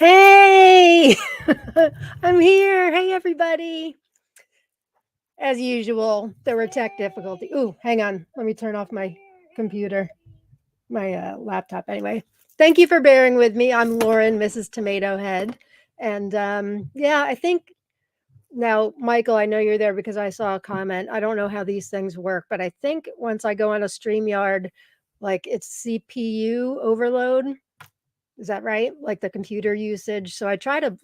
Hey, I'm here. Hey, everybody. As usual, there were tech difficulty. Ooh, hang on. Let me turn off my computer, my laptop. Anyway, thank you for bearing with me. I'm Lauren, Mrs. Tomato Head. And yeah, I think now, Michael, I know you're there because I saw a comment. I don't know how these things work, but I think once I go on a StreamYard, like it's CPU overload. Is that right? Like the computer usage. So I try to,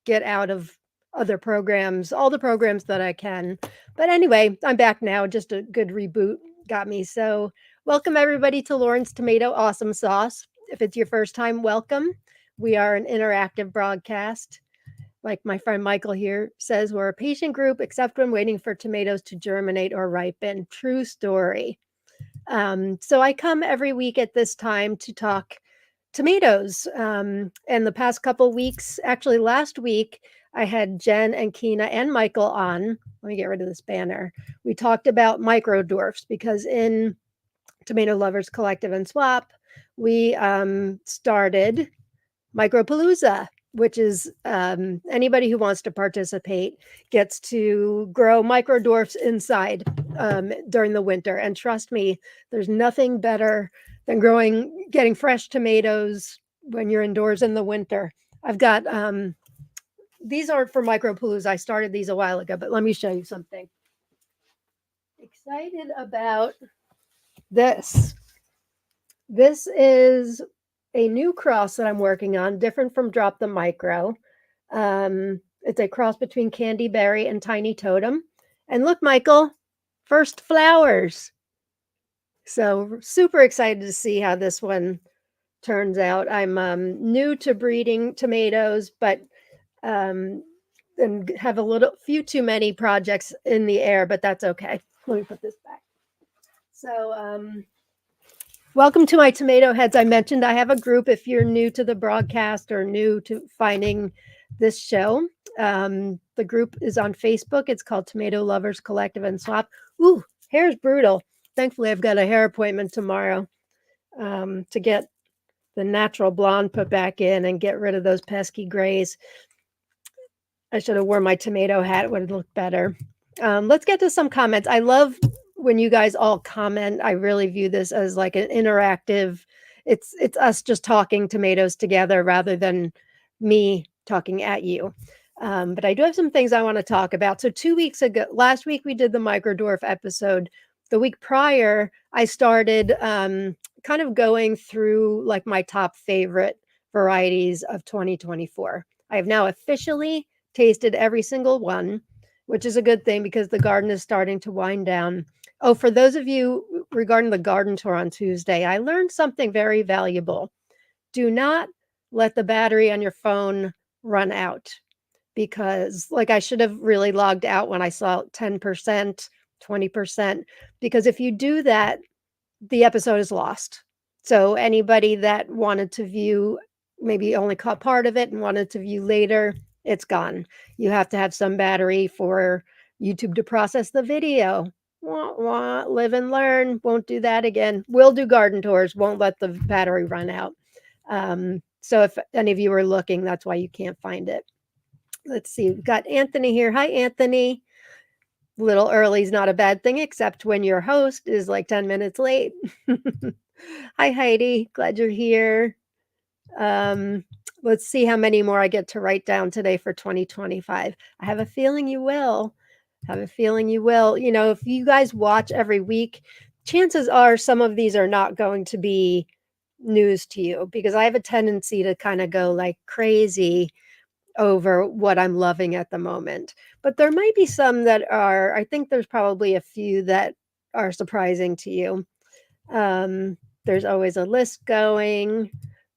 get out of other programs, all the programs that I can. But anyway, I'm back now. Just a good reboot got me. So welcome everybody to Lauren's Tomato Awesome Sauce. If it's your first time, welcome. We are an interactive broadcast. Like my friend Michael here says, we're a patient group, except when waiting for tomatoes to germinate or ripen. True story. So I come every week at this time to talk tomatoes. And the past couple weeks, actually last week, I had Jen and Keena and Michael on. Let me get rid of this banner. We talked about micro dwarfs because in Tomato Lovers Collective and Swap, we started Micropalooza, which is anybody who wants to participate gets to grow micro dwarfs inside during the winter. And trust me, there's nothing better than getting fresh tomatoes when you're indoors in the winter. I've got these aren't for Micropalooza. I started these a while ago, but let me show you something. Excited about this. This is a new cross that I'm working on, different from Drop the Micro. It's a cross between Candy Berry and Tiny Totem. And look, Michael, first flowers. So super excited to see how this one turns out. I'm new to breeding tomatoes, but and have few too many projects in the air, but that's okay. Let me put this back. So welcome to my tomato heads. I mentioned I have a group if you're new to the broadcast or new to finding this show. The group is on Facebook. It's called Tomato Lovers Collective and Swap. Ooh, hair's brutal. Thankfully, I've got a hair appointment tomorrow to get the natural blonde put back in and get rid of those pesky grays. I should have worn my tomato hat. It would have looked better. Let's get to some comments. I love when you guys all comment. I really view this as like an interactive. It's us just talking tomatoes together rather than me talking at you. But I do have some things I want to talk about. So 2 weeks ago, last week we did the microdwarf episode. The week prior, I started kind of going through like my top favorite varieties of 2024. I have now officially tasted every single one, which is a good thing because the garden is starting to wind down. Oh, for those of you regarding the garden tour on Tuesday, I learned something very valuable. Do not let the battery on your phone run out because like I should have really logged out when I saw 10%, 20%, because if you do that, the episode is lost. So anybody that wanted to view, maybe only caught part of it and wanted to view later, it's gone. You have to have some battery for YouTube to process the video. Wah, wah, live and learn. Won't do that again. We'll do garden tours. Won't let the battery run out. So if any of you are looking, that's why you can't find it. Let's see. We've got Anthony here. Hi, Anthony. Little early is not a bad thing, except when your host is like 10 minutes late. Hi, Heidi. Glad you're here. Let's see how many more I get to write down today for 2025. I have a feeling you will. You know, if you guys watch every week, chances are some of these are not going to be news to you because I have a tendency to kind of go like crazy over what I'm loving at the moment. But there might be some that are, I think there's probably a few that are surprising to you. There's always a list going.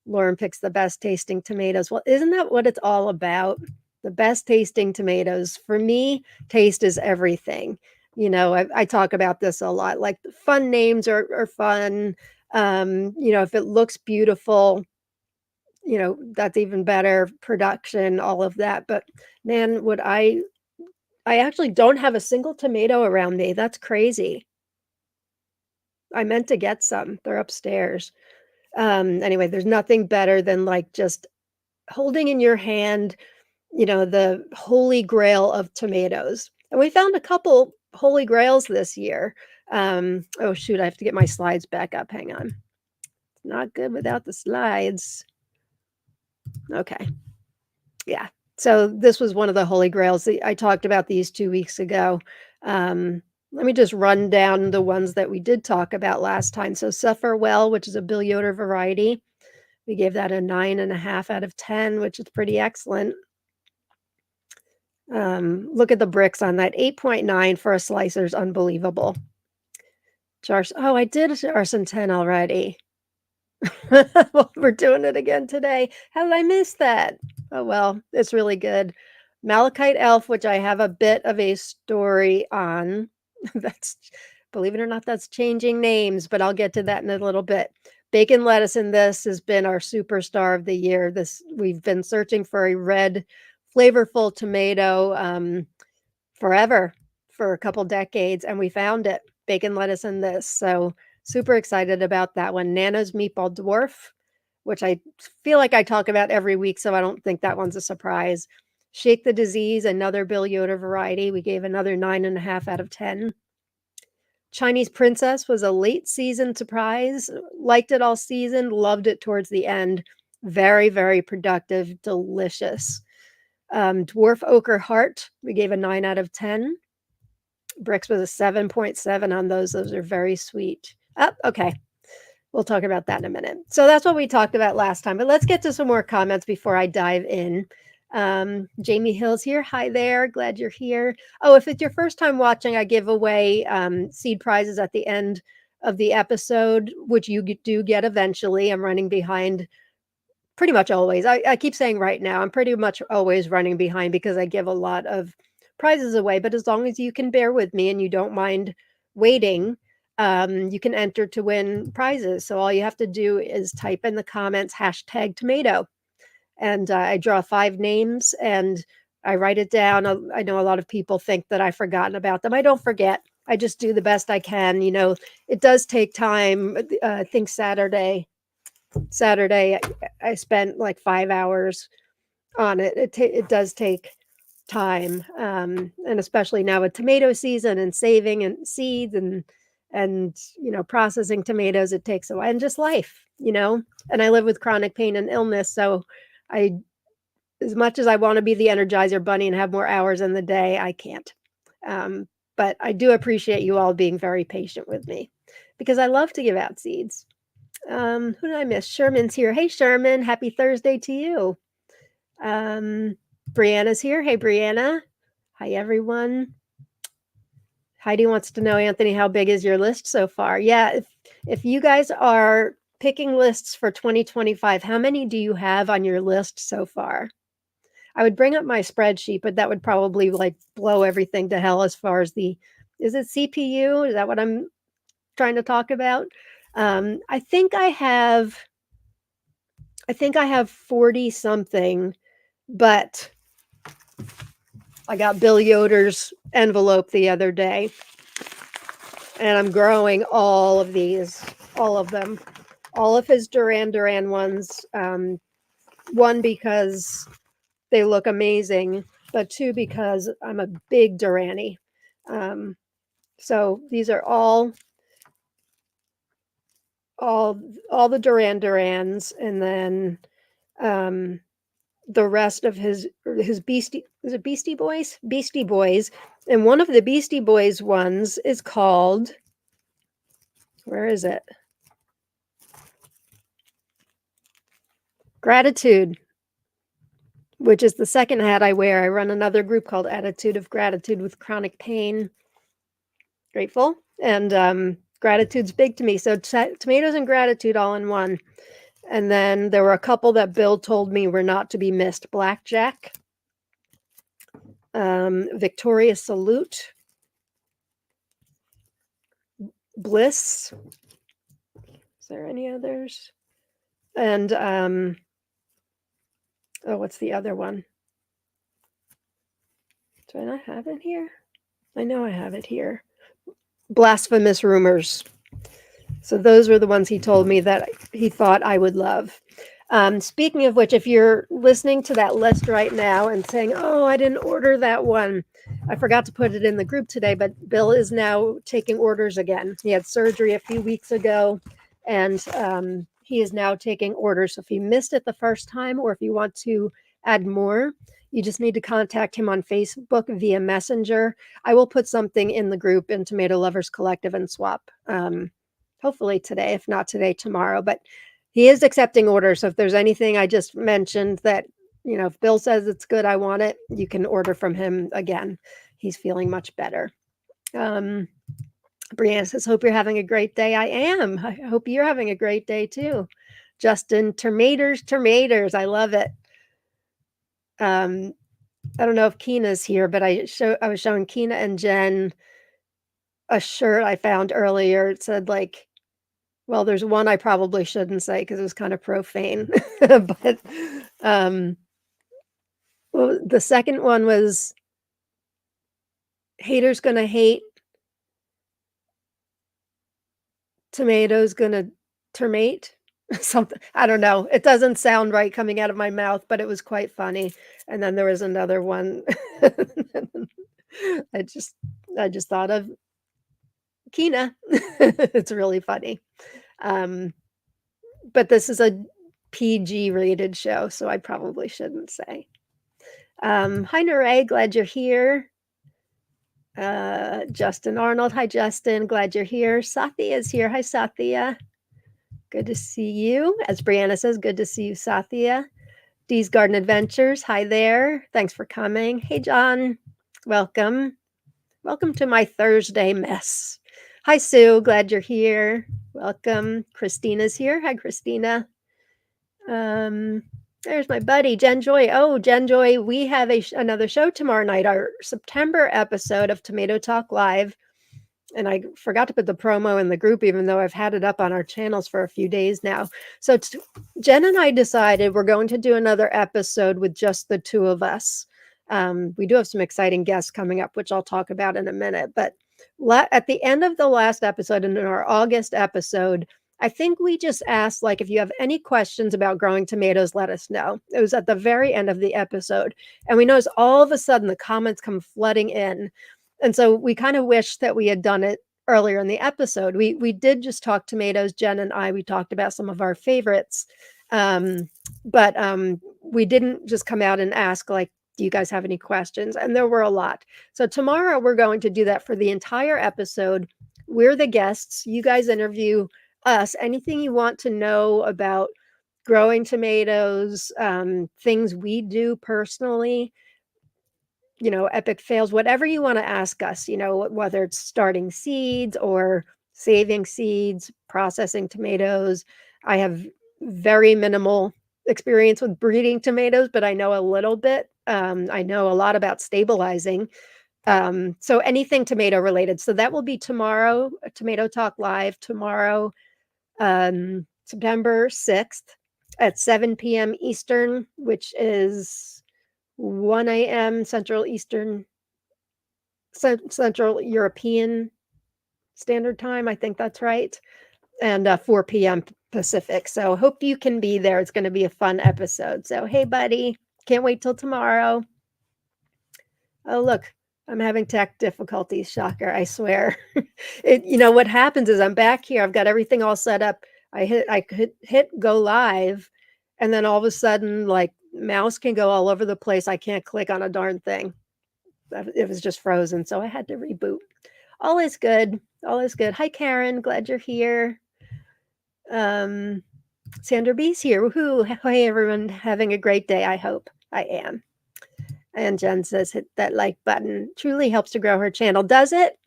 Lauren picks the best tasting tomatoes. Well, isn't that what it's all about? The best tasting tomatoes. For me, taste is everything. You know, I talk about this a lot. Like fun names are fun. You know, if it looks beautiful, you know, that's even better. Production, all of that. But man, I actually don't have a single tomato around me. That's crazy. I meant to get some. They're upstairs. Anyway, there's nothing better than like just holding in your hand, the holy grail of tomatoes. And we found a couple holy grails this year. Oh shoot, I have to get my slides back up. Hang on. It's not good without the slides. Okay. Yeah. So this was one of the holy grails. I talked about these 2 weeks ago. Let me just run down the ones that we did talk about last time. So Suffer Well, which is a bill yoder variety. We gave that a 9.5 out of 10, which is pretty excellent. Look at the bricks on that. 8.9 for a slicer is unbelievable. Oh, I did arson 10 already. Well, we're doing it again today. How did I miss that? Oh, well, it's really good. Malachite Elf, which I have a bit of a story on. That's, believe it or not, that's changing names, but I'll get to that in a little bit. Bacon lettuce in this has been our superstar of the year. We've been searching for a red, flavorful tomato forever, for a couple decades, and we found it. Bacon lettuce in this. So super excited about that one. Nana's Meatball Dwarf, which I feel like I talk about every week, so I don't think that one's a surprise. Shake the Disease, another Bill Yoder variety. We gave another 9.5 out of 10. Chinese Princess was a late season surprise. Liked it all season, loved it towards the end. Very, very productive, delicious. Dwarf Ochre Heart, we gave a 9 out of 10. Bricks was a 7.7 on those. Those are very sweet. Oh, okay. We'll talk about that in a minute. So that's what we talked about last time. But let's get to some more comments before I dive in. Jamie Hill's here. Hi there. Glad you're here. Oh, if it's your first time watching, I give away seed prizes at the end of the episode, which you do get eventually. I'm running behind pretty much always. I keep saying right now, I'm pretty much always running behind because I give a lot of prizes away. But as long as you can bear with me and you don't mind waiting, you can enter to win prizes. So all you have to do is type in the comments #tomato. And I draw 5 names and I write it down. I know a lot of people think that I've forgotten about them. I don't forget. I just do the best I can. It does take time. I think Saturday, I spent like 5 hours on it. It does take time, and especially now with tomato season and saving and seeds and processing tomatoes, it takes a while, and just life, and I live with chronic pain and illness, so as much as I want to be the Energizer Bunny and have more hours in the day, I can't. But I do appreciate you all being very patient with me because I love to give out seeds. Who did I miss? Sherman's here. Hey, Sherman. Happy Thursday to you. Brianna's here. Hey, Brianna. Hi, everyone. Heidi wants to know, Anthony, how big is your list so far? Yeah, if you guys are picking lists for 2025, how many do you have on your list so far? I would bring up my spreadsheet, but that would probably blow everything to hell as far as is it CPU? Is that what I'm trying to talk about? I think I have 40 something, but I got Bill Yoder's envelope the other day, and I'm growing all of these, all of them, all of his Duran ones. One, because they look amazing, but 2, because I'm a big Duranie. So these are all the Durans, and then the rest of his Beastie Boys? Beastie Boys. And one of the Beastie Boys ones is called, where is it? Gratitude, which is the second hat I wear. I run another group called Attitude of Gratitude with chronic pain. Grateful. And gratitude's big to me. So tomatoes and gratitude all in one. And then there were a couple that Bill told me were not to be missed. Blackjack, Victoria Salute, Bliss. Is there any others? And what's the other one? Do I not have it here? I know I have it here. Blasphemous Rumors. So those were the ones he told me that he thought I would love. Speaking of which, if you're listening to that list right now and saying, "Oh, I didn't order that one," I forgot to put it in the group today, but Bill is now taking orders again. He had surgery a few weeks ago, and he is now taking orders. So if you missed it the first time, or if you want to add more, you just need to contact him on Facebook via Messenger. I will put something in the group in Tomato Lovers Collective and swap. Hopefully today, if not today, tomorrow. But he is accepting orders. So if there's anything I just mentioned that, if Bill says it's good, I want it, you can order from him again. He's feeling much better. Brianna says, hope you're having a great day. I am. I hope you're having a great day too. Justin, tomatoes. I love it. I don't know if Keena's here, but I was showing Keena and Jen a shirt I found earlier. It said well, there's one I probably shouldn't say because it was kind of profane, but well, the second one was haters gonna hate, tomatoes gonna termate, something. I don't know. It doesn't sound right coming out of my mouth, but it was quite funny. And then there was another one. I just thought of Keena. It's really funny. But this is a PG rated show, so I probably shouldn't say. Hi, Neray, glad you're here. Justin Arnold, hi, Justin, glad you're here. Sathya is here. Hi, Sathya. Good to see you. As Brianna says, good to see you, Sathya. Dee's Garden Adventures, hi there. Thanks for coming. Hey, John, welcome. Welcome to my Thursday mess. Hi, Sue, glad you're here. Welcome. Christina's here. Hi, Christina. There's my buddy, Jen Joy. Oh, Jen Joy, we have another show tomorrow night, our September episode of Tomato Talk Live. And I forgot to put the promo in the group, even though I've had it up on our channels for a few days now. So Jen and I decided we're going to do another episode with just the two of us. We do have some exciting guests coming up, which I'll talk about in a minute. But at the end of the last episode, and in our August episode, I think we just asked, if you have any questions about growing tomatoes, let us know. It was at the very end of the episode. And we noticed all of a sudden the comments come flooding in. And so we kind of wish that we had done it earlier in the episode. We did just talk tomatoes, Jen and I. We talked about some of our favorites. But we didn't just come out and ask, do you guys have any questions? And there were a lot. So tomorrow we're going to do that for the entire episode. We're the guests. You guys interview us. Anything you want to know about growing tomatoes, things we do personally, epic fails, whatever you want to ask us, whether it's starting seeds or saving seeds, processing tomatoes. I have very minimal experience with breeding tomatoes, but I know a little bit. I know a lot about stabilizing. So anything tomato related. So that will be tomorrow, Tomato Talk Live tomorrow, September 6th at 7 p.m. Eastern, which is 1 a.m. Central European Standard Time. I think that's right. And 4 p.m. Pacific. So hope you can be there. It's going to be a fun episode. So, hey, buddy, can't wait till tomorrow. Oh, look, I'm having tech difficulties. Shocker, I swear. What happens is I'm back here. I've got everything all set up. I could hit go live, and then all of a sudden, mouse can go all over the place. I can't click on a darn thing. It was just frozen, so I had to reboot. All is good. All is good. Hi, Karen. Glad you're here. Sandra B's here. Woohoo. Hey, everyone. Having a great day. I hope. I am. And Jen says, hit that like button. Truly helps to grow her channel. Does it?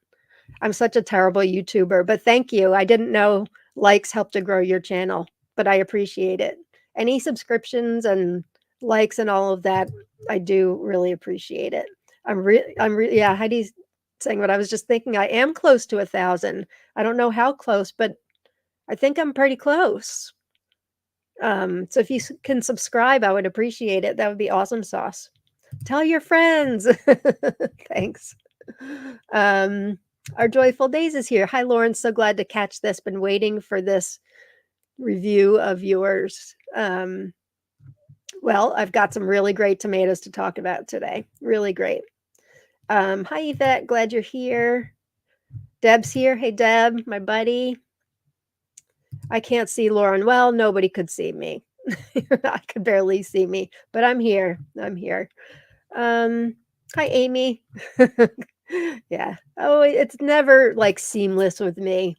I'm such a terrible YouTuber, but thank you. I didn't know likes help to grow your channel, but I appreciate it. Any subscriptions and likes and all of that, I do really appreciate it. Yeah, Heidi's saying what I was just thinking. I am close to 1,000. I don't know how close, but I think I'm pretty close. So if you can subscribe, I would appreciate it. That would be awesome sauce. Tell your friends. Thanks. Our Joyful Days is here. Hi, Lauren. So glad to catch this. Been waiting for this review of yours. Well, I've got some really great tomatoes to talk about today. Really great. Hi, Yvette. Glad you're here. Deb's here. Hey, Deb, my buddy. I can't see Lauren. Well, nobody could see me. I could barely see me, but I'm here. I'm here. Hi, Amy. Yeah. Oh, it's never like seamless with me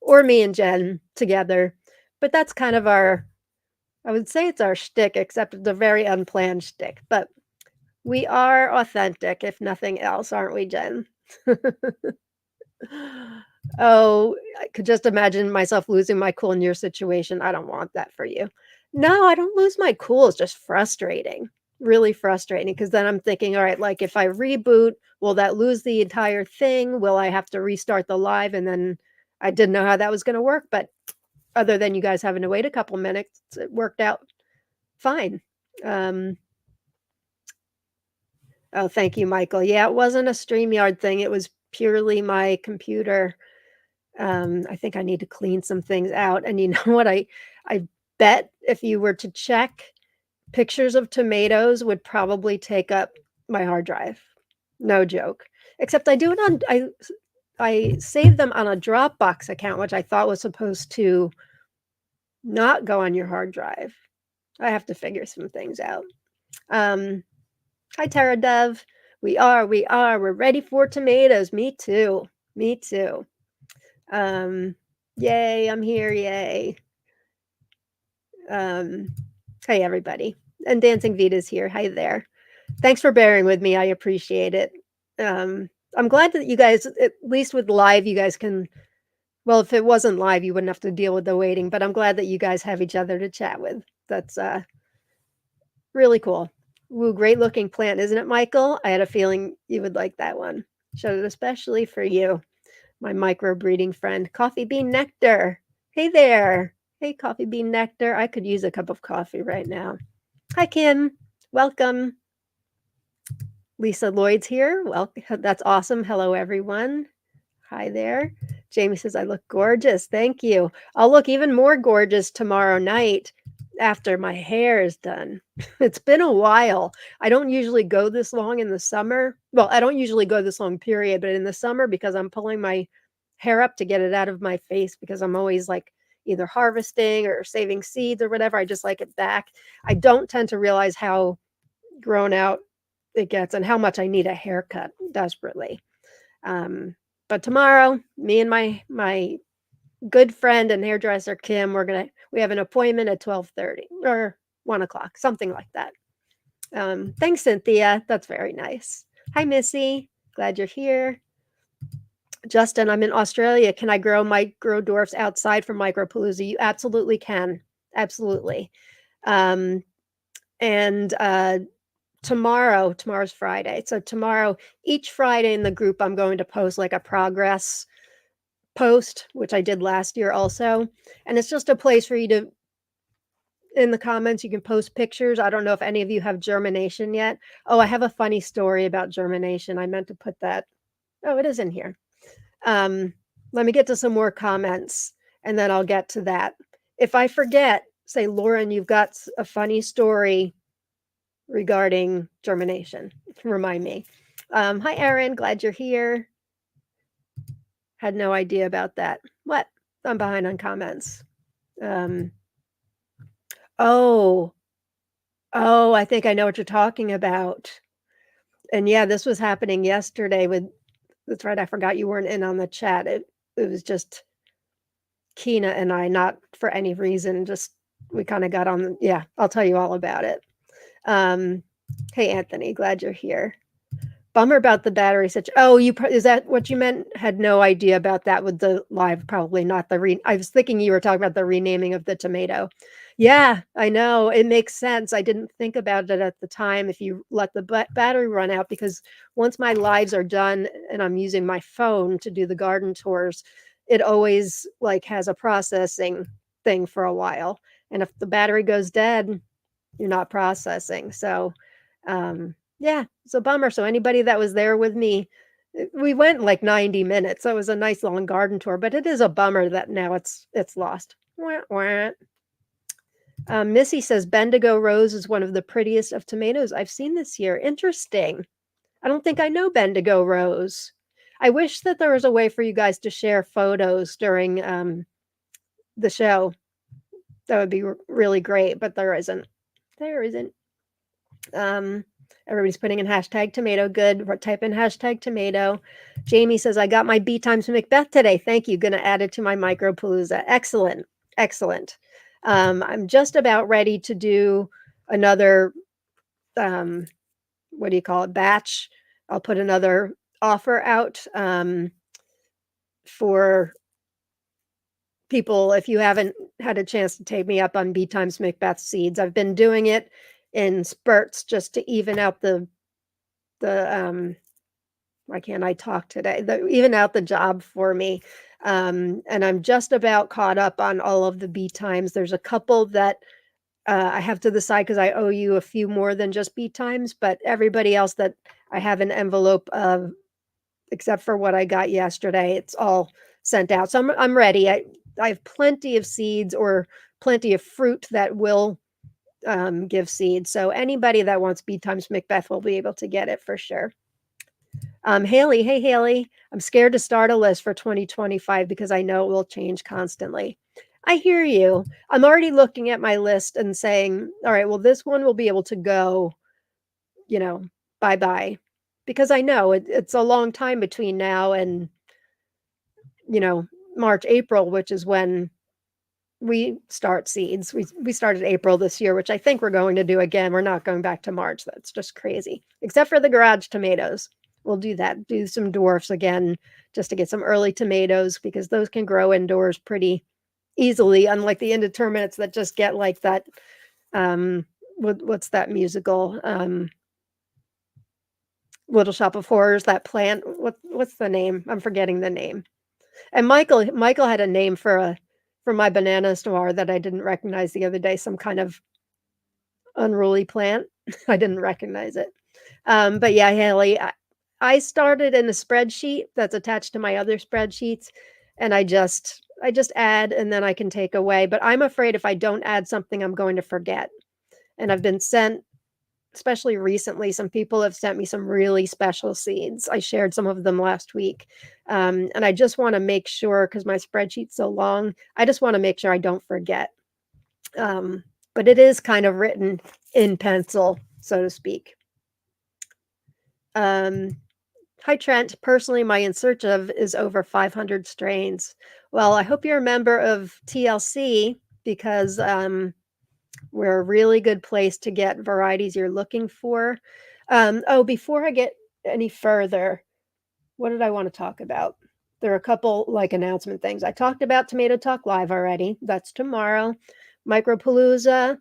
or me and Jen together, but that's kind of our, I would say it's our shtick, except it's a very unplanned shtick, but we are authentic, if nothing else, aren't we, Jen? Oh, I could just imagine myself losing my cool in your situation. I don't want that for you. No, I don't lose my cool. It's just frustrating, really frustrating. Because then I'm thinking, all right, like if I reboot, will that lose the entire thing? Will I have to restart the live? And then I didn't know how that was going to work. But other than you guys having to wait a couple minutes, it worked out fine. Oh, thank you, Michael. Yeah, it wasn't a StreamYard thing. It was purely my computer. I think I need to clean some things out. And you know what? I bet if you were to check, pictures of tomatoes would probably take up my hard drive. No joke. Except I do it on I saved them on a Dropbox account, which I thought was supposed to not go on your hard drive. I have to figure some things out. Hi, Tara Dove. We're ready for tomatoes. Me too. Me too. Yay, I'm here. Yay. Hey, everybody. And Dancing Vita's here. Hi there. Thanks for bearing with me. I appreciate it. I'm glad that you guys, at least with live, you guys can, well, if it wasn't live, you wouldn't have to deal with the waiting, but I'm glad that you guys have each other to chat with. That's really cool. Ooh, great looking plant, isn't it, Michael? I had a feeling you would like that one. Showed it especially for you, my micro breeding friend. Coffee bean nectar. Hey there. Hey, coffee bean nectar. I could use a cup of coffee right now. Hi, Kim. Welcome. Lisa Lloyd's here. Well, that's awesome. Hello, everyone. Hi there. Jamie says, I look gorgeous. Thank you. I'll look even more gorgeous tomorrow night after my hair is done. It's been a while. I don't usually go this long in the summer. Well, I don't usually go this long, period, but in the summer, because I'm pulling my hair up to get it out of my face, because I'm always like either harvesting or saving seeds or whatever. I just like it back. I don't tend to realize how grown out it gets and how much I need a haircut desperately. But tomorrow, me and my good friend and hairdresser Kim, we have an appointment at 12:30 or 1 o'clock, something like that. Thanks, Cynthia. That's very nice. Hi, Missy. Glad you're here. Justin, I'm in Australia. Can I grow micro dwarfs outside from Micropalooza? You absolutely can. Absolutely. And tomorrow's Friday. So tomorrow, each Friday in the group, I'm going to post like a progress post, which I did last year also. And it's just a place for you to, in the comments, you can post pictures. I don't know if any of you have germination yet. Oh, I have a funny story about germination. I meant to put that. Oh, it is in here. Let me get to some more comments and then I'll get to that. If I forget, say, Lauren, you've got a funny story regarding germination. Remind me. Hi, Erin. Glad you're here. Had no idea about that. What? I'm behind on comments. Oh, I think I know what you're talking about. And yeah, this was happening yesterday with, that's right, I forgot you weren't in on the chat. It was just Kina and I, not for any reason, just we kind of got on, yeah, I'll tell you all about it. Hey, Anthony, glad you're here. Bummer about the battery situation. Oh, is that what you meant? Had no idea about that with the live, probably not the I was thinking you were talking about the renaming of the tomato. Yeah, I know. It makes sense. I didn't think about it at the time if you let the battery run out, because once my lives are done and I'm using my phone to do the garden tours, it always like has a processing thing for a while. And if the battery goes dead, you're not processing. So, yeah, it's a bummer. So anybody that was there with me, we went like 90 minutes. So it was a nice long garden tour, but it is a bummer that now it's lost. Wah, wah. Missy says Bendigo Rose is one of the prettiest of tomatoes I've seen this year. Interesting. I don't think I know Bendigo Rose. I wish that there was a way for you guys to share photos during the show. That would be really great, but there isn't. There isn't. Um, Everybody's putting in hashtag tomato. Good. Type in hashtag tomato. Jamie says, I got my B times Macbeth today. Thank you. Going to add it to my micropalooza. Excellent. Excellent. I'm just about ready to do another, what do you call it, batch. I'll put another offer out for people. If you haven't had a chance to take me up on B times Macbeth seeds, I've been doing it in spurts just to even out the why can't I talk today? Even out the job for me. And I'm just about caught up on all of the B times. There's a couple that I have to decide because I owe you a few more than just B times, but everybody else that I have an envelope of, except for what I got yesterday, it's all sent out. So I'm ready. I have plenty of seeds or plenty of fruit that will give seeds. So anybody that wants B times Macbeth will be able to get it for sure. Haley, hey Haley, I'm scared to start a list for 2025 because I know it will change constantly. I hear you. I'm already looking at my list and saying, all right, well, this one will be able to go, bye bye. Because I know it's a long time between now and, March, April, which is when we start seeds. We started April this year, which I think we're going to do again. We're not going back to March. That's just crazy. Except for the garage tomatoes. We'll do that. Do some dwarfs again just to get some early tomatoes because those can grow indoors pretty easily, unlike the indeterminates that just get like that. What's that musical? Little Shop of Horrors, that plant. What's the name? I'm forgetting the name. And Michael had a name for my bananas noir that I didn't recognize the other day, some kind of unruly plant. I didn't recognize it. But yeah, Haley, I started in a spreadsheet that's attached to my other spreadsheets, and I just add and then I can take away. But I'm afraid if I don't add something, I'm going to forget. And I've been sent, especially recently, some people have sent me some really special seeds. I shared some of them last week. And I just want to make sure, because my spreadsheet's so long, I just want to make sure I don't forget. But it is kind of written in pencil, so to speak. Hi, Trent. Personally, my In Search Of is over 500 strains. Well, I hope you're a member of TLC because we're a really good place to get varieties you're looking for. Before I get any further, what did I want to talk about? There are a couple announcement things. I talked about Tomato Talk Live already. That's tomorrow. Micropalooza.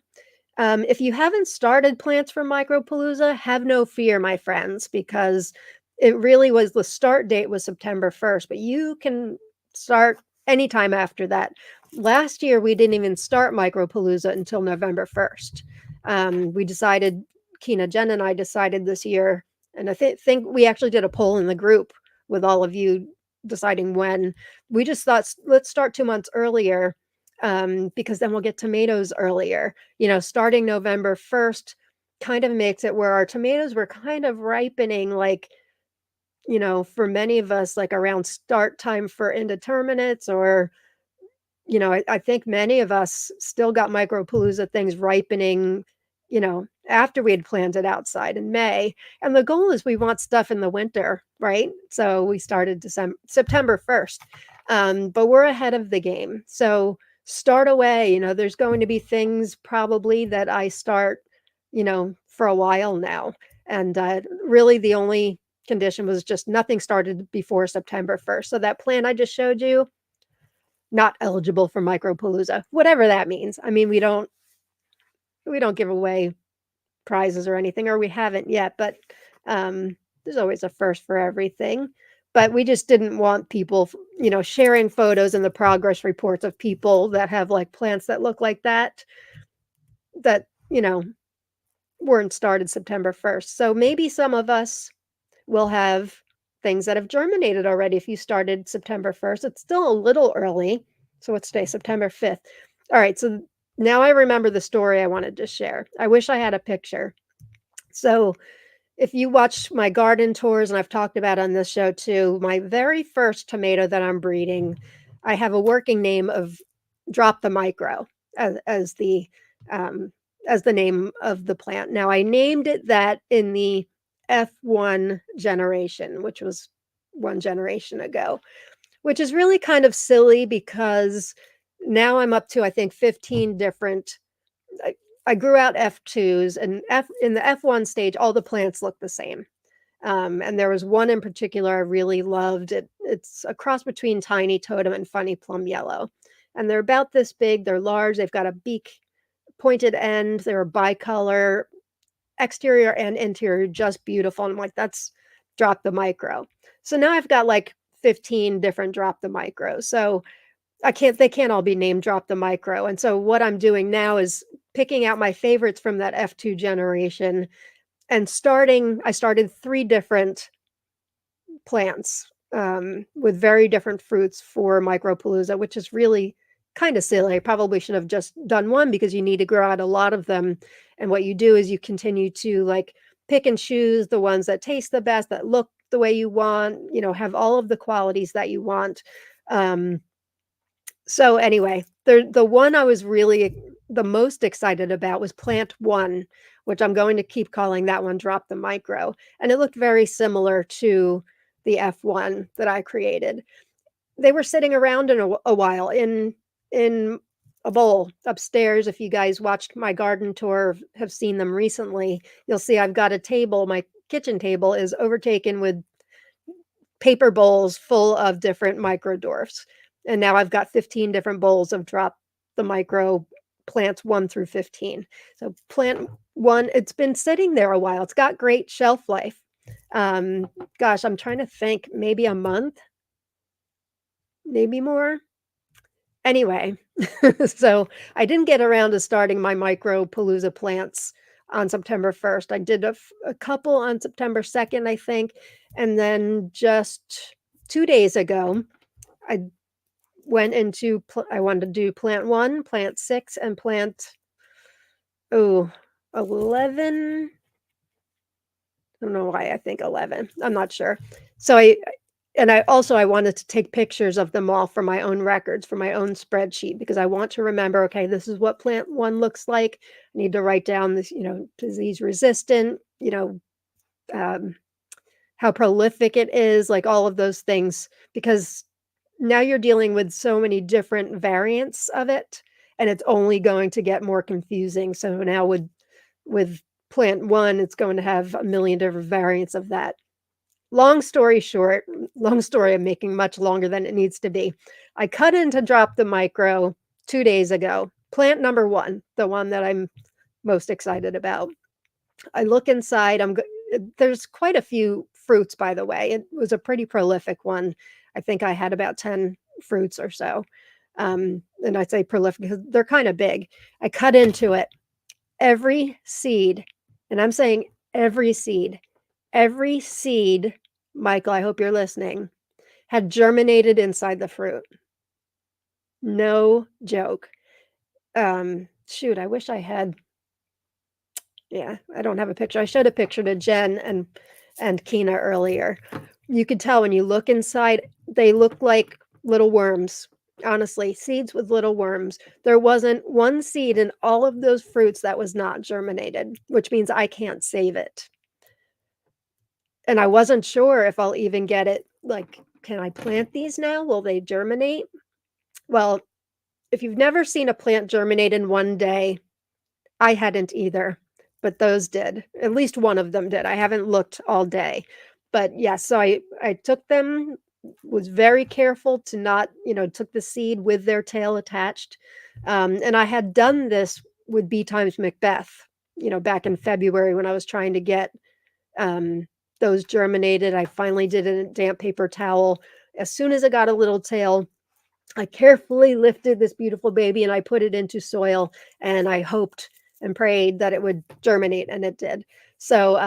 If you haven't started plants for Micropalooza, have no fear, my friends, because it really was the start date was September 1st, but you can start anytime after that. Last year, we didn't even start Micropalooza until November 1st. We decided, Kina, Jen, and I decided this year, and I think we actually did a poll in the group with all of you deciding when. We just thought, let's start 2 months earlier because then we'll get tomatoes earlier. Starting November 1st kind of makes it where our tomatoes were kind of ripening, for many of us, around start time for indeterminates, or, I think many of us still got Micropalooza things ripening, after we had planted outside in May. And the goal is we want stuff in the winter, right? So we started September 1st. But we're ahead of the game. So start away. There's going to be things probably that I start, for a while now. And really the only condition was just nothing started before September 1st. So that plan I just showed you, not eligible for Micropalooza, whatever that means. I mean, we don't give away prizes or anything, or we haven't yet, but there's always a first for everything. But we just didn't want people, sharing photos and the progress reports of people that have plants that look like that, weren't started September 1st. So maybe some of us will have things that have germinated already if you started September 1st. It's still a little early. So what's today? September 5th. All right, so now I remember the story I wanted to share. I wish I had a picture. So if you watch my garden tours, and I've talked about on this show too, my very first tomato that I'm breeding, I have a working name of Drop the Micro as the um, as the name of the plant. Now I named it that in the F1 generation, which was one generation ago, which is really kind of silly because now I'm up to I think 15 different I, I grew out F2s and in the F1 stage, all the plants look the same. And there was one in particular I really loved. It's a cross between Tiny Totem and Funny Plum Yellow. And they're about this big. They're large. They've got a beak, pointed end. They're bicolor, exterior and interior, just beautiful. And I'm like, that's Drop the Micro. So now I've got like 15 different Drop the Micro. So they can't all be named Drop the Micro. And so what I'm doing now is picking out my favorites from that F2 generation and I started 3 different plants, with very different fruits for Micropalooza, which is really kind of silly. I probably should have just done one because you need to grow out a lot of them. And what you do is you continue to like pick and choose the ones that taste the best, that look the way you want, have all of the qualities that you want. So anyway, the one I was really the most excited about was plant 1, which I'm going to keep calling that one Drop the Micro, and it looked very similar to the F1 that I created. They were sitting around in a while in a bowl upstairs. If you guys watched my garden tour or have seen them recently, you'll see I've got a table. My kitchen table is overtaken with paper bowls full of different micro dwarfs. And now I've got 15 different bowls of Drop the Micro plants 1 through 15. So plant 1, it's been sitting there a while. It's got great shelf life. Gosh, I'm trying to think, maybe a month, maybe more. Anyway, so I didn't get around to starting my Micropalooza plants on September 1st. I did a couple on September 2nd, I think. And then just 2 days ago, I I wanted to do plant 1, plant 6, and plant 11. I don't know why I think 11. I'm not sure. So I wanted to take pictures of them all for my own records, for my own spreadsheet, because I want to remember, okay, this is what plant 1 looks like. I need to write down this, disease resistant, how prolific it is, like all of those things, because now you're dealing with so many different variants of it, and it's only going to get more confusing. So now with plant 1, it's going to have a million different variants of that. Long story short, long story I'm making much longer than it needs to be. I cut into Drop the Micro 2 days ago. Plant number 1, the one that I'm most excited about. I look inside, there's quite a few fruits, by the way. It was a pretty prolific one. I think I had about 10 fruits or so. And I say prolific because they're kind of big. I cut into it. Every seed, and I'm saying every seed, Michael, I hope you're listening, had germinated inside the fruit. No joke. Shoot, I wish I had. Yeah, I don't have a picture. I showed a picture to Jen and Kina earlier. You could tell when you look inside, they look like little worms. Honestly, seeds with little worms. There wasn't one seed in all of those fruits that was not germinated, which means I can't save it. And I wasn't sure if I'll even get it. Like, can I plant these now? Will they germinate? Well, if you've never seen a plant germinate in one day, I hadn't either, but those did. At least one of them did. I haven't looked all day. But yes, so I took them, was very careful to not, took the seed with their tail attached. And I had done this with B times Macbeth, back in February when I was trying to get those germinated. I finally did it in a damp paper towel. As soon as it got a little tail, I carefully lifted this beautiful baby and I put it into soil, and I hoped and prayed that it would germinate, and it did. So,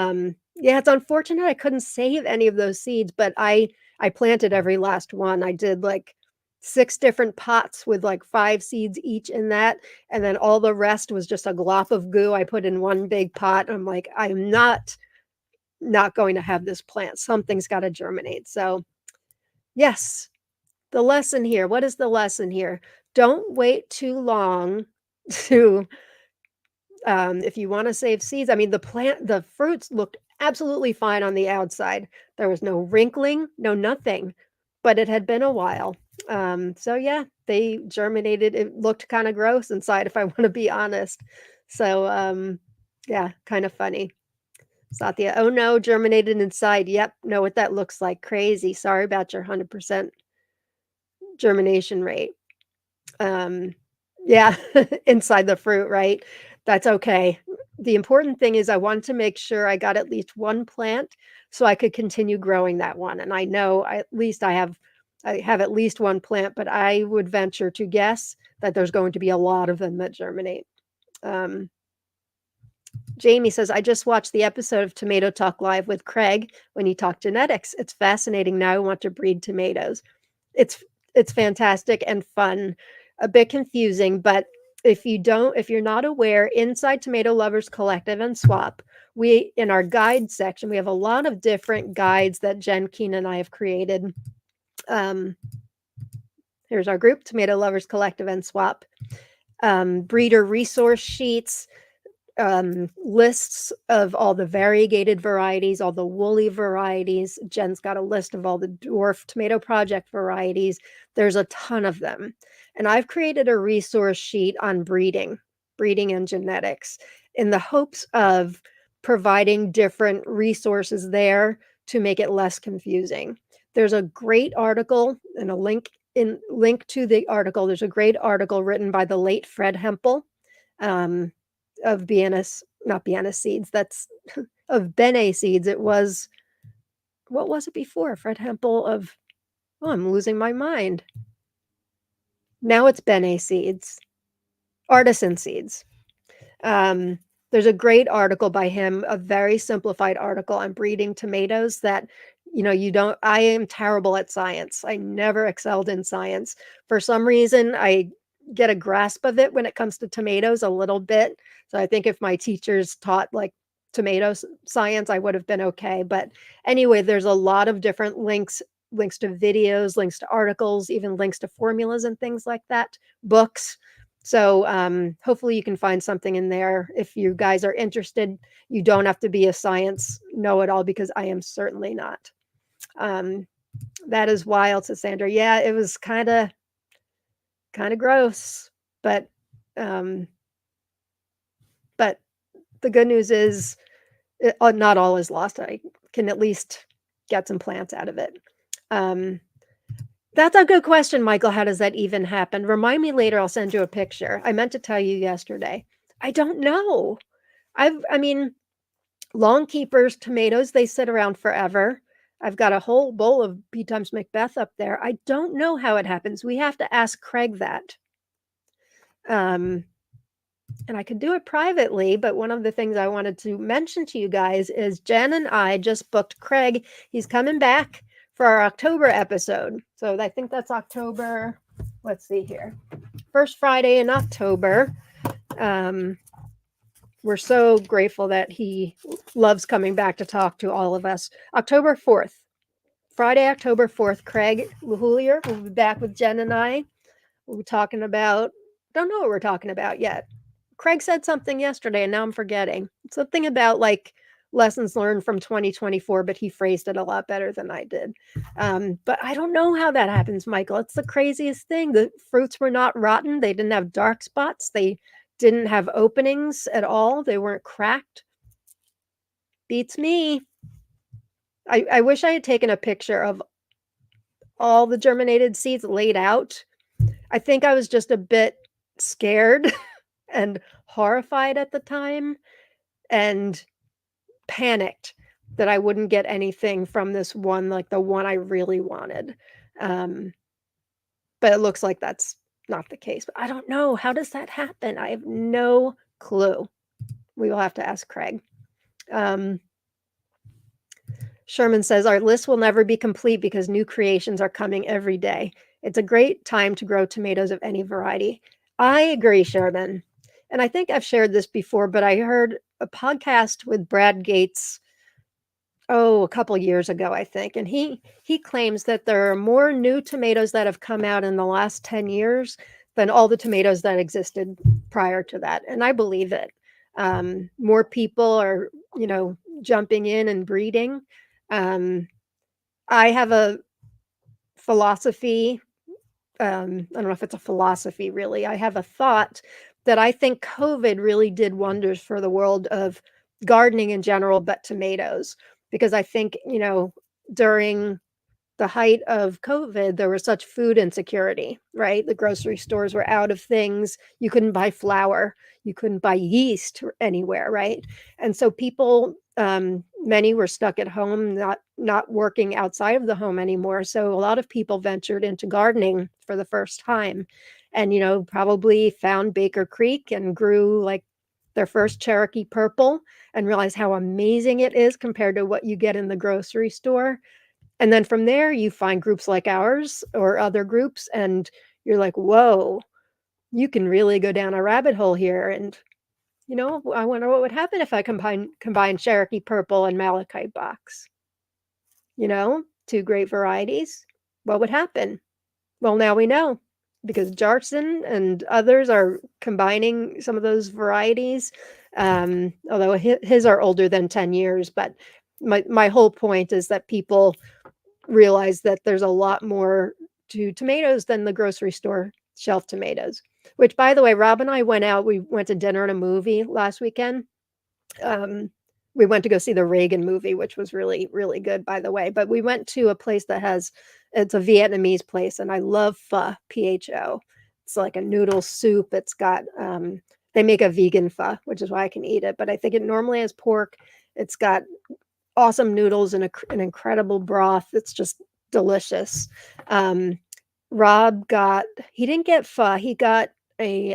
yeah, it's unfortunate I couldn't save any of those seeds, but I planted every last one. I did like 6 different pots with like 5 seeds each in that, and then all the rest was just a glop of goo I put in one big pot. I'm like, I'm not going to have this plant. Something's got to germinate. So, yes, the lesson here. What is the lesson here? Don't wait too long to if you want to save seeds. I mean, the fruits looked absolutely fine on the outside. There was no wrinkling, no nothing, but it had been a while. So yeah, they germinated. It looked kind of gross inside, if I want to be honest. So yeah, kind of funny. Satya, oh no, germinated inside. Yep, know what that looks like. Crazy. Sorry about your 100% germination rate. Yeah, inside the fruit, right? That's okay. The important thing is I wanted to make sure I got at least one plant so I could continue growing that one. And I know at least I have at least one plant, but I would venture to guess that there's going to be a lot of them that germinate. Jamie says, I just watched the episode of Tomato Talk Live with Craig when he talked genetics. It's fascinating. Now I want to breed tomatoes. It's fantastic and fun. A bit confusing, but if you're not aware, inside Tomato Lovers Collective and Swap, we in our guide section, we have a lot of different guides that Jen Keen and I have created. Here's our group, Tomato Lovers Collective and Swap. Breeder resource sheets, lists of all the variegated varieties, all the woolly varieties. Jen's got a list of all the dwarf tomato project varieties. There's a ton of them. And I've created a resource sheet on breeding and genetics in the hopes of providing different resources there to make it less confusing. There's a great article and a link to the article. There's a great article written by the late Fred Hempel, of not Biana seeds, that's of Bene seeds. It was, what was it before? Fred Hempel of, oh, I'm losing my mind. Now it's Bene seeds, artisan seeds. There's a great article by him, a very simplified article on breeding tomatoes that, I am terrible at science. I never excelled in science. For some reason, I get a grasp of it when it comes to tomatoes a little bit. So I think if my teachers taught like tomato science, I would have been okay. But anyway, there's a lot of different links to videos, links to articles, even links to formulas and things like that, books. So hopefully you can find something in there. If you guys are interested, you don't have to be a science know-it-all, because I am certainly not. That is wild, says Sandra. Yeah, it was kind of gross, but the good news is not all is lost. I can at least get some plants out of it. That's a good question, Michael. How does that even happen? Remind me later. I'll send you a picture. I meant to tell you yesterday. I don't know. I mean, long keepers, tomatoes, they sit around forever. I've got a whole bowl of B times Macbeth up there. I don't know how it happens. We have to ask Craig that. And I could do it privately, but one of the things I wanted to mention to you guys is Jen and I just booked Craig. He's coming back for our October episode. So I think that's October. Let's see here. First Friday in October. We're so grateful that he loves coming back to talk to all of us. October 4th. Friday, October 4th, Craig Lahulier will be back with Jen and I. We'll be talking about, don't know what we're talking about yet. Craig said something yesterday and now I'm forgetting. Something about like lessons learned from 2024, but he phrased it a lot better than I did. But I don't know how that happens, Michael. It's the craziest thing. The fruits were not rotten. They didn't have dark spots. They didn't have openings at all. They weren't cracked. Beats me. I wish I had taken a picture of all the germinated seeds laid out. I think I was just a bit scared and horrified at the time and panicked that I wouldn't get anything from this one, like the one I really wanted. But it looks like that's not the case. But I don't know. How does that happen? I have no clue. We will have to ask Craig. Sherman says, our list will never be complete because new creations are coming every day. It's a great time to grow tomatoes of any variety. I agree, Sherman. And I think I've shared this before, but I heard a podcast with Brad Gates, a couple years ago, I think, and he claims that there are more new tomatoes that have come out in the last 10 years than all the tomatoes that existed prior to that, and I believe it. More people are, jumping in and breeding. Um, I have a philosophy, I don't know if it's a philosophy really. I have a thought that I think COVID really did wonders for the world of gardening in general, but tomatoes, because I think, during the height of COVID, there was such food insecurity, right? The grocery stores were out of things. You couldn't buy flour, you couldn't buy yeast anywhere, right? And so people, many were stuck at home, not working outside of the home anymore. So a lot of people ventured into gardening for the first time, and probably found Baker Creek and grew like their first Cherokee Purple and realized how amazing it is compared to what you get in the grocery store. And then from there, you find groups like ours or other groups, and you're like, whoa, you can really go down a rabbit hole here. And, I wonder what would happen if I combine Cherokee Purple and Malachite Box. Two great varieties. What would happen? Well, now we know, because Jarson and others are combining some of those varieties. Although his are older than 10 years, but my whole point is that people realize that there's a lot more to tomatoes than the grocery store shelf tomatoes. Which, by the way, Rob and I we went to dinner and a movie last weekend. Um, we went to go see the Reagan movie, which was really, really good, by the way. But we went to a place it's a Vietnamese place, and I love pho, Pho. It's like a noodle soup. They make a vegan pho, which is why I can eat it. But I think it normally has pork. It's got awesome noodles and an incredible broth. It's just delicious. Um, Rob he didn't get pho, he got a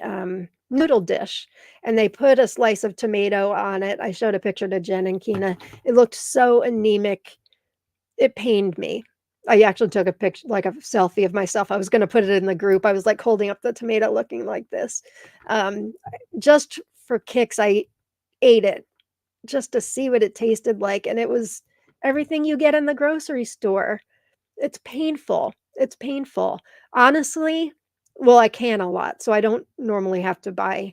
noodle dish, and they put a slice of tomato on it. I showed a picture to Jen and Kina. It looked so anemic. It pained me. I actually took a picture, like a selfie of myself. I was going to put it in the group. I was like holding up the tomato looking like this. Um, just for kicks, I ate it just to see what it tasted like, and it was everything you get in the grocery store. It's painful. It's painful. Honestly, well, I can a lot, so I don't normally have to buy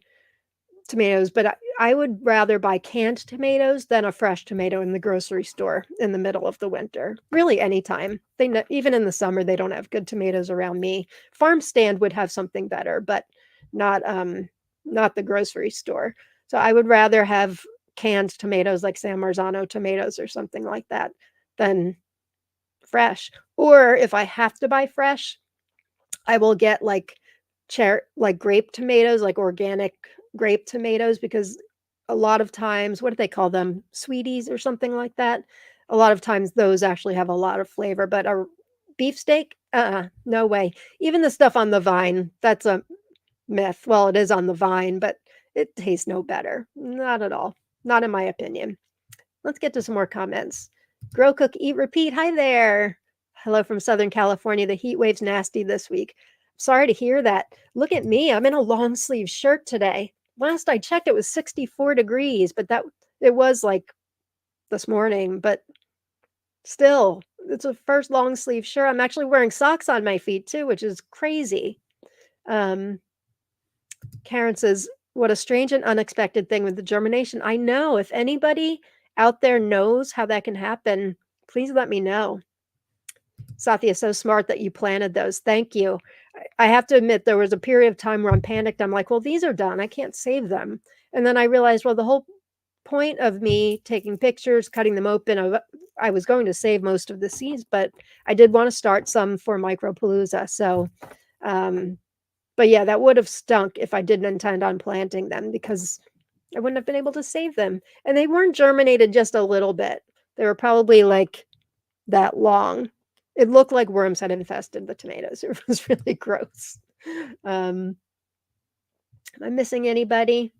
tomatoes, but I would rather buy canned tomatoes than a fresh tomato in the grocery store in the middle of the winter. Really, anytime. Even in the summer, they don't have good tomatoes around me. Farm stand would have something better, but not the grocery store. So I would rather have canned tomatoes like San Marzano tomatoes or something like that than fresh. Or if I have to buy fresh, I will get like grape tomatoes, like organic grape tomatoes, because a lot of times, what do they call them? Sweeties or something like that. A lot of times those actually have a lot of flavor, but a beefsteak, no way. Even the stuff on the vine, that's a myth. Well, it is on the vine, but it tastes no better. Not at all. Not in my opinion. Let's get to some more comments. Grow, cook, eat, repeat. Hi there. Hello from Southern California. The heat wave's nasty this week. Sorry to hear that. Look at me. I'm in a long sleeve shirt today. Last I checked, it was 64 degrees, but it was like this morning, but still, it's a first long sleeve shirt. I'm actually wearing socks on my feet too, which is crazy. Karen says, what a strange and unexpected thing with the germination. I know. If anybody out there knows how that can happen, please let me know. Satya is so smart that you planted those. Thank you. I have to admit, there was a period of time where I'm panicked. I'm like, well, these are done. I can't save them. And then I realized, well, the whole point of me taking pictures, cutting them open, I was going to save most of the seeds, but I did want to start some for Micropalooza. So, but yeah, that would have stunk if I didn't intend on planting them, because I wouldn't have been able to save them. And they weren't germinated just a little bit. They were probably like that long. It looked like worms had infested the tomatoes. It was really gross. Am I missing anybody?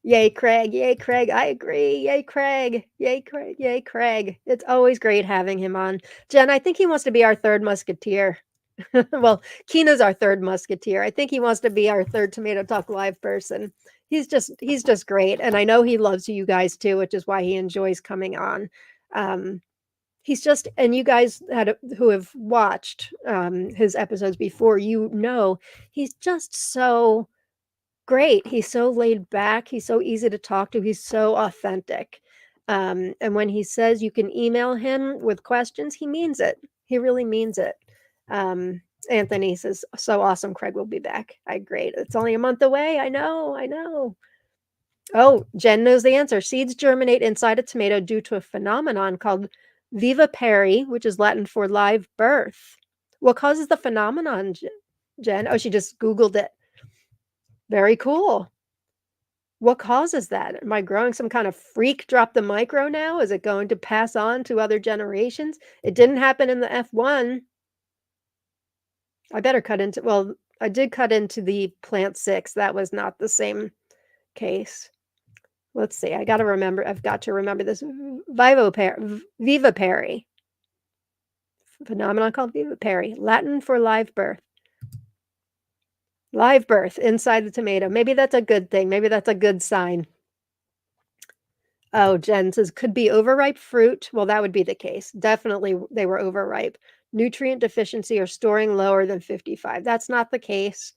Yay, Craig. Yay, Craig. I agree. Yay, Craig. Yay, Craig. Yay, Craig. It's always great having him on. Jen, I think he wants to be our third musketeer. Well, Keena's our third musketeer. I think he wants to be our third Tomato Talk Live person. He's just great, and I know he loves you guys too, which is why he enjoys coming on. Um, he's just and you guys who have watched his episodes before, you know, he's just so great. He's so laid back. He's so easy to talk to. He's so authentic. And when he says you can email him with questions, he means it. He really means it. Um, Anthony says, so awesome. Craig will be back. I agree. It's only a month away. I know. I know. Oh, Jen knows the answer. Seeds germinate inside a tomato due to a phenomenon called vivipary, which is Latin for live birth. What causes the phenomenon, Jen? Oh, she just Googled it. Very cool. What causes that? Am I growing some kind of freak drop the micro now? Is it going to pass on to other generations? It didn't happen in the F1. I better cut into, well, I did cut into the plant 6. That was not the same case. Let's see. I've got to remember this. Vivipary. Phenomenon called vivipary. Latin for live birth. Live birth inside the tomato. Maybe that's a good thing. Maybe that's a good sign. Oh, Jen says, could be overripe fruit. Well, that would be the case. Definitely they were overripe. Nutrient deficiency or storing lower than 55. That's not the case.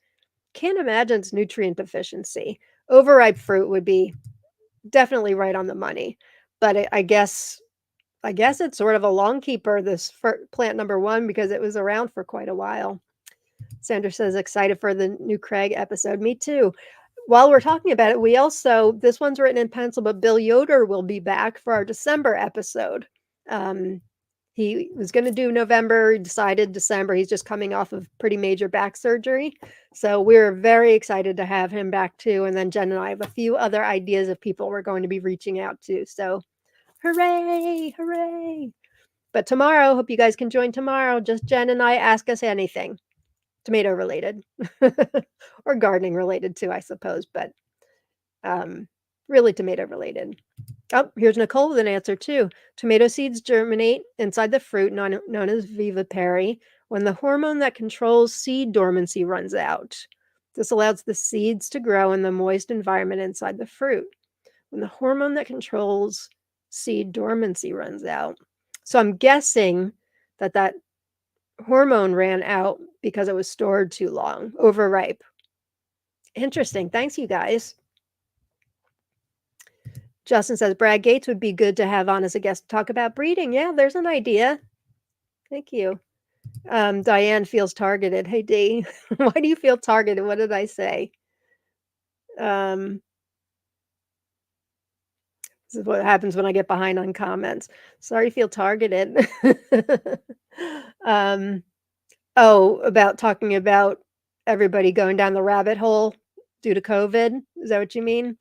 Can't imagine it's nutrient deficiency. Overripe fruit would be definitely right on the money. But I guess it's sort of a long keeper, this plant number 1, because it was around for quite a while. Sandra says, excited for the new Craig episode. Me too. While we're talking about it, we also, this one's written in pencil, but Bill Yoder will be back for our December episode. He was going to do November, he decided December. He's just coming off of pretty major back surgery. So we're very excited to have him back too. And then Jen and I have a few other ideas of people we're going to be reaching out to. So hooray, hooray. But tomorrow, hope you guys can join tomorrow. Just Jen and I, ask us anything. Tomato related or gardening related too, I suppose, but really tomato related. Oh, here's Nicole with an answer too. Tomato seeds germinate inside the fruit, known as vivipary, when the hormone that controls seed dormancy runs out. This allows the seeds to grow in the moist environment inside the fruit. When the hormone that controls seed dormancy runs out. So I'm guessing that hormone ran out because it was stored too long, overripe. Interesting. Thanks, you guys. Justin says, Brad Gates would be good to have on as a guest to talk about breeding. Yeah, there's an idea. Thank you. Diane feels targeted. Hey, Dee, why do you feel targeted? What did I say? This is what happens when I get behind on comments. Sorry you feel targeted. About talking about everybody going down the rabbit hole due to COVID. Is that what you mean?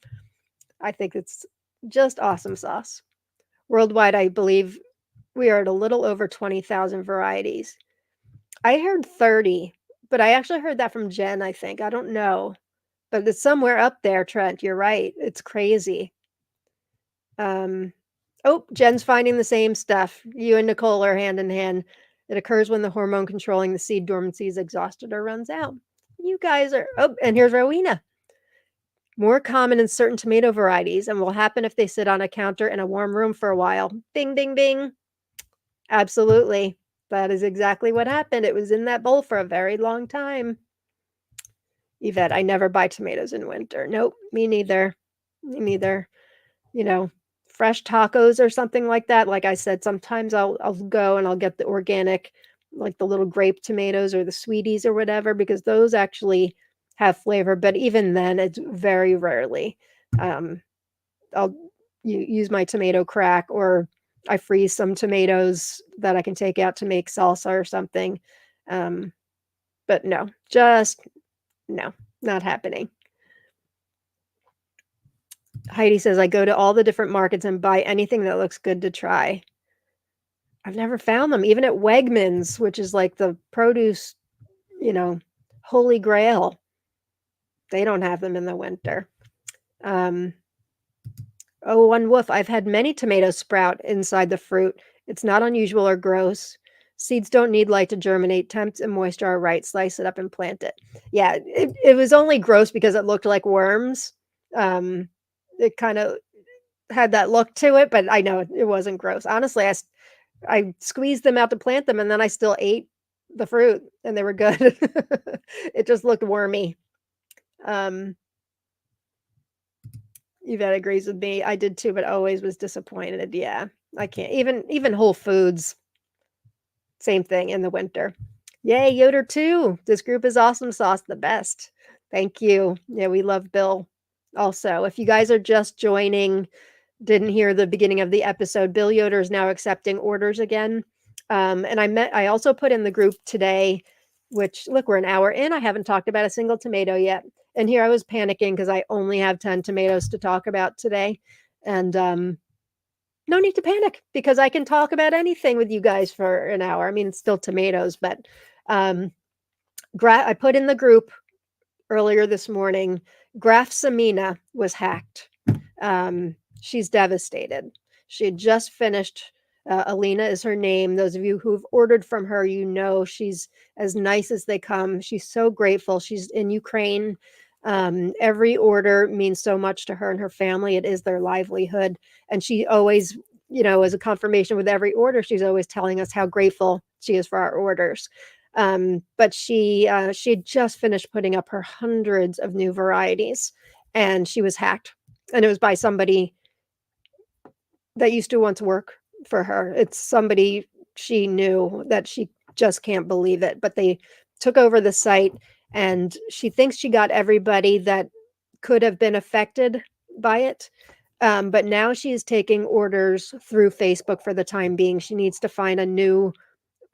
I think it's just awesome sauce. Worldwide, I believe we are at a little over 20,000 varieties. I heard 30, but I actually heard that from Jen, I think. I don't know. But it's somewhere up there, Trent. You're right. It's crazy. Jen's finding the same stuff. You and Nicole are hand in hand. It occurs when the hormone controlling the seed dormancy is exhausted or runs out. You guys are, and here's Rowena. More common in certain tomato varieties and will happen if they sit on a counter in a warm room for a while. Bing, bing, bing. Absolutely. That is exactly what happened. It was in that bowl for a very long time. Yvette, I never buy tomatoes in winter. Nope, me neither. Me neither. You know, fresh tacos or something like that. Like I said, sometimes I'll go and I'll get the organic, like the little grape tomatoes or the sweeties or whatever, because those actually have flavor. But even then, it's very rarely. I'll use my tomato crack, or I freeze some tomatoes that I can take out to make salsa or something. But no, not happening. Heidi says, I go to all the different markets and buy anything that looks good to try. I've never found them, even at Wegmans, which is like the produce, holy grail. They don't have them in the winter. One Wolf, I've had many tomatoes sprout inside the fruit. It's not unusual or gross. Seeds don't need light to germinate. Temps and moisture are right. Slice it up and plant it. Yeah, it was only gross because it looked like worms. It kind of had that look to it, but I know it wasn't gross. Honestly, I squeezed them out to plant them, and then I still ate the fruit, and they were good. It just looked wormy. Um, Yvette agrees with me. I did too, but always was disappointed. Yeah, I can't. Even Whole Foods, same thing in the winter. Yay, Yoder too. This group is awesome sauce, the best. Thank you. Yeah, we love Bill also. If you guys are just joining, didn't hear the beginning of the episode, Bill Yoder is now accepting orders again. And I also put in the group today, which look, we're an hour in. I haven't talked about a single tomato yet. And here I was panicking because I only have 10 tomatoes to talk about today. And no need to panic because I can talk about anything with you guys for an hour. I mean, it's still tomatoes, but I put in the group earlier this morning, Graf Samina was hacked. She's devastated. She had just finished. Alina is her name. Those of you who've ordered from her, you know she's as nice as they come. She's so grateful. She's in Ukraine. Every order means so much to her and her family. It is their livelihood. And she always, as a confirmation with every order, she's always telling us how grateful she is for our orders. But she had just finished putting up her hundreds of new varieties, and she was hacked. And it was by somebody that used to once work for her. It's somebody she knew that she just can't believe it. But they took over the site, and she thinks she got everybody that could have been affected by it. But now she is taking orders through Facebook for the time being. She needs to find a new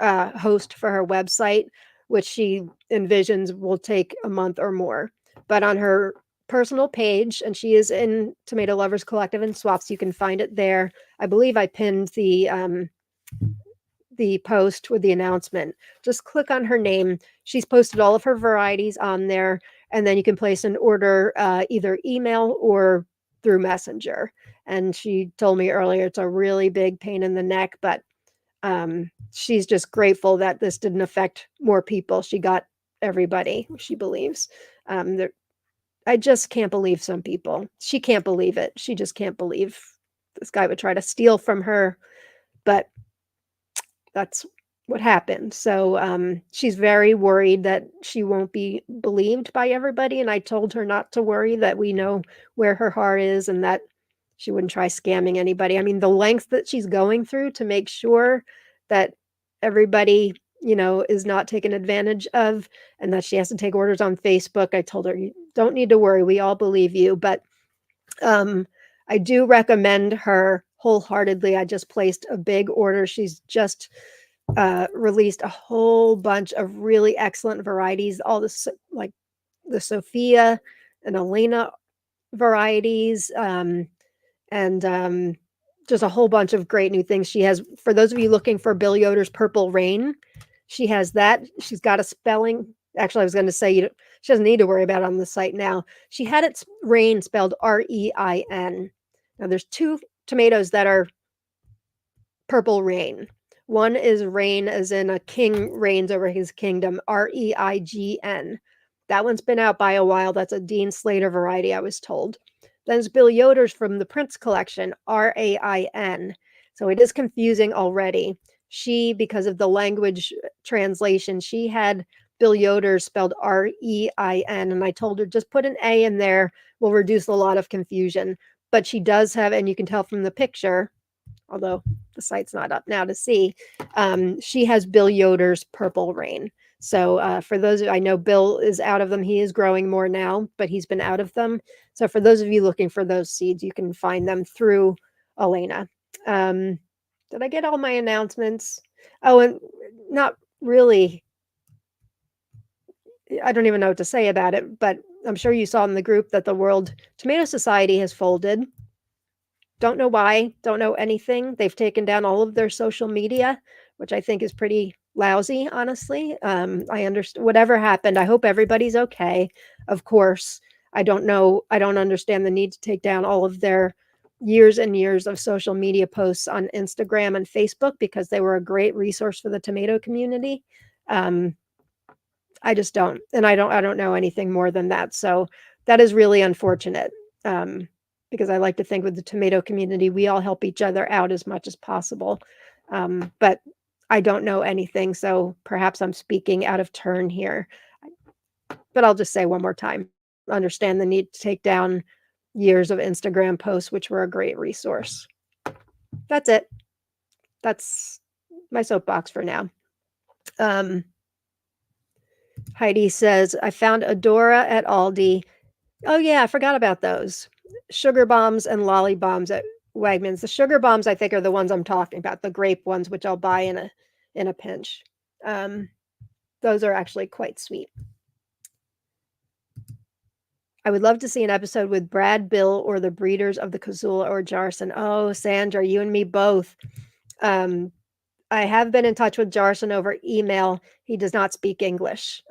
host for her website, which she envisions will take a month or more. But on her personal page, and she is in Tomato Lovers Collective and Swaps, you can find it there. I believe I pinned the post with the announcement. Just click on her name. She's posted all of her varieties on there, and then you can place an order either email or through Messenger. And she told me earlier it's a really big pain in the neck, but she's just grateful that this didn't affect more people. She got everybody, she believes. I just can't believe some people. She can't believe it. She just can't believe this guy would try to steal from her, but that's what happened. So she's very worried that she won't be believed by everybody. And I told her not to worry, that we know where her heart is and that she wouldn't try scamming anybody. I mean, the lengths that she's going through to make sure that everybody, is not taken advantage of, and that she has to take orders on Facebook. I told her, you don't need to worry. We all believe you. But I do recommend her wholeheartedly. I just placed a big order. She's just released a whole bunch of really excellent varieties, all this, like the Sophia and Elena varieties, and just a whole bunch of great new things. She has, for those of you looking for Bill Yoder's Purple Rain, she has that. She's got a spelling. Actually, I was going to say she doesn't need to worry about it on the site now. She had its rain spelled R-E-I-N. Now, there's two tomatoes that are Purple Rain. One is rain as in a king reigns over his kingdom, R-E-I-G-N. That one's been out by a while. That's a Dean Slater variety, I was told. Then there's Bill Yoder's from the Prince collection, R-A-I-N. So it is confusing already. She, because of the language translation, she had Bill Yoder's spelled R-E-I-N. And I told her, just put an A in there. Will reduce a lot of confusion. But she does have, and you can tell from the picture, although the site's not up now to see, she has Bill Yoder's Purple Rain. So for those, I know Bill is out of them. He is growing more now, but he's been out of them. So for those of you looking for those seeds, you can find them through Elena. Did I get all my announcements? Oh, and not really. I don't even know what to say about it, but I'm sure you saw in the group that the World Tomato Society has folded. Don't know why, don't know anything. They've taken down all of their social media, which I think is pretty lousy, honestly. I understand whatever happened. I hope everybody's okay. Of course, I don't know. I don't understand the need to take down all of their years and years of social media posts on Instagram and Facebook because they were a great resource for the tomato community. I just don't, and I don't know anything more than that. So that is really unfortunate. Because I like to think with the tomato community, we all help each other out as much as possible. But I don't know anything, so perhaps I'm speaking out of turn here. But I'll just say one more time, understand the need to take down years of Instagram posts, which were a great resource. That's it. That's my soapbox for now. Heidi says, I found Adora at Aldi. Oh, yeah, I forgot about those. Sugar bombs and lolly bombs at Wegmans. The sugar bombs, I think, are the ones I'm talking about, the grape ones, which I'll buy in a pinch. Those are actually quite sweet. I would love to see an episode with Brad, Bill, or the breeders of the Kazula or Jarson. Oh, Sandra, you and me both. I have been in touch with Jarson over email. He does not speak English.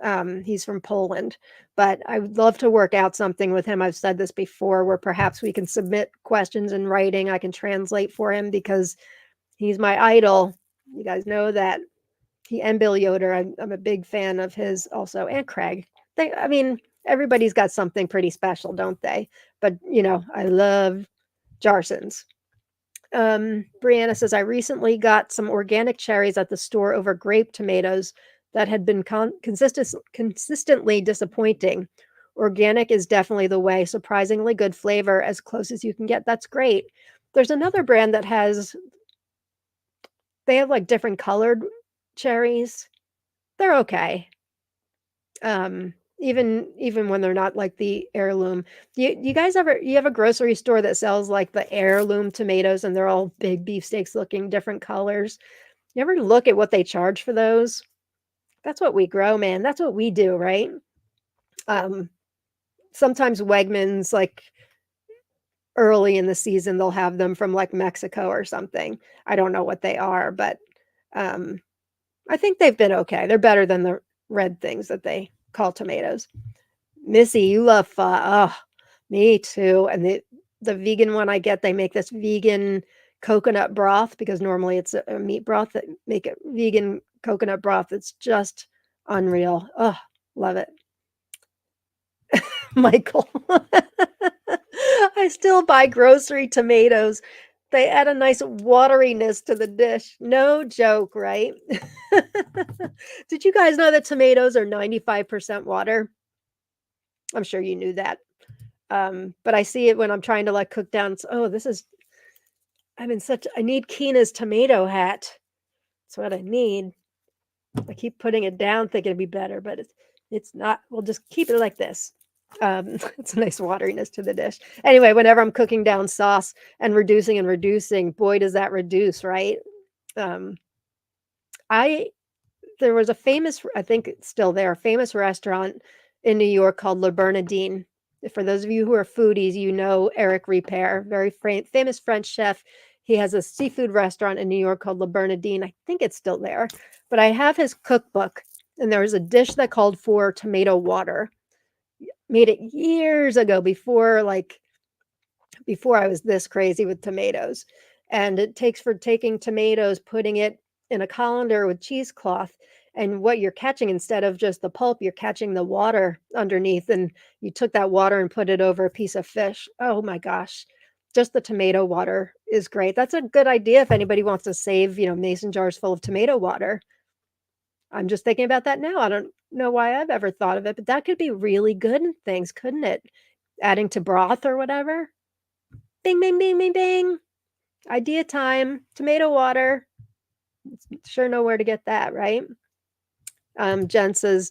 He's from Poland, but I would love to work out something with him. I've said this before, where perhaps we can submit questions in writing. I can translate for him because he's my idol. You guys know that. He and Bill Yoder. I'm a big fan of his also, and Craig. Everybody's got something pretty special, don't they? But I love Jarson's. Brianna says, I recently got some organic cherries at the store over grape tomatoes that had been consistently disappointing. Organic is definitely the way. Surprisingly good flavor, as close as you can get. That's great. There's another brand that they have like different colored cherries. They're okay. Even when they're not like the heirloom. You guys you have a grocery store that sells like the heirloom tomatoes and they're all big beefsteaks looking different colors? You ever look at what they charge for those? That's what we grow, man. That's what we do, right? Sometimes Wegmans, like early in the season, they'll have them from like Mexico or something. I don't know what they are, but I think they've been okay. They're better than the red things that they call tomatoes. Missy, you love pho. Oh, me too. And the vegan one I get, they make this vegan coconut broth because normally it's a meat broth. That make it vegan coconut broth. It's just unreal. Oh, love it. Michael, I still buy grocery tomatoes. They add a nice wateriness to the dish. No joke, right? Did you guys know that tomatoes are 95% water? I'm sure you knew that. But I see it when I'm trying to like cook down. I need Keena's tomato hat. That's what I need. I keep putting it down thinking it'd be better, but it's not. We'll just keep it like this. It's a nice wateriness to the dish. Anyway, whenever I'm cooking down sauce and reducing, boy, does that reduce, right? There was a famous, I think it's still there, a famous restaurant in New York called Le Bernardine. For those of you who are foodies, you know Eric Repair, very famous French chef. He has a seafood restaurant in New York called Le Bernardine. I think it's still there, but I have his cookbook, and there was a dish that called for tomato water. Made it years ago before I was this crazy with tomatoes. And it takes for taking tomatoes, putting it in a colander with cheesecloth, and what you're catching, instead of just the pulp, you're catching the water underneath, and you took that water and put it over a piece of fish. Oh my gosh. Just the tomato water is great. That's a good idea if anybody wants to save, mason jars full of tomato water. I'm just thinking about that now. I don't know why I've ever thought of it, but that could be really good in things, couldn't it? Adding to broth or whatever. Bing, bing, bing, bing, bing. Idea time. Tomato water. Sure know where to get that, right? Jen says,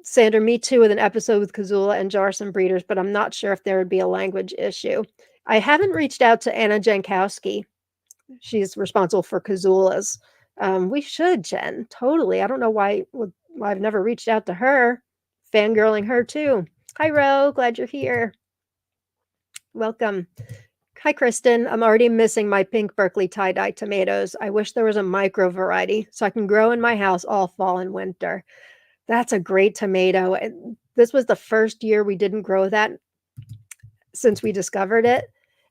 Sandra, me too, with an episode with Kazula and Jarson breeders, but I'm not sure if there would be a language issue. I haven't reached out to Anna Jankowski. She's responsible for Kazulas. We should, Jen. Totally. I don't know why I've never reached out to her. Fangirling her too. Hi, Ro. Glad you're here. Welcome. Hi, Kristen. I'm already missing my pink Berkeley tie-dye tomatoes. I wish there was a micro variety so I can grow in my house all fall and winter. That's a great tomato. And this was the first year we didn't grow that since we discovered it.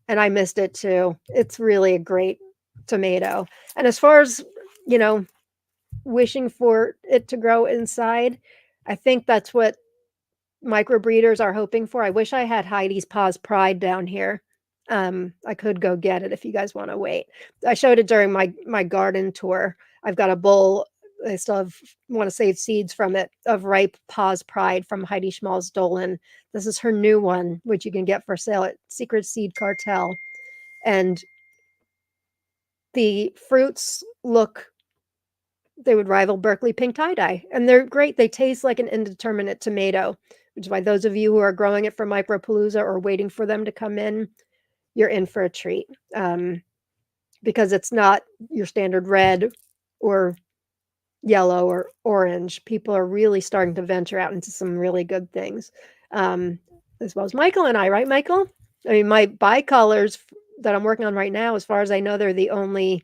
and I missed it too. It's really a great tomato. And as far as, you know, wishing for it to grow inside, I think that's what microbreeders are hoping for. I wish I had Heidi's Paws Pride down here. I could go get it if you guys want to wait. I showed it during my garden tour. I've got a bowl. I still want to save seeds from it of ripe Paws Pride from Heidi Schmalz Dolan. This is her new one, which you can get for sale at Secret Seed Cartel. And the fruits look, they would rival Berkeley pink tie-dye, and they're great. They taste like an indeterminate tomato, which is why those of you who are growing it for Micropalooza or waiting for them to come in, you're in for a treat, because it's not your standard red or yellow or orange. People are really starting to venture out into some really good things, as well as Michael and I, right, Michael? I mean, my bicolors that I'm working on right now, as far as I know, they're the only,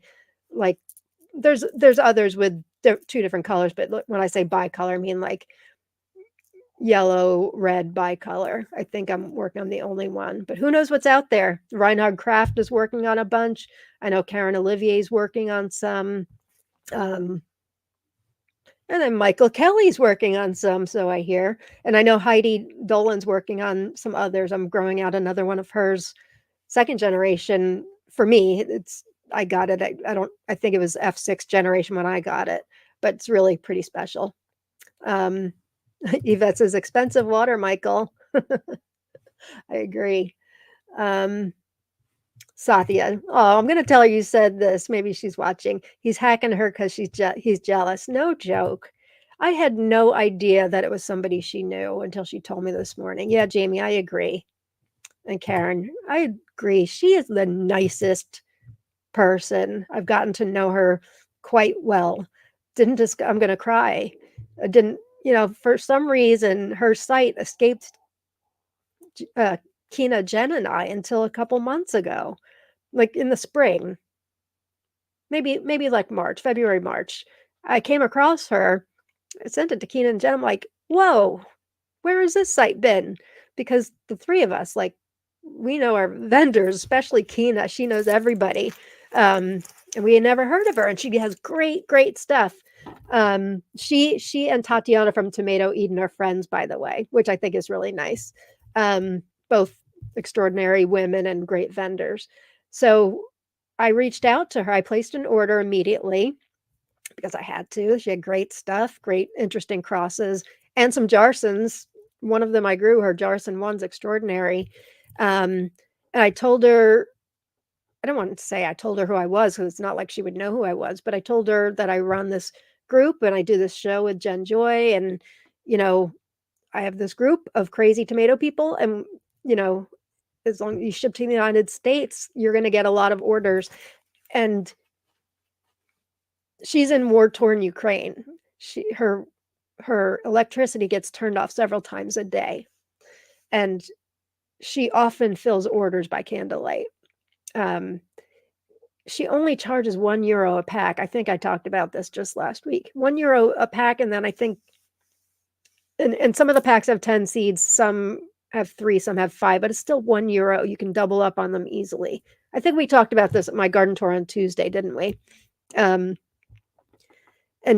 like, there's others with two different colors, but when I say bicolor, I mean like yellow, red bicolor. I think I'm working on the only one, but who knows what's out there? Reinhard Kraft is working on a bunch. I know Karen Olivier's working on some. And then Michael Kelly's working on some, so I hear. And I know Heidi Dolan's working on some others. I'm growing out another one of hers, second generation. For me, I got it. I think it was F6 generation when I got it, but it's really pretty special. Yvette says expensive water, Michael. I agree. Satya, oh, I'm gonna tell her you said this. Maybe she's watching. He's hacking her because he's jealous. No joke. I had no idea that it was somebody she knew until she told me this morning. Yeah, Jamie, I agree. And Karen, I agree. She is the nicest person. I've gotten to know her quite well. I'm gonna cry. I didn't, for some reason her site escaped Kina, Jen, and I until a couple months ago, like in the spring, maybe like February, March. I came across her. I sent it to Kina and Jen. I'm like, whoa, where has this site been? Because the three of us, like, we know our vendors, especially Kina. She knows everybody. And we had never heard of her, and she has great stuff. She and Tatiana from Tomato Eden are friends, by the way, which I think is really nice. Both extraordinary women and great vendors. So I reached out to her. I placed an order immediately because I had to. She had great stuff, great interesting crosses, and some Jarsons. One of them I grew, her Jarson one's extraordinary. And I told her, I don't want to say I told her who I was, because it's not like she would know who I was, but I told her that I run this group and I do this show with Jen Joy, and I have this group of crazy tomato people, and as long as you ship to the United States, you're going to get a lot of orders. And she's in war-torn Ukraine. Her electricity gets turned off several times a day, and she often fills orders by candlelight. She only charges €1 a pack. I think I talked about this just last week. €1 a pack, and then I think, and some of the packs have 10 seeds, some have 3, some have 5, but it's still €1. You can double up on them easily. I think we talked about this at my garden tour on Tuesday, didn't we? And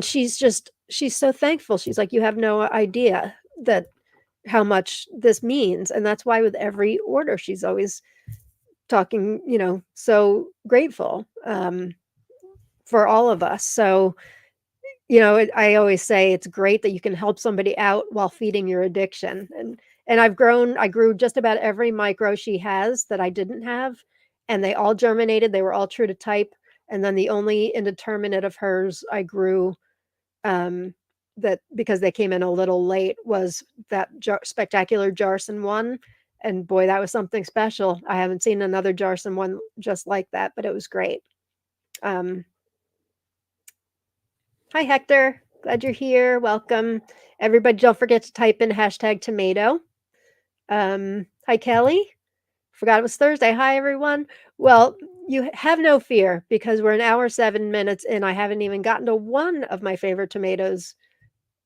she's so thankful. She's like, you have no idea that how much this means. And that's why with every order, she's always talking, so grateful for all of us. So, I always say it's great that you can help somebody out while feeding your addiction. And I grew just about every micro she has that I didn't have, and they all germinated. They were all true to type. And then the only indeterminate of hers I grew, that because they came in a little late, was that spectacular Jarson one. And boy, that was something special. I haven't seen another Jarson one just like that, but it was great. Hi, Hector. Glad you're here. Welcome. Everybody, don't forget to type in #tomato. Hi, Kelly. Forgot it was Thursday. Hi, everyone. Well, you have no fear, because we're an hour, 7 minutes in. I haven't even gotten to one of my favorite tomatoes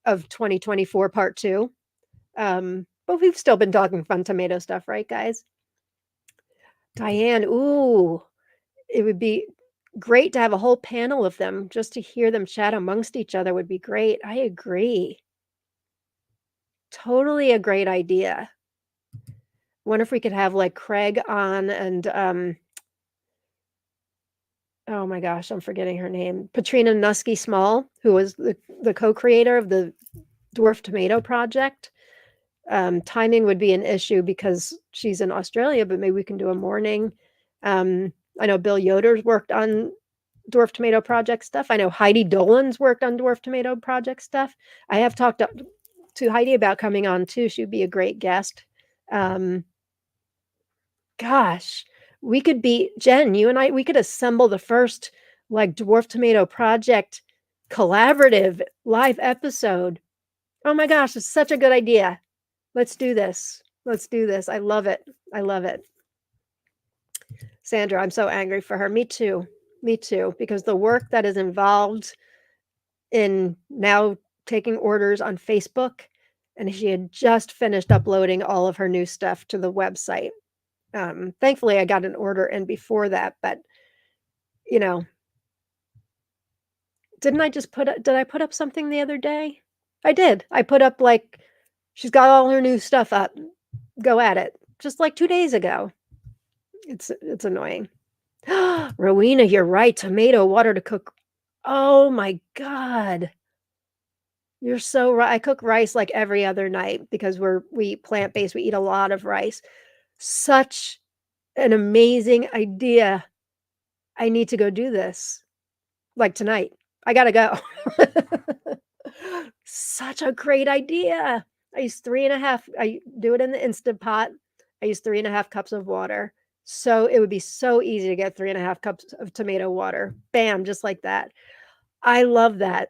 of 2024 part 2. But we've still been talking fun tomato stuff, right, guys? Diane, ooh, it would be great to have a whole panel of them. Just to hear them chat amongst each other would be great. I agree. Totally a great idea. Wonder if we could have, like, Craig on and, oh my gosh, I'm forgetting her name. Patrina Nuski-Small, who was the co-creator of the Dwarf Tomato Project. Timing would be an issue because she's in Australia, but maybe we can do a morning. I know Bill Yoder's worked on Dwarf Tomato Project stuff. I know Heidi Dolan's worked on Dwarf Tomato Project stuff. I have talked to Heidi about coming on too. She'd be a great guest. Gosh, we could be Jen, you and I, we could assemble the first like Dwarf Tomato Project collaborative live episode. Oh my gosh, it's such a good idea. Let's do this. Let's do this. I love it. I love it. Sandra, I'm so angry for her. Me too. Me too. Because the work that is involved in now taking orders on Facebook, and she had just finished uploading all of her new stuff to the website. Thankfully, I got an order in before that, but you know, did I put up something the other day? I did. I put up like she's got all her new stuff up. Go at it. Just like 2 days ago. It's annoying. Rowena, you're right. Tomato water to cook. Oh my God. You're so right. I cook rice like every other night because we eat plant-based. We eat a lot of rice. Such an amazing idea. I need to go do this. Like tonight. I gotta go. Such a great idea. I do it in the Instant Pot. I use 3.5 cups of water. So it would be so easy to get 3.5 cups of tomato water. Bam, just like that. I love that.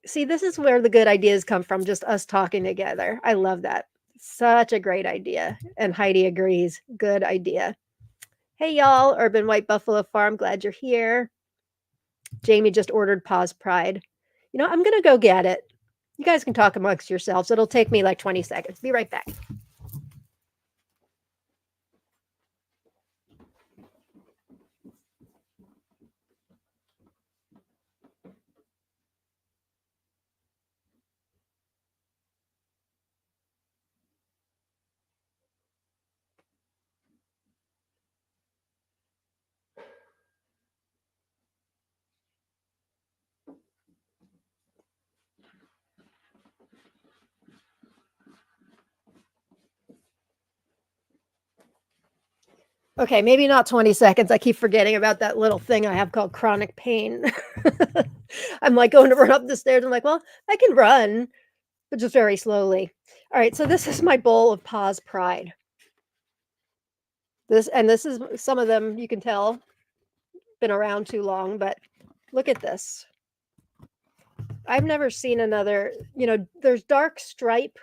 See, this is where the good ideas come from, just us talking together. I love that. Such a great idea. And Heidi agrees. Good idea. Hey, y'all, Urban White Buffalo Farm. Glad you're here. Jamie just ordered Paws Pride. You know, I'm going to go get it. You guys can talk amongst yourselves. It'll take me like 20 seconds. Be right back. Okay, maybe not 20 seconds. I keep forgetting about that little thing I have called chronic pain. I'm like going to run up the stairs. I'm like, well, I can run, but just very slowly. All right, so this is my bowl of Paws Pride. This is some of them, you can tell, been around too long, but look at this. I've never seen another, there's dark stripe,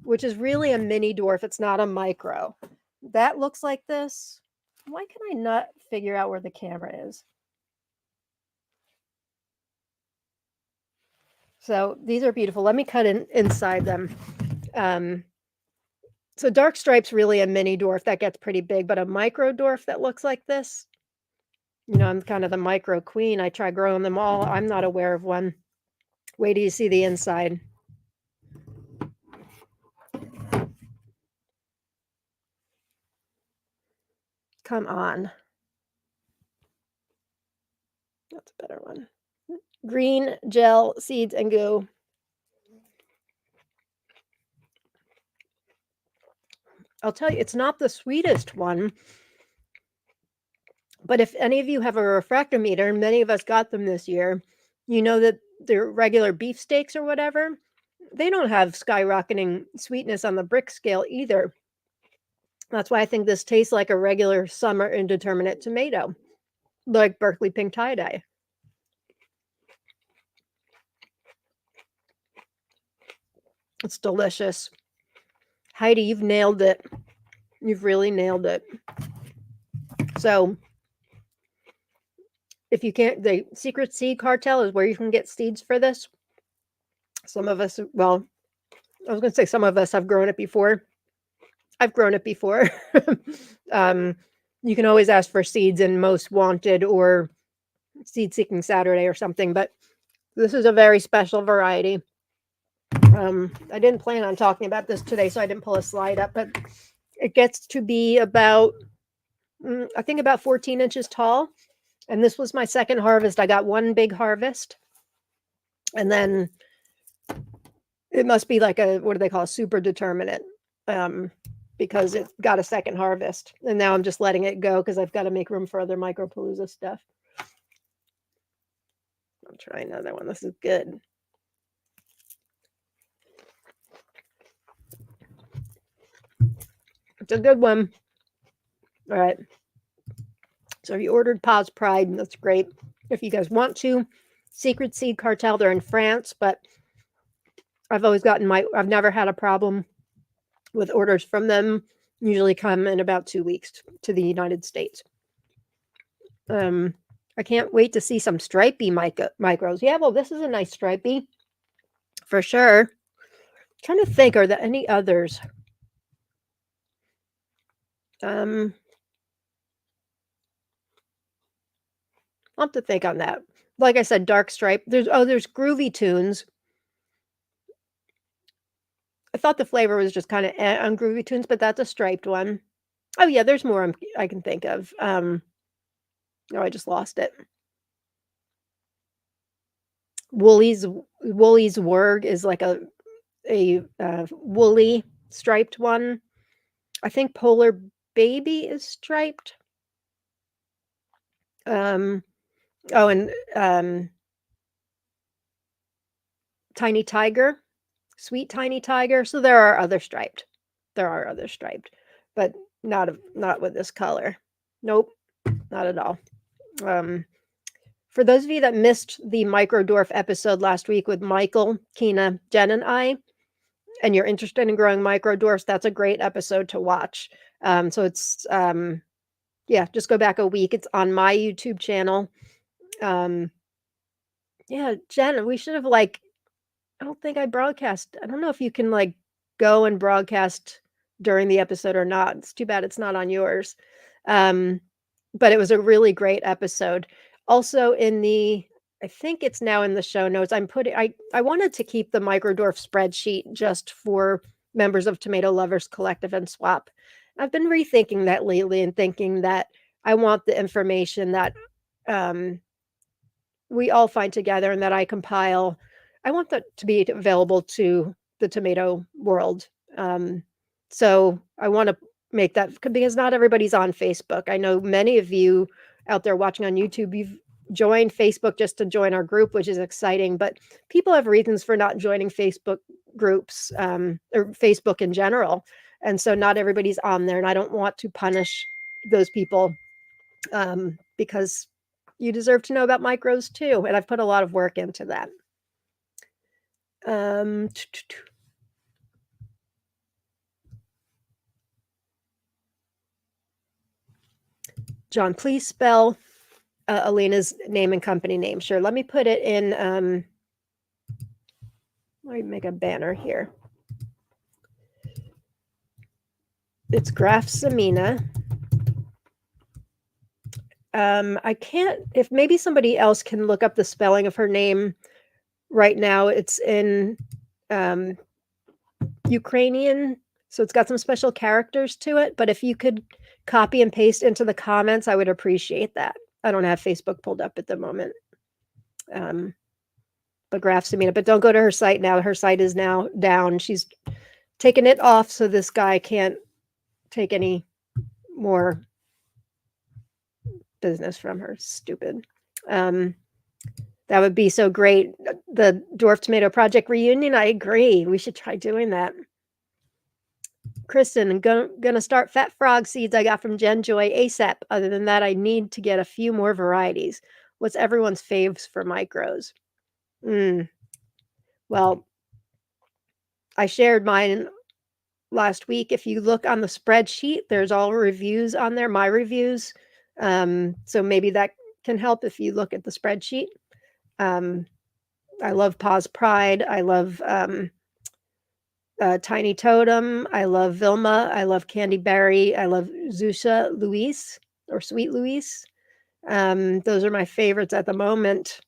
which is really a mini dwarf. It's not a micro. That looks like this. Why can I not figure out where the camera is? So these are beautiful. Let me cut inside them. So dark stripe's really a mini dwarf that gets pretty big, but a micro dwarf that looks like this, I'm kind of the micro queen. I try growing them all. I'm not aware of one. Wait till you see the inside. Come on. That's a better one. Green gel, seeds, and goo. I'll tell you, it's not the sweetest one. But if any of you have a refractometer, and many of us got them this year, you know that their regular beefsteaks or whatever, they don't have skyrocketing sweetness on the brick scale either. That's why I think this tastes like a regular summer indeterminate tomato, like Berkeley pink tie-dye. It's delicious. Heidi, you've nailed it. You've really nailed it. So if you can't, the Secret Seed Cartel is where you can get seeds for this. Some of us, well, I was going to say some of us have grown it before. I've grown it before. You can always ask for seeds in Most Wanted or Seed Seeking Saturday or something, but this is a very special variety. I didn't plan on talking about this today, so I didn't pull a slide up, but it gets to be about, I think about 14 inches tall. And this was my second harvest. I got one big harvest, and then it must be like a, what do they call, a super determinate, because it got a second harvest. And now I'm just letting it go because I've got to make room for other Micropalooza stuff. I'll try another one. This is good. It's a good one. All right. So if you ordered Paws Pride, that's great. If you guys want to, Secret Seed Cartel, they're in France, but I've always gotten I've never had a problem with orders from them. Usually come in about 2 weeks to the United States. I can't wait to see some stripy micros. Yeah, well, this is a nice stripy for sure. I'm trying to think, are there any others? I'll have to think on that. Like I said, dark stripe. There's Groovy Tunes. I thought the flavor was just kind of on Groovy Tunes, but that's a striped one. Oh yeah, there's more I can think of. Oh, I just lost it. Woolly's Wurg is like a woolly striped one. I think Polar Baby is striped. Oh, and Tiny Tiger, Sweet Tiny Tiger. So there are other striped. But not with this color. Nope, not at all. For those of you that missed the Micro Dwarf episode last week with Michael, Kina, Jen, and I, and you're interested in growing micro dwarfs, that's a great episode to watch. So it's yeah, just go back a week. It's on my YouTube channel. Yeah, Jen, we should have I don't think I broadcast. I don't know if you can go and broadcast during the episode or not. It's too bad it's not on yours. But it was a really great episode. Also I think it's now in the show notes. I wanted to keep the Microdwarf spreadsheet just for members of Tomato Lovers Collective and Swap. I've been rethinking that lately and thinking that I want the information that we all find together and that I compile. I want that to be available to the tomato world. So I want to make that, because not everybody's on Facebook. I know many of you out there watching on YouTube, you've joined Facebook just to join our group, which is exciting, but people have reasons for not joining Facebook groups, or Facebook in general. And so not everybody's on there, and I don't want to punish those people, because you deserve to know about micros too. And I've put a lot of work into that. John, please spell Alina's name and company name. Sure. Let me put it in. Let me make a banner here. It's Grafsamina. I can't, if maybe somebody else can look up the spelling of her name right now. It's in Ukrainian, so it's got some special characters to it, but if you could copy and paste into the comments, I would appreciate that. I don't have Facebook pulled up at the moment. But Grafsamina, but don't go to her site now. Her site is now down. She's taken it off so this guy can't take any more business from her. Stupid. That would be so great. The Dwarf Tomato Project reunion, I agree. We should try doing that. Kristen, I'm gonna start Fat Frog seeds I got from Jen Joy ASAP. Other than that, I need to get a few more varieties. What's everyone's faves for micros? Well, I shared mine last week. If you look on the spreadsheet, there's all reviews on there, my reviews. So maybe that can help if you look at the spreadsheet. I love Paws Pride. I love Tiny Totem. I love Vilma. I love Candy Berry. I love Zusha Louise. or Sweet Louise. Those are my favorites at the moment.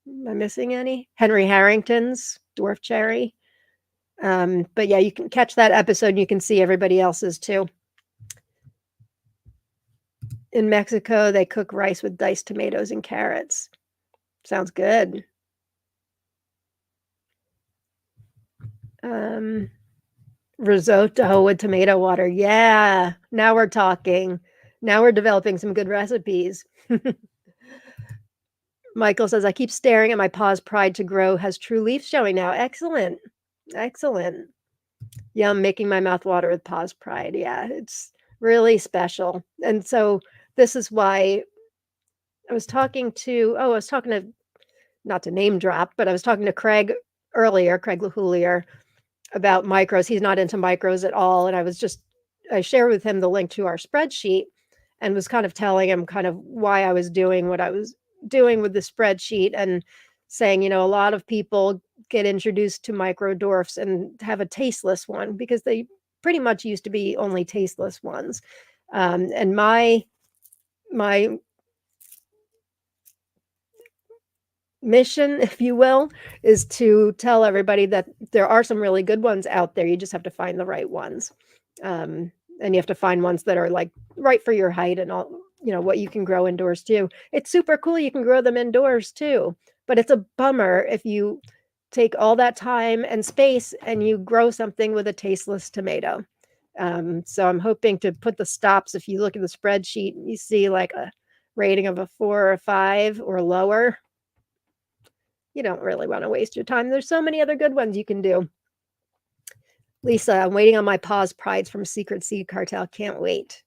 Am I missing any? Henry Harrington's dwarf cherry. But yeah, you can catch that episode and you can see everybody else's too. In Mexico, they cook rice with diced tomatoes and carrots. Sounds good. Risotto with tomato water. Yeah, now we're talking. Now we're developing some good recipes. Michael says, I keep staring at my paw's pride to grow has true leaf showing now. Excellent. Excellent. Yum, making my mouth water with paw's pride. Yeah, it's really special. And so this is why I was talking to, not to name drop, but I was talking to Craig earlier, Craig LaHoulier, about micros. He's not into micros at all. And I shared with him the link to our spreadsheet and was kind of telling him kind of why I was doing what I was doing with the spreadsheet and saying, a lot of people get introduced to micro dwarfs and have a tasteless one because they pretty much used to be only tasteless ones. And my mission, if you will, is to tell everybody that there are some really good ones out there. You just have to find the right ones. And you have to find ones that are like right for your height and all, what you can grow indoors too. It's super cool. You can grow them indoors too, but it's a bummer if you take all that time and space and you grow something with a tasteless tomato. So I'm hoping to put the stops. If you look at the spreadsheet, you see like a rating of a 4 or a 5 or lower. You don't really want to waste your time. There's so many other good ones you can do. Lisa, I'm waiting on my paw's prides from Secret Seed Cartel. Can't wait.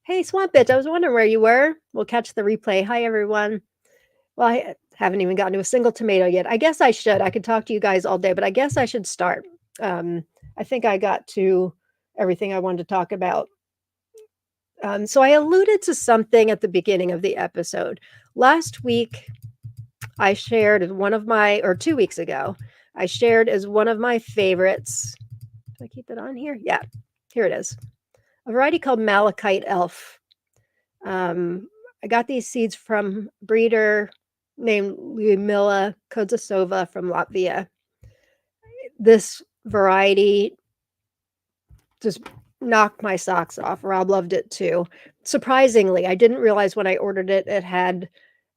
Hey, Swamp Bitch, I was wondering where you were. We'll catch the replay. Hi, everyone. Well, I haven't even gotten to a single tomato yet. I guess I should. I could talk to you guys all day, but I guess I should start. I think I got to everything I wanted to talk about. So I alluded to something at the beginning of the episode. Last week, I shared as one of my, or 2 weeks ago, I shared as one of my favorites. Do I keep it on here? Yeah, here it is. A variety called Malachite Elf. I got these seeds from a breeder named Lyudmila Kodzasova from Latvia. This variety just knocked my socks off. Rob loved it too. Surprisingly, I didn't realize when I ordered it, it had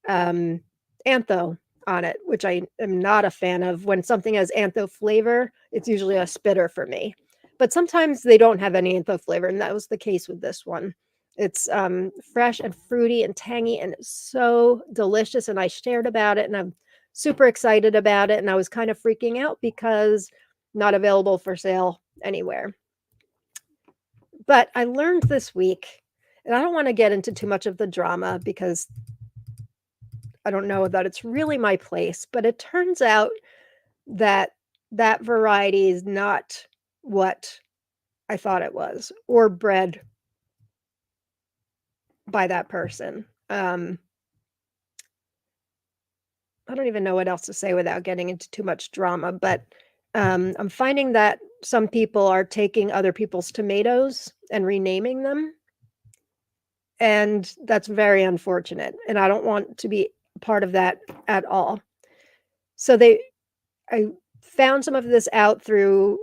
antho on it, which I am not a fan of. When something has antho flavor, it's usually a spitter for me. But sometimes they don't have any antho flavor, and that was the case with this one. It's fresh and fruity and tangy, and it's so delicious. And I shared about it, and I'm super excited about it. And I was kind of freaking out because not available for sale anywhere. But I learned this week, and I don't want to get into too much of the drama because I don't know that it's really my place, but it turns out that that variety is not what I thought it was or bred by that person. I don't even know what else to say without getting into too much drama, but I'm finding that some people are taking other people's tomatoes and renaming them. And that's very unfortunate. And I don't want to be part of that at all. So I found some of this out through,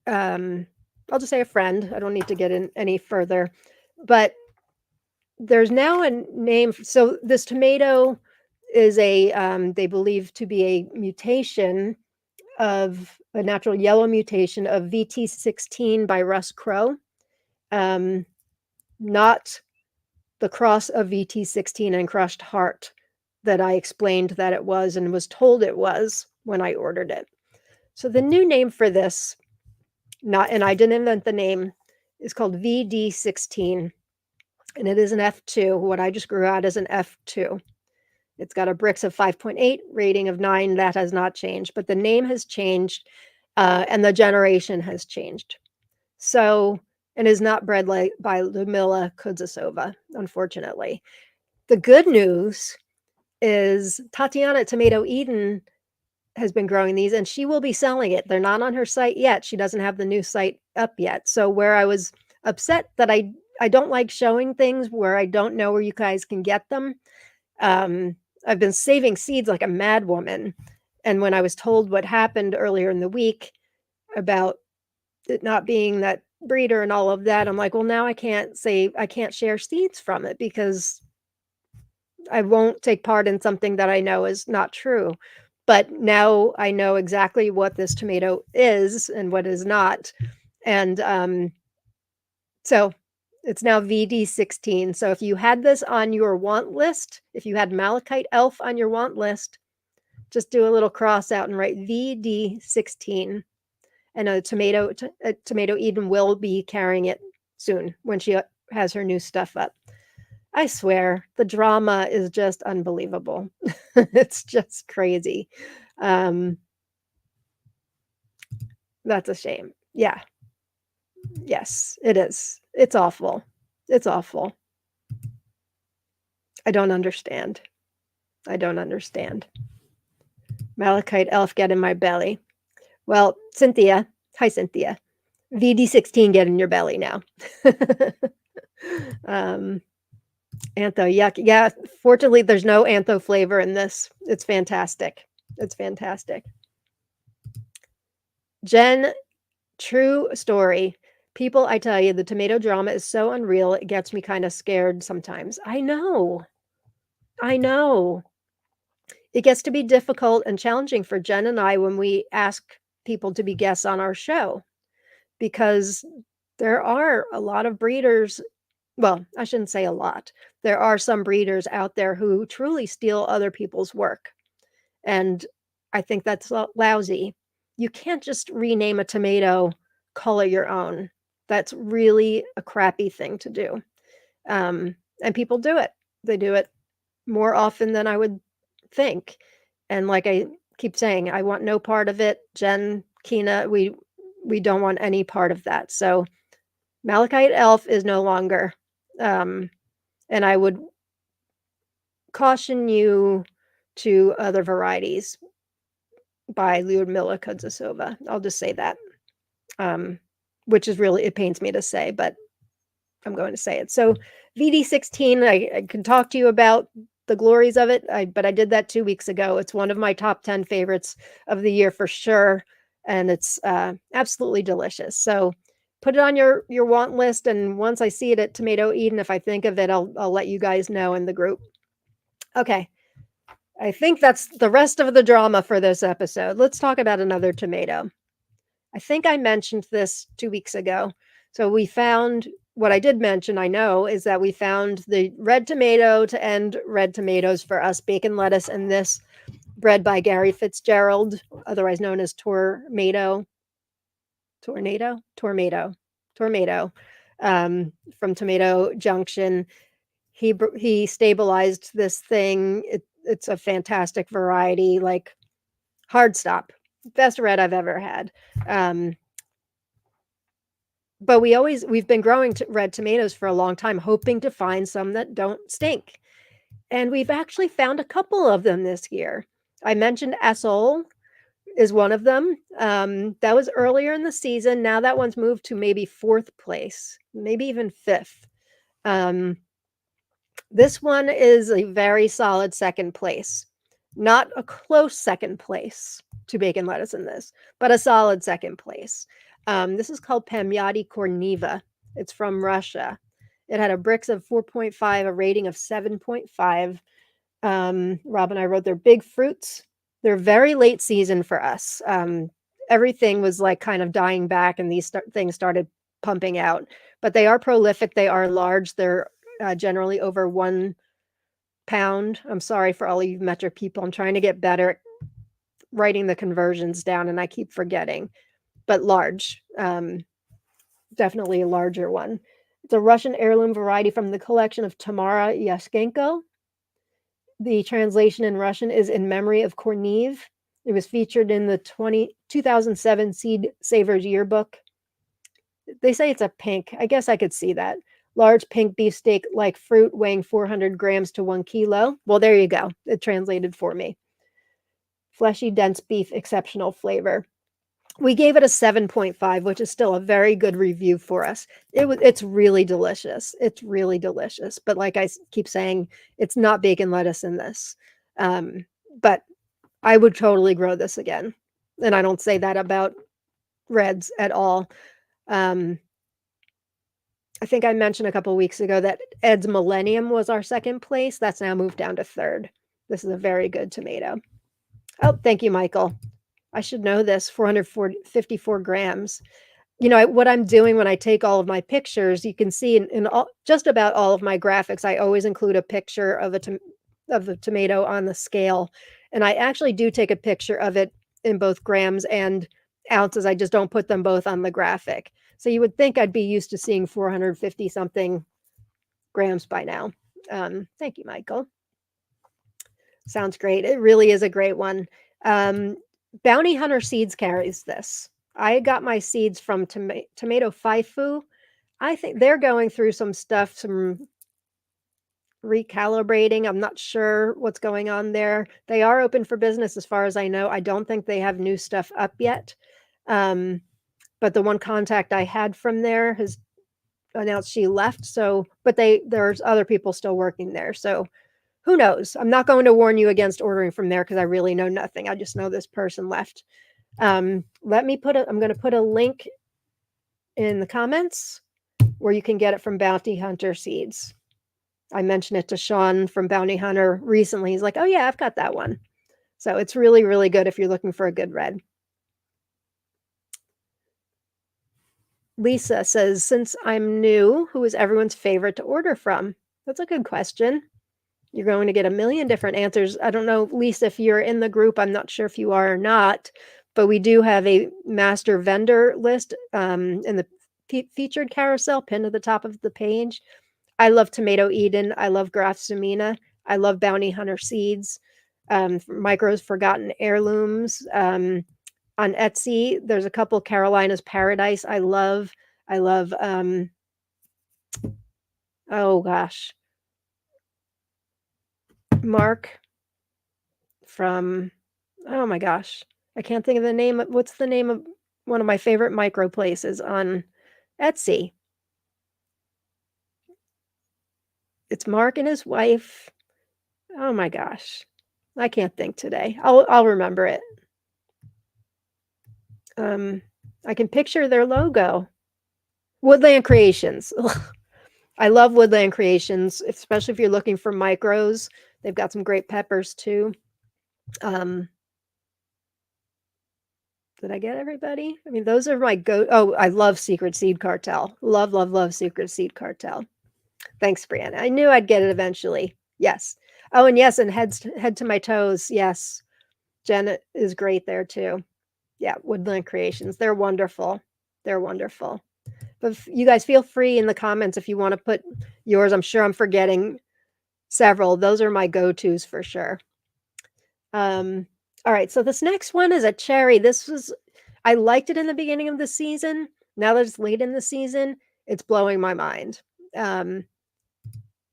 I'll just say a friend. I don't need to get in any further, but there's now a name. So this tomato is they believe to be a mutation of a natural yellow mutation of VT16 by Russ Crowe. Not the cross of VT16 and Crushed Heart that I explained that it was and was told it was when I ordered it. So the new name for this, and I didn't invent the name, is called VD16. And it is an F2. What I just grew out is an F2. It's got a Brix of 5.8, rating of 9. That has not changed, but the name has changed and the generation has changed. So, and is not bred by Lyudmila Kodzasova, unfortunately. The good news is Tatiana at Tomato Eden has been growing these and she will be selling it. They're not on her site yet. She doesn't have the new site up yet. So where I was upset that I I don't like showing things where I don't know where you guys can get them. I've been saving seeds like a mad woman, and when I was told what happened earlier in the week about it not being that breeder and all of that, I'm like, well, now I can't share seeds from it because I won't take part in something that I know is not true. But now I know exactly what this tomato is and what is not. And so it's now VD16. So if you had this on your want list, if you had Malachite Elf on your want list, just do a little cross out and write VD16. And Tomato Eden will be carrying it soon when she has her new stuff up. I swear, the drama is just unbelievable. It's just crazy. That's a shame. Yeah. Yes, it is. It's awful. It's awful. I don't understand. I don't understand. Malachite Elf, get in my belly. Well, Cynthia. Hi, Cynthia. VD16, get in your belly now. Antho, yuck. Yeah, fortunately, there's no antho flavor in this. It's fantastic. It's fantastic. Jen, true story. People, I tell you, the tomato drama is so unreal, it gets me kind of scared sometimes. I know. I know. It gets to be difficult and challenging for Jen and I when we ask people to be guests on our show because there are a lot of breeders. Well, I shouldn't say a lot. There are some breeders out there who truly steal other people's work. And I think that's lousy. You can't just rename a tomato, call it your own. That's really a crappy thing to do. And people do it. They do it more often than I would think. And like I keep saying, I want no part of it. Jen, Kina, we don't want any part of that. So Malachite Elf is no longer. And I would caution you to other varieties by Lyudmila Kudzasova. I'll just say that, which is really, it pains me to say, but I'm going to say it. So VD16, I can talk to you about the glories of it, but I did that 2 weeks ago. It's one of my top 10 favorites of the year for sure, and it's absolutely delicious. So put it on your want list, and once I see it at Tomato Eden, if I think of it, I'll let you guys know in the group. Okay. I think that's the rest of the drama for this episode. Let's talk about another tomato. I think I mentioned this 2 weeks ago. So we found, what I did mention, I know, is that we found the red tomato to end red tomatoes for us, bacon lettuce, and this bred by Gary Fitzgerald, otherwise known as Tornado, from Tomato Junction. He stabilized this thing. It's a fantastic variety, like hard stop, best red I've ever had. But we've been growing red tomatoes for a long time, hoping to find some that don't stink. And we've actually found a couple of them this year. I mentioned Asol is one of them. That was earlier in the season. Now that one's moved to maybe 4th place, maybe even 5th. This one is a very solid 2nd place. Not a close 2nd place to bacon lettuce in this, but a solid 2nd place. This is called Pamyati Korneva. It's from Russia. It had a Brix of 4.5, a rating of 7.5. Rob and I wrote they're big fruits. They're very late season for us. Everything was like kind of dying back, and these things started pumping out. But they are prolific. They are large. They're generally over 1 pound. I'm sorry for all of you metric people. I'm trying to get better at writing the conversions down, and I keep forgetting. But large, definitely a larger one. It's a Russian heirloom variety from the collection of Tamara Yashchenko. The translation in Russian is In Memory of Kornev. It was featured in the 2007 Seed Savers Yearbook. They say it's a pink. I guess I could see that. Large pink beefsteak-like fruit weighing 400 grams to 1 kilo. Well, there you go. It translated for me. Fleshy, dense beef, exceptional flavor. We gave it a 7.5, which is still a very good review for us. It's really delicious. It's really delicious. But like I keep saying, it's not bacon lettuce in this. But I would totally grow this again. And I don't say that about reds at all. I think I mentioned a couple weeks ago that Ed's Millennium was our second place. That's now moved down to third. This is a very good tomato. Oh, thank you, Michael. I should know this, 454 grams. You know, what I'm doing when I take all of my pictures, you can see in just about all of my graphics, I always include a picture of the tomato on the scale. And I actually do take a picture of it in both grams and ounces. I just don't put them both on the graphic. So you would think I'd be used to seeing 450 something grams by now. Thank you, Michael. Sounds great. It really is a great one. Bounty Hunter Seeds carries this. I got my seeds from Tomato Faifu. I think they're going through some stuff, some recalibrating. I'm not sure what's going on there. They are open for business as far as I know. I don't think they have new stuff up yet. But the one contact I had from there has announced she left. So, but there's other people still working there. So who knows? I'm not going to warn you against ordering from there because I really know nothing. I just know this person left. I'm going to put a link in the comments where you can get it from Bounty Hunter Seeds. I mentioned it to Sean from Bounty Hunter recently. He's like, oh yeah, I've got that one. So it's really, really good if you're looking for a good red. Lisa says, since I'm new, who is everyone's favorite to order from? That's a good question. You're going to get a million different answers. I don't know, Lisa, if you're in the group, I'm not sure if you are or not, but we do have a master vendor list in the featured carousel pinned to the top of the page. I love Tomato Eden. I love Graf Samina. I love Bounty Hunter Seeds. Micro's Forgotten Heirlooms. On Etsy, there's a couple Carolina's Paradise I love. Oh gosh. Mark from, oh my gosh, I can't think of the name. What's the name of one of my favorite micro places on Etsy? It's Mark and his wife. Oh my gosh, I can't think today. I'll remember it. I can picture their logo. Woodland Creations. I love Woodland Creations, especially if you're looking for micros. They've got some great peppers too. Did I get everybody? I mean, those are my oh, I love Secret Seed Cartel. Love, love, love Secret Seed Cartel. Thanks, Brianna. I knew I'd get it eventually. Yes. Oh, and yes, and Head to My Toes. Yes. Jen is great there too. Yeah, Woodland Creations. They're wonderful. They're wonderful. But you guys feel free in the comments if you want to put yours. I'm sure I'm forgetting several. Those are my go-tos for sure. All right, so this next one is a cherry. I liked it in the beginning of the season. Now that it's late in the season, it's blowing my mind.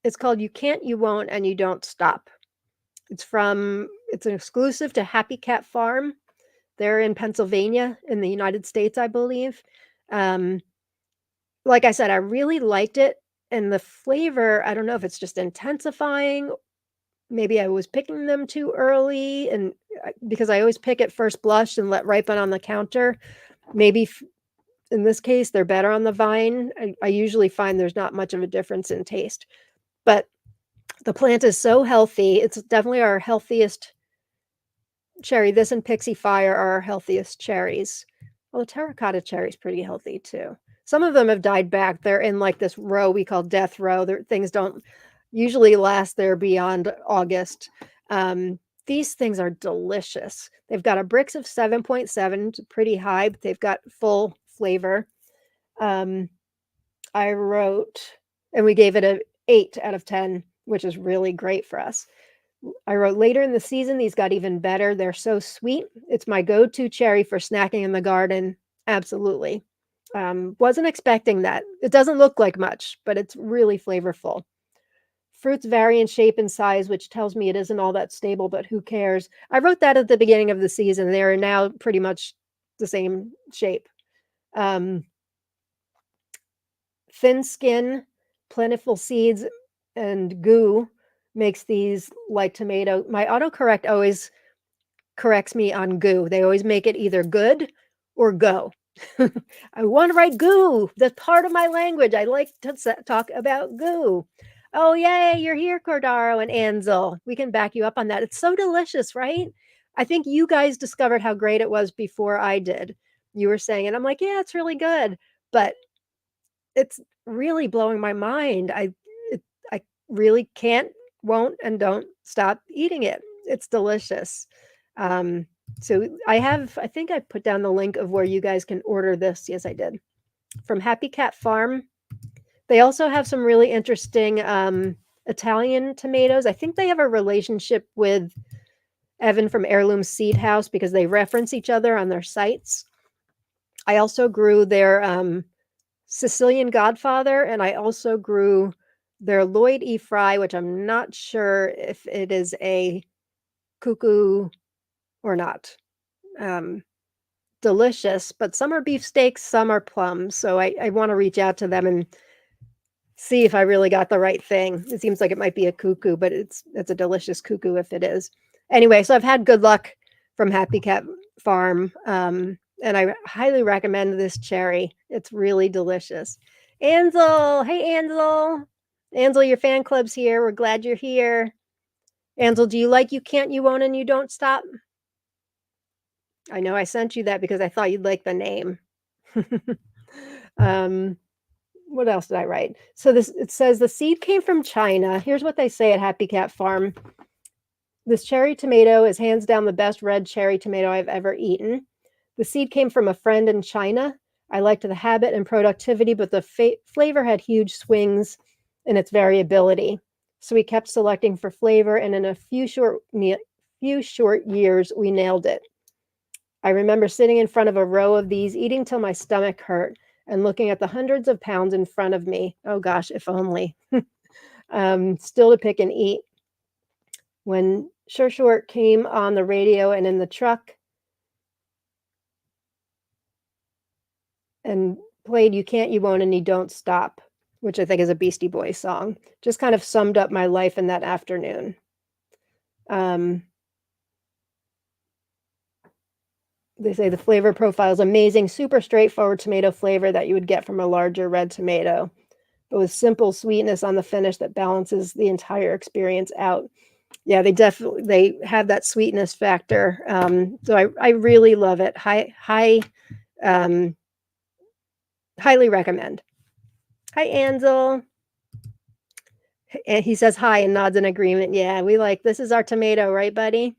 It's called You Can't, You Won't, and You Don't Stop. It's an exclusive to Happy Cat Farm. They're in Pennsylvania in the United States, I believe. Like I said, I really liked it. And the flavor, I don't know if it's just intensifying. Maybe I was picking them too early, and because I always pick at first blush and let ripen on the counter. Maybe in this case, they're better on the vine. I usually find there's not much of a difference in taste. But the plant is so healthy. It's definitely our healthiest cherry. This and Pixie Fire are our healthiest cherries. Well, the terracotta cherry is pretty healthy too. Some of them have died back. They're in like this row we call death row. Things don't usually last there beyond August. These things are delicious. They've got a Brix of 7.7, pretty high, but they've got full flavor. I wrote, and we gave it an 8 out of 10, which is really great for us. I wrote later in the season, these got even better. They're so sweet. It's my go-to cherry for snacking in the garden. Absolutely. Wasn't expecting that. It doesn't look like much, but it's really flavorful. Fruits vary in shape and size, which tells me it isn't all that stable, but who cares? I wrote that at the beginning of the season. They are now pretty much the same shape. Thin skin, plentiful seeds, and goo makes these like tomato. My autocorrect always corrects me on goo. They always make it either good or go. I want to write goo. That's part of my language. I like to talk about goo. Oh, yay, you're here, Cordaro and Ansel. We can back you up on that. It's so delicious, right? I think you guys discovered how great it was before I did. You were saying, and I'm like, yeah, it's really good. But it's really blowing my mind. I really can't, won't, and don't stop eating it. It's delicious. So I think I put down the link of where you guys can order this. Yes, I did. From Happy Cat Farm. They also have some really interesting Italian tomatoes. I think they have a relationship with Evan from Heirloom Seed House because they reference each other on their sites. I also grew their Sicilian Godfather, and I also grew their Lloyd E. Fry, which I'm not sure if it is a cuckoo or not. Delicious, but some are beefsteaks, some are plums. So I want to reach out to them and see if I really got the right thing. It seems like it might be a cuckoo, but it's a delicious cuckoo if it is. Anyway, so I've had good luck from Happy Cat Farm, and I highly recommend this cherry. It's really delicious. Ansel, hey Ansel. Ansel, your fan club's here. We're glad you're here. Ansel, do you like You Can't, You Won't, and You Don't Stop? I know I sent you that because I thought you'd like the name. What else did I write? So it says the seed came from China. Here's what they say at Happy Cat Farm. This cherry tomato is hands down the best red cherry tomato I've ever eaten. The seed came from a friend in China. I liked the habit and productivity, but the flavor had huge swings in its variability. So we kept selecting for flavor, and in a few short years, we nailed it. I remember sitting in front of a row of these, eating till my stomach hurt, and looking at the hundreds of pounds in front of me. Oh gosh, if only. Still to pick and eat. When Sure Short came on the radio and in the truck and played You Can't, You Won't, and You Don't Stop, which I think is a Beastie Boys song, just kind of summed up my life in that afternoon. They say the flavor profile is amazing, super straightforward tomato flavor that you would get from a larger red tomato, but with simple sweetness on the finish that balances the entire experience out. Yeah, they have that sweetness factor. So I really love it. Highly recommend. Hi, Ansel. And he says hi and nods in agreement. Yeah, we like, this is our tomato, right, buddy?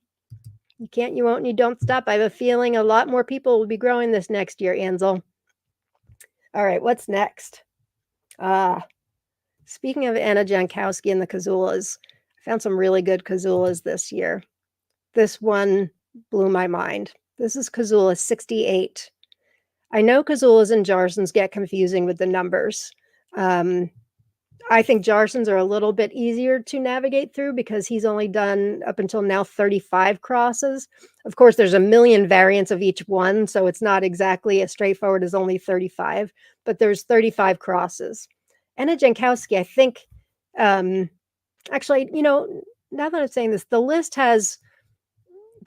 You can't, you won't, and you don't stop. I have a feeling a lot more people will be growing this next year, Ansel. All right, what's next? Speaking of Anna Jankowski and the Kazulas, I found some really good Kazulas this year. This one blew my mind. This is Kazula 68. I know Kazulas and Jarsons get confusing with the numbers. I think Jarsons are a little bit easier to navigate through because he's only done up until now 35 crosses. Of course, there's a million variants of each one, so it's not exactly as straightforward as only 35, but there's 35 crosses. Anna Jankowski, I think, actually, now that I'm saying this, the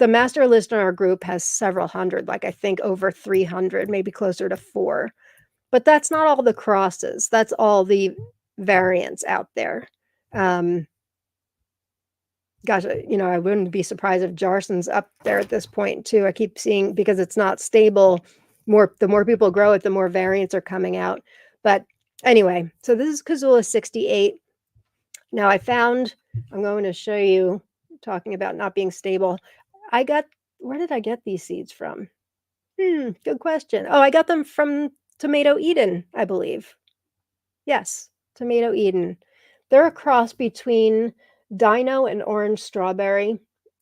master list in our group has several hundred, like I think over 300, maybe closer to 4. But that's not all the crosses. That's all the variants out there. Gosh, I wouldn't be surprised if Jarson's up there at this point too. I keep seeing, because it's not stable, the more people grow it, the more variants are coming out. But anyway, so this is Kazula 68. Now I'm going to show you, talking about not being stable. Where did I get these seeds from? Good question. Oh, I got them from Tomato Eden, I believe. Yes, Tomato Eden. They're a cross between Dino and Orange Strawberry.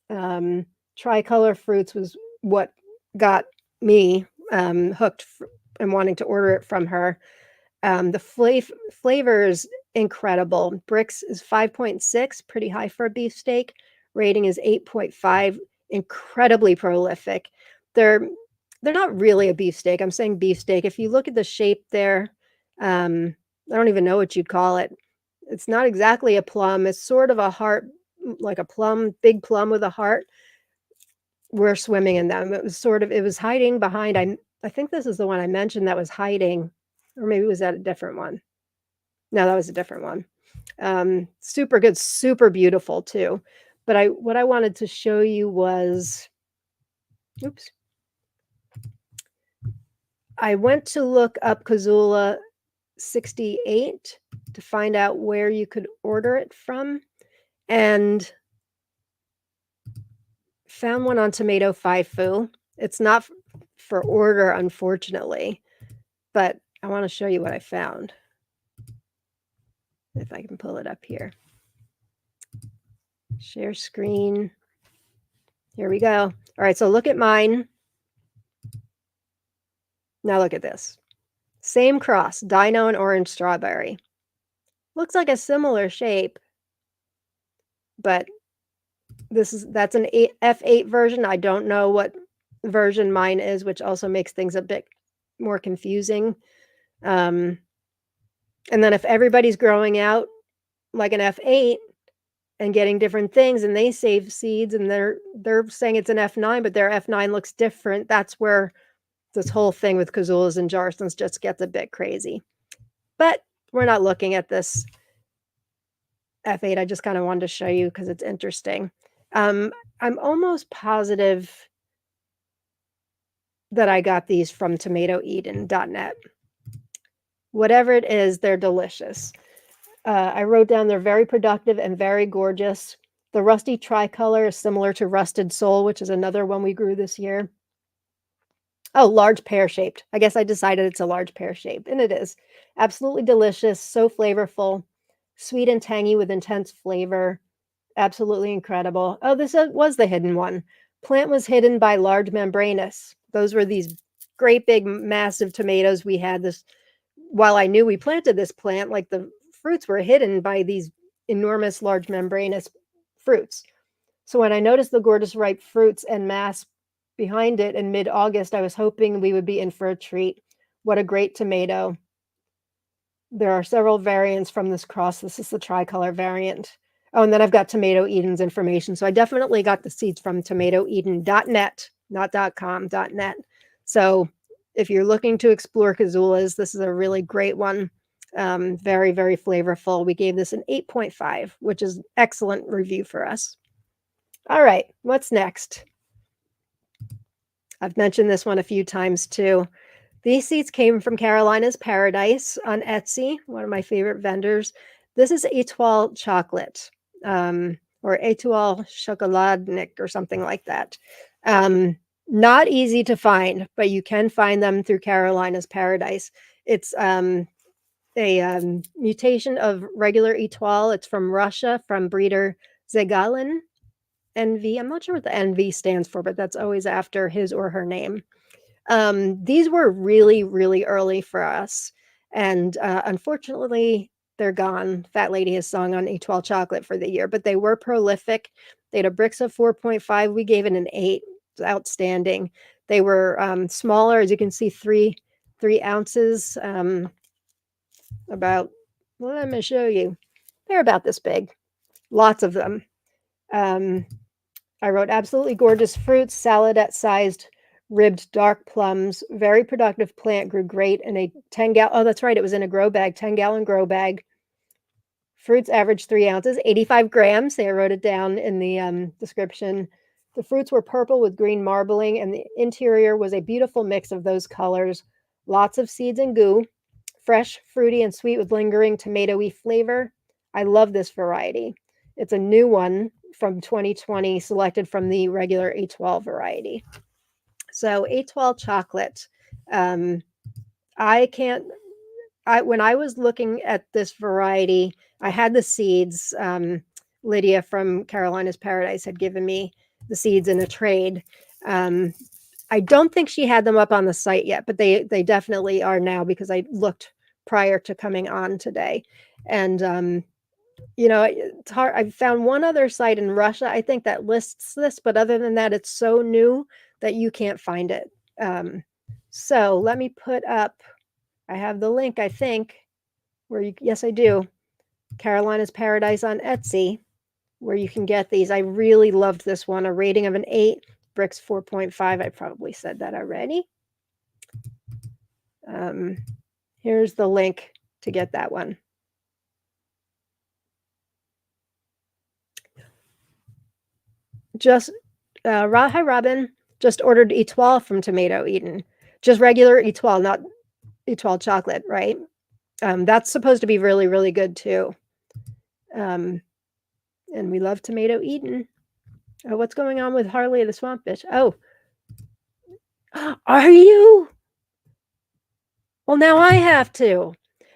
Tricolor Fruits was what got me hooked and wanting to order it from her. The flavor is incredible. Brix is 5.6, pretty high for a beefsteak. Rating is 8.5, incredibly prolific. They're they're not really a beefsteak. I'm saying beefsteak. If you look at the shape there, I don't even know what you'd call it. It's not exactly a plum. It's sort of a heart, like a plum, big plum with a heart. We're swimming in them. It was hiding behind. I think this is the one I mentioned that was hiding, or maybe was that a different one? No, that was a different one. Super good, super beautiful too. But what I wanted to show you was, oops, I went to look up Kazula 68 to find out where you could order it from, and found one on Tomato Faifu. It's not for order, unfortunately, but I want to show you what I found. If I can pull it up here. Share screen. Here we go. All right, so look at mine. Now look at this. Same cross, Dino and orange strawberry. Looks like a similar shape, but that's an F8 version. I don't know what version mine is, which also makes things a bit more confusing. And then if everybody's growing out like an F8 and getting different things, and they save seeds, and they're saying it's an F9, but their F9 looks different, that's where this whole thing with Kazulas and Jarsons just gets a bit crazy. But we're not looking at this F8. I just kind of wanted to show you because it's interesting. I'm almost positive that I got these from tomatoeden.net. Whatever it is, they're delicious. I wrote down they're very productive and very gorgeous. The rusty tricolor is similar to rusted soul, which is another one we grew this year. Oh, large pear-shaped. I guess I decided it's a large pear-shaped, and it is. Absolutely delicious, so flavorful, sweet and tangy with intense flavor. Absolutely incredible. Oh, this was the hidden one. Plant was hidden by large membranous. Those were these great big massive tomatoes we had. This, while I knew we planted this plant, like the fruits were hidden by these enormous large membranous fruits. So when I noticed the gorgeous ripe fruits en masse behind it in mid-August, I was hoping we would be in for a treat. What a great tomato. There are several variants from this cross. This is the tricolor variant. Oh, and then I've got Tomato Eden's information. So I definitely got the seeds from tomatoeden.net, not .com, .net. So if you're looking to explore Kazulas, this is a really great one. Very, very flavorful. We gave this an 8.5, which is excellent review for us. All right, what's next? I've mentioned this one a few times too. These seeds came from Carolina's Paradise on Etsy, one of my favorite vendors. This is Étoile chocolate, or Étoile chocoladnic or something like that. Not easy to find, but you can find them through Carolina's Paradise. It's a mutation of regular Étoile. It's from Russia, from breeder Zegalin NV. I'm not sure what the NV stands for, but that's always after his or her name. These were really, really early for us, and unfortunately, they're gone. Fat Lady has sung on Étoile chocolate for the year, but they were prolific. They had a Brix of 4.5. We gave it an 8. It's outstanding. They were smaller, as you can see, 3 ounces. About, well, let me show you. They're about this big. Lots of them. I wrote absolutely gorgeous fruits, saladette-sized ribbed dark plums, very productive plant, grew great in a 10-gallon, oh, that's right, it was in a grow bag, 10-gallon grow bag. Fruits average 3 ounces, 85 grams. I wrote it down in the description. The fruits were purple with green marbling, and the interior was a beautiful mix of those colors. Lots of seeds and goo, fresh, fruity, and sweet with lingering tomatoey flavor. I love this variety. It's a new one from 2020, selected from the regular A12 variety. So A12 chocolate. When I was looking at this variety, I had the seeds. Lydia from Carolina's Paradise had given me the seeds in a trade. I don't think she had them up on the site yet, but they definitely are now because I looked prior to coming on today. And it's hard. I found one other site in Russia, I think, that lists this, but other than that, it's so new that you can't find it. So let me put up, I have the link, I think, where you, yes, I do. Carolina's Paradise on Etsy, where you can get these. I really loved this one, a rating of an 8, bricks 4.5. I probably said that already. Here's the link to get that one. Just, hi Robin, just ordered Etoile from Tomato Eden. Just regular Etoile, not Etoile chocolate, right? That's supposed to be really, really good too. And we love Tomato Eden. Oh, what's going on with Harley the Swamp Bitch? Oh, are you? Well, now I have to.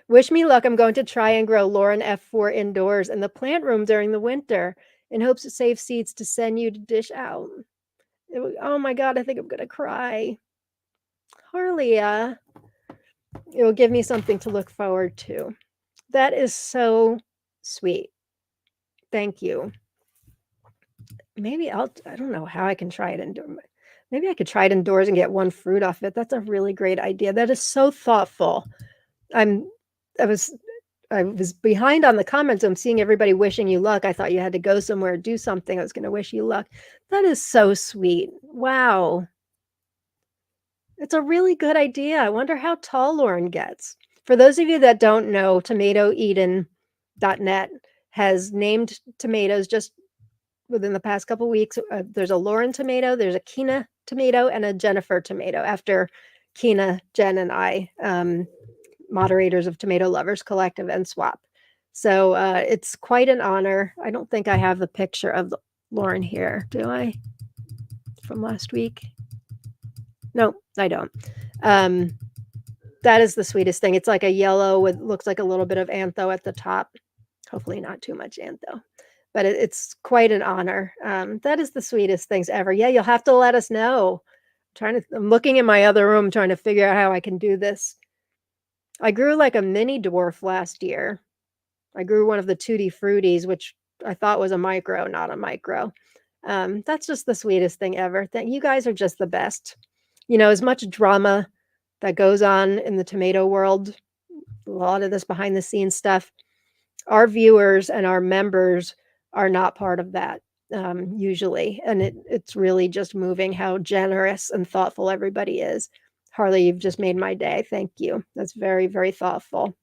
Wish me luck. I'm going to try and grow Lauren F4 indoors in the plant room during the winter in hopes to save seeds to send you to dish out. Oh my God, I think I'm going to cry. Harley, it will give me something to look forward to. That is so sweet. Thank you. Maybe I don't know how I can try it indoors. Maybe I could try it indoors and get one fruit off it. That's a really great idea. That is so thoughtful. I was behind on the comments. I'm seeing everybody wishing you luck. I thought you had to go somewhere, do something. I was going to wish you luck. That is so sweet. Wow. It's a really good idea. I wonder how tall Lauren gets. For those of you that don't know, tomatoeden.net has named tomatoes just within the past couple weeks. There's a Lauren tomato, there's a Kina tomato, and a Jennifer tomato after Kina, Jen, and I, moderators of Tomato Lovers Collective and Swap. So it's quite an honor. I don't think I have the picture of Lauren here, do I? From last week? No, I don't. That is the sweetest thing. It's like a yellow with, looks like a little bit of antho at the top. Hopefully not too much antho. But it's quite an honor. That is the sweetest things ever. Yeah, you'll have to let us know. I'm looking in my other room trying to figure out how I can do this. I grew like a mini dwarf last year. I grew one of the Tutti Fruities, which I thought was a micro, not a micro. That's just the sweetest thing ever. You guys are just the best. You know, as much drama that goes on in the tomato world, a lot of this behind the scenes stuff, our viewers and our members are not part of that usually. And it's really just moving how generous and thoughtful everybody is. Harley, you've just made my day. Thank you. That's very, very thoughtful.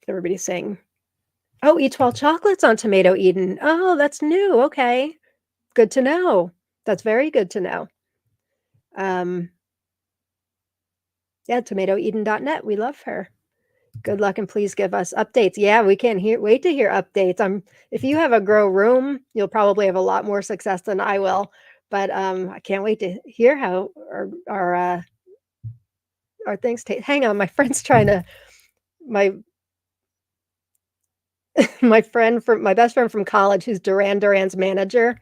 Everybody's saying, oh, Etoile chocolates on Tomato Eden. Oh, that's new. Okay. Good to know. That's very good to know. Yeah, tomatoeden.net. We love her. Good luck and please give us updates. Yeah, we can't wait to hear updates. If you have a grow room, you'll probably have a lot more success than I will. But I can't wait to hear how our things taste. Hang on, my friend's trying to my my best friend from college, who's Duran Duran's manager.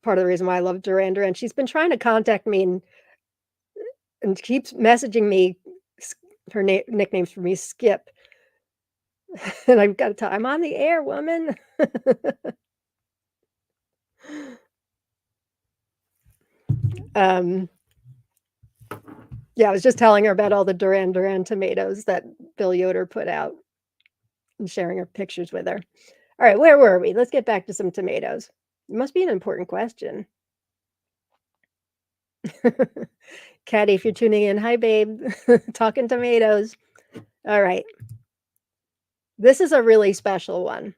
Part of the reason why I love Duran Duran. She's been trying to contact me and keeps messaging me. Her nicknames for me, Skip. And I've got to tell, I'm on the air, woman. Yeah, I was just telling her about all the Duran Duran tomatoes that Bill Yoder put out and sharing her pictures with her. All right, where were we? Let's get back to some tomatoes. It must be an important question. Caddy, if you're tuning in, hi, babe. Talking tomatoes. All right. This is a really special one.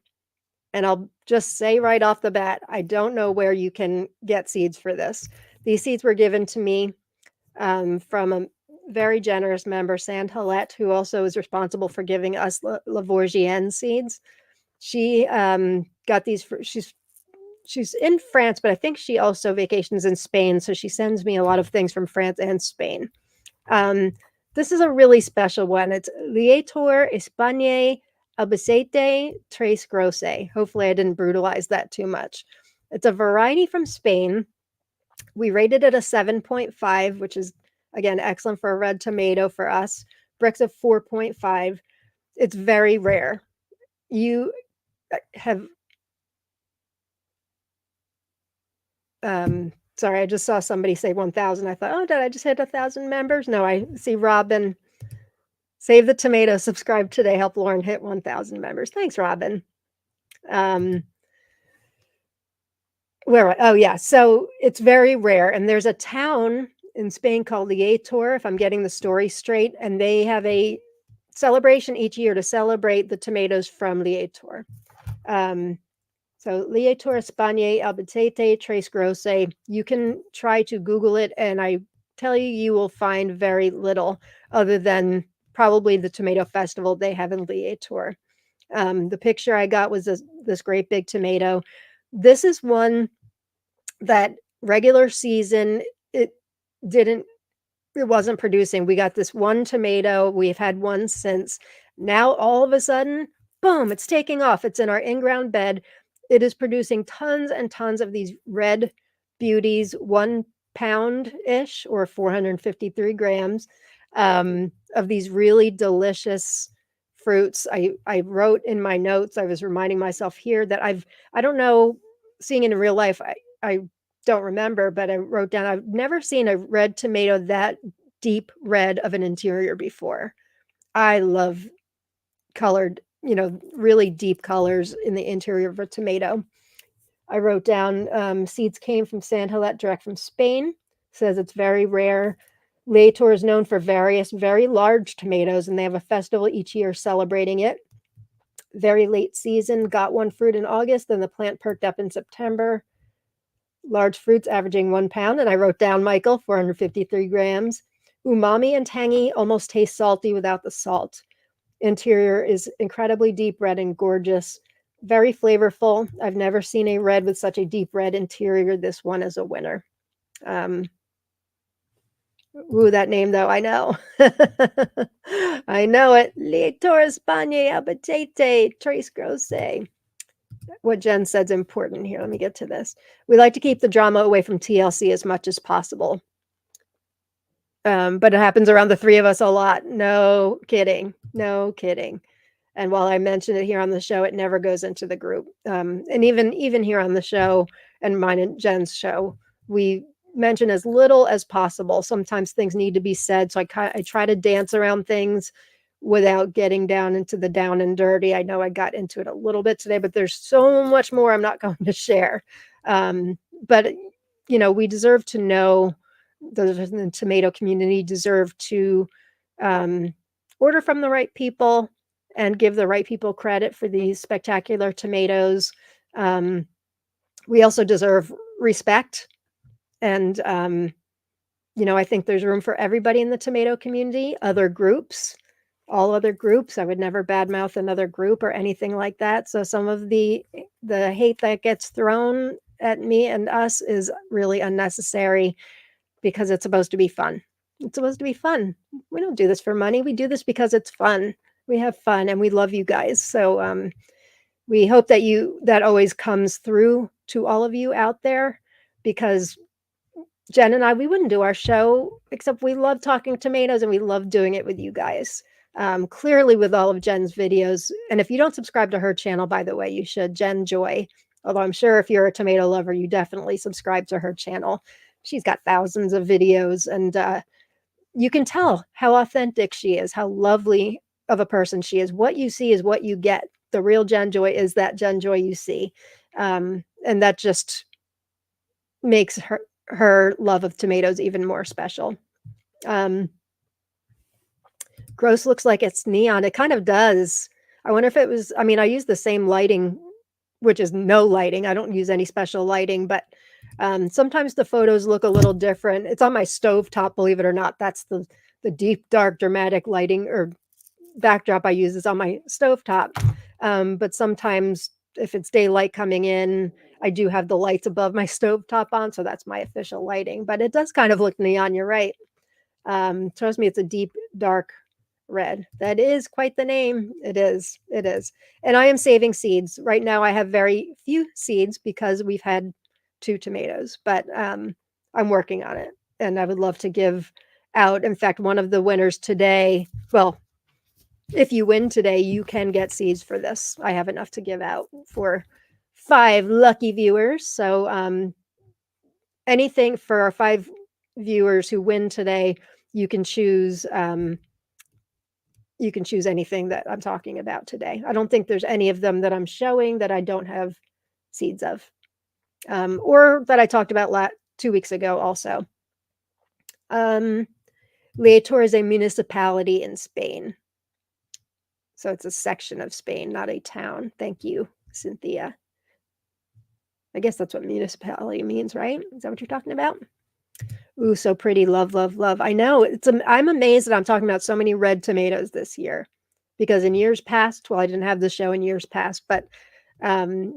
And I'll just say right off the bat, I don't know where you can get seeds for this. These seeds were given to me from a very generous member, Sand Hallette, who also is responsible for giving us Lavorgienne seeds. She got these she's in France, but I think she also vacations in Spain. So she sends me a lot of things from France and Spain. This is a really special one. It's Lietor Espagne Albacete Tres Grosse. Hopefully I didn't brutalize that too much. It's a variety from Spain. We rated it a 7.5, which is, again, excellent for a red tomato for us. Bricks of 4.5. It's very rare. You have... Sorry, I just saw somebody say 1,000. I thought, oh, did I just hit 1,000 members? No, I see Robin. Save the tomato, subscribe today, help Lauren hit 1,000 members. Thanks, Robin. Oh yeah, so it's very rare, and there's a town in Spain called Lietor, if I'm getting the story straight, and they have a celebration each year to celebrate the tomatoes from Lietor. So Lietor, España, Albacete, Tres Grosses. You can try to Google it, and I tell you, you will find very little other than probably the tomato festival they have in Lietor. The picture I got was this great big tomato. This is one that regular season, it didn't it wasn't producing. We got this one tomato. We've had one since. Now, all of a sudden, boom, it's taking off. It's in our in-ground bed. It is producing tons and tons of these red beauties, 1 pound-ish or 453 grams of these really delicious fruits. I wrote in my notes, I was reminding myself here that I don't know, seeing it in real life, I don't remember, but I wrote down, I've never seen a red tomato that deep red of an interior before. I love colored, really deep colors in the interior of a tomato. I wrote down seeds came from San Hilet, direct from Spain. Says it's very rare. Leitor is known for various very large tomatoes, and they have a festival each year celebrating it. Very late season, got one fruit in August, then the plant perked up in September. Large fruits averaging 1 pound, and I wrote down, Michael, 453 grams. Umami and tangy, almost taste salty without the salt. Interior is incredibly deep red and gorgeous, very flavorful. I've never seen a red with such a deep red interior. This one is a winner. Ooh, that name, though, I know. I know it. Lietor, España, Albacete, Tres Grosses. What Jen said is important here. Let me get to this. We like to keep the drama away from TLC as much as possible. But it happens around the three of us a lot. No kidding. No kidding. And while I mention it here on the show, it never goes into the group. And even here on the show and mine and Jen's show, we mention as little as possible. Sometimes things need to be said. So I try to dance around things without getting down into the down and dirty. I know I got into it a little bit today, but there's so much more I'm not going to share. But, we deserve to know, those in the tomato community deserve to order from the right people and give the right people credit for these spectacular tomatoes. We also deserve respect. And, I think there's room for everybody in the tomato community, other groups. All other groups. I would never badmouth another group or anything like that. So some of the hate that gets thrown at me and us is really unnecessary because it's supposed to be fun. It's supposed to be fun. We don't do this for money. We do this because it's fun. We have fun and we love you guys. So we hope that that always comes through to all of you out there, because Jen and I, we wouldn't do our show except we love talking tomatoes and we love doing it with you guys. Clearly with all of Jen's videos. And if you don't subscribe to her channel, by the way, you should. Jen Joy. Although I'm sure if you're a tomato lover, you definitely subscribe to her channel. She's got thousands of videos, and you can tell how authentic she is, how lovely of a person she is. What you see is what you get. The real Jen Joy is that Jen Joy you see. And that just makes her love of tomatoes even more special. Gross looks like it's neon. It kind of does. I wonder if it was, I use the same lighting, which is no lighting. I don't use any special lighting, but sometimes the photos look a little different. It's on my stovetop, believe it or not. That's the deep, dark, dramatic lighting or backdrop I use is on my stovetop. But sometimes if it's daylight coming in, I do have the lights above my stovetop on, so that's my official lighting. But it does kind of look neon, you're right. Trust me, it's a deep, dark red. That is quite the name. It is. It is. And I am saving seeds. Right now I have very few seeds because we've had 2 tomatoes, but I'm working on it and I would love to give out. In fact, one of the winners today, well, if you win today, you can get seeds for this. I have enough to give out for 5 lucky viewers. So anything for our 5 viewers who win today, you can choose anything that I'm talking about today. I don't think there's any of them that I'm showing that I don't have seeds of, or that I talked about 2 weeks ago also. Leator is a municipality in Spain. So it's a section of Spain, not a town. Thank you, Cynthia. I guess that's what municipality means, right? Is that what you're talking about? Ooh, so pretty. Love, love, love. I know. I'm amazed that I'm talking about so many red tomatoes this year, because in years past, well, I didn't have the show in years past, but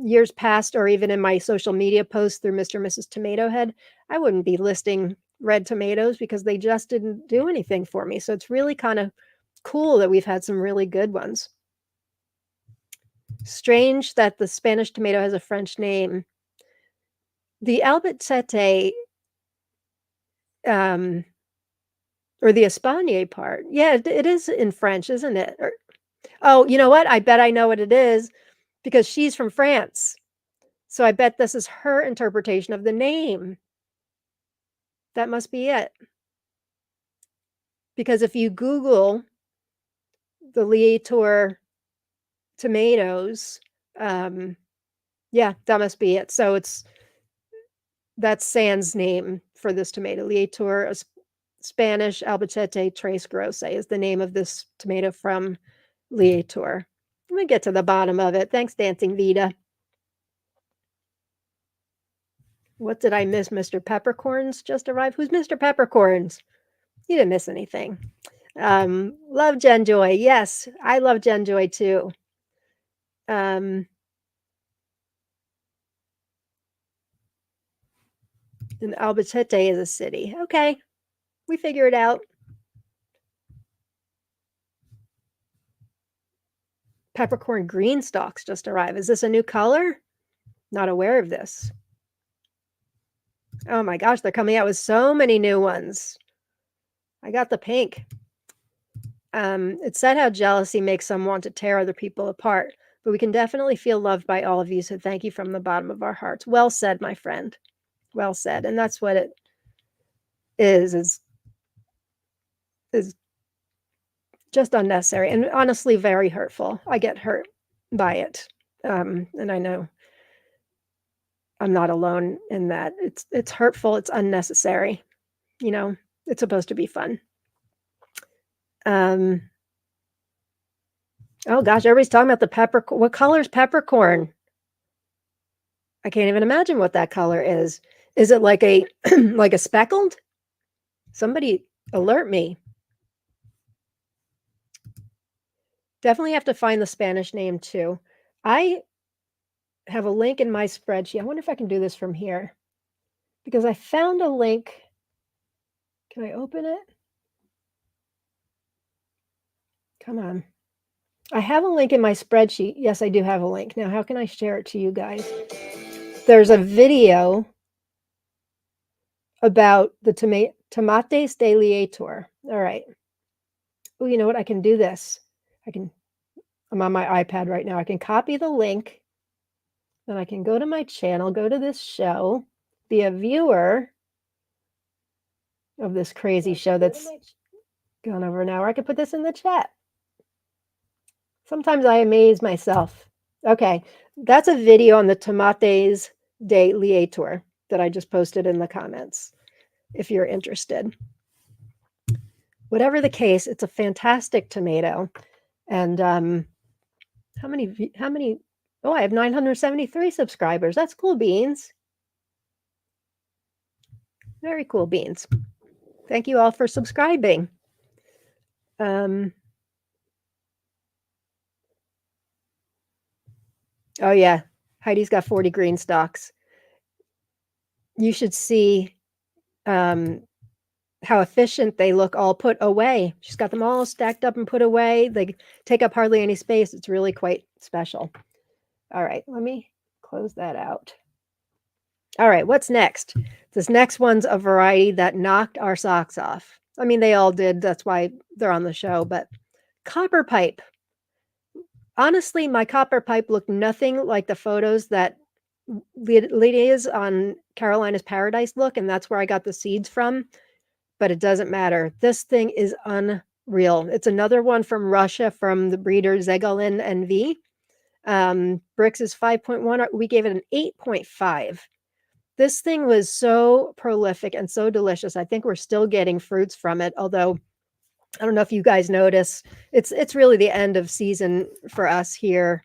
years past, or even in my social media posts through Mr. and Mrs. Tomato Head, I wouldn't be listing red tomatoes because they just didn't do anything for me. So it's really kind of cool that we've had some really good ones. Strange that the Spanish tomato has a French name. The albacete, or the Espagne part. Yeah, it is in French, isn't it? Oh, you know what? I bet I know what it is, because she's from France. So I bet this is her interpretation of the name. That must be it. Because if you Google the Leator tomatoes, yeah, that must be it. So that's Sans name for this tomato. Leator, Spanish albacete tres grosse is the name of this tomato from Leator. Let me get to the bottom of it. Thanks, Dancing Vita. What did I miss? Mr. Peppercorns just arrived. Who's Mr. Peppercorns? You didn't miss anything. Love Jen Joy. Yes, I love Jen Joy too. And Albacete is a city. Okay, we figure it out. Peppercorn green stalks just arrived. Is this a new color? Not aware of this. Oh my gosh, they're coming out with so many new ones. I got the pink. It said how jealousy makes some want to tear other people apart, but we can definitely feel loved by all of you, so thank you from the bottom of our hearts. Well said, my friend. Well said. And that's what it is just unnecessary and honestly very hurtful. I get hurt by it. And I know I'm not alone in that. It's hurtful, it's unnecessary. You know, it's supposed to be fun. Oh gosh, everybody's talking about the peppercorn. What color is peppercorn? I can't even imagine what that color is. Is it like a like a speckled? Somebody alert me. Definitely have to find the Spanish name too. I have a link in my spreadsheet. I wonder if I can do this from here, because I found a link. Can I open it? Come on. I have a link in my spreadsheet. Yes, I do have a link. Now, how can I share it to you guys? There's a video about the tomates de Leator. All right. Oh, you know what? I can do this. I'm on my iPad right now. I can copy the link. Then I can go to my channel, go to this show, be a viewer of this crazy show that's gone over an hour. I could put this in the chat. Sometimes I amaze myself. Okay, that's a video on the tomates de Leator that I just posted in the comments, if you're interested. Whatever the case, it's a fantastic tomato. And how many? Oh, I have 973 subscribers. That's cool beans. Very cool beans. Thank you all for subscribing. Oh yeah, Heidi's got 40 green stalks. You should see how efficient they look, all put away. She's got them all stacked up and put away. They take up hardly any space. It's really quite special. All right, let me close that out. All right, what's next? This next one's a variety that knocked our socks off. I mean, they all did. That's why they're on the show. But copper pipe. Honestly, my copper pipe looked nothing like the photos that Lydia's on Carolina's Paradise look, and that's where I got the seeds from, but it doesn't matter. This thing is unreal. It's another one from Russia from the breeder Zegolin NV. Brix is 5.1. We gave it an 8.5. This thing was so prolific and so delicious. I think we're still getting fruits from it, although I don't know if you guys notice, it's really the end of season for us here,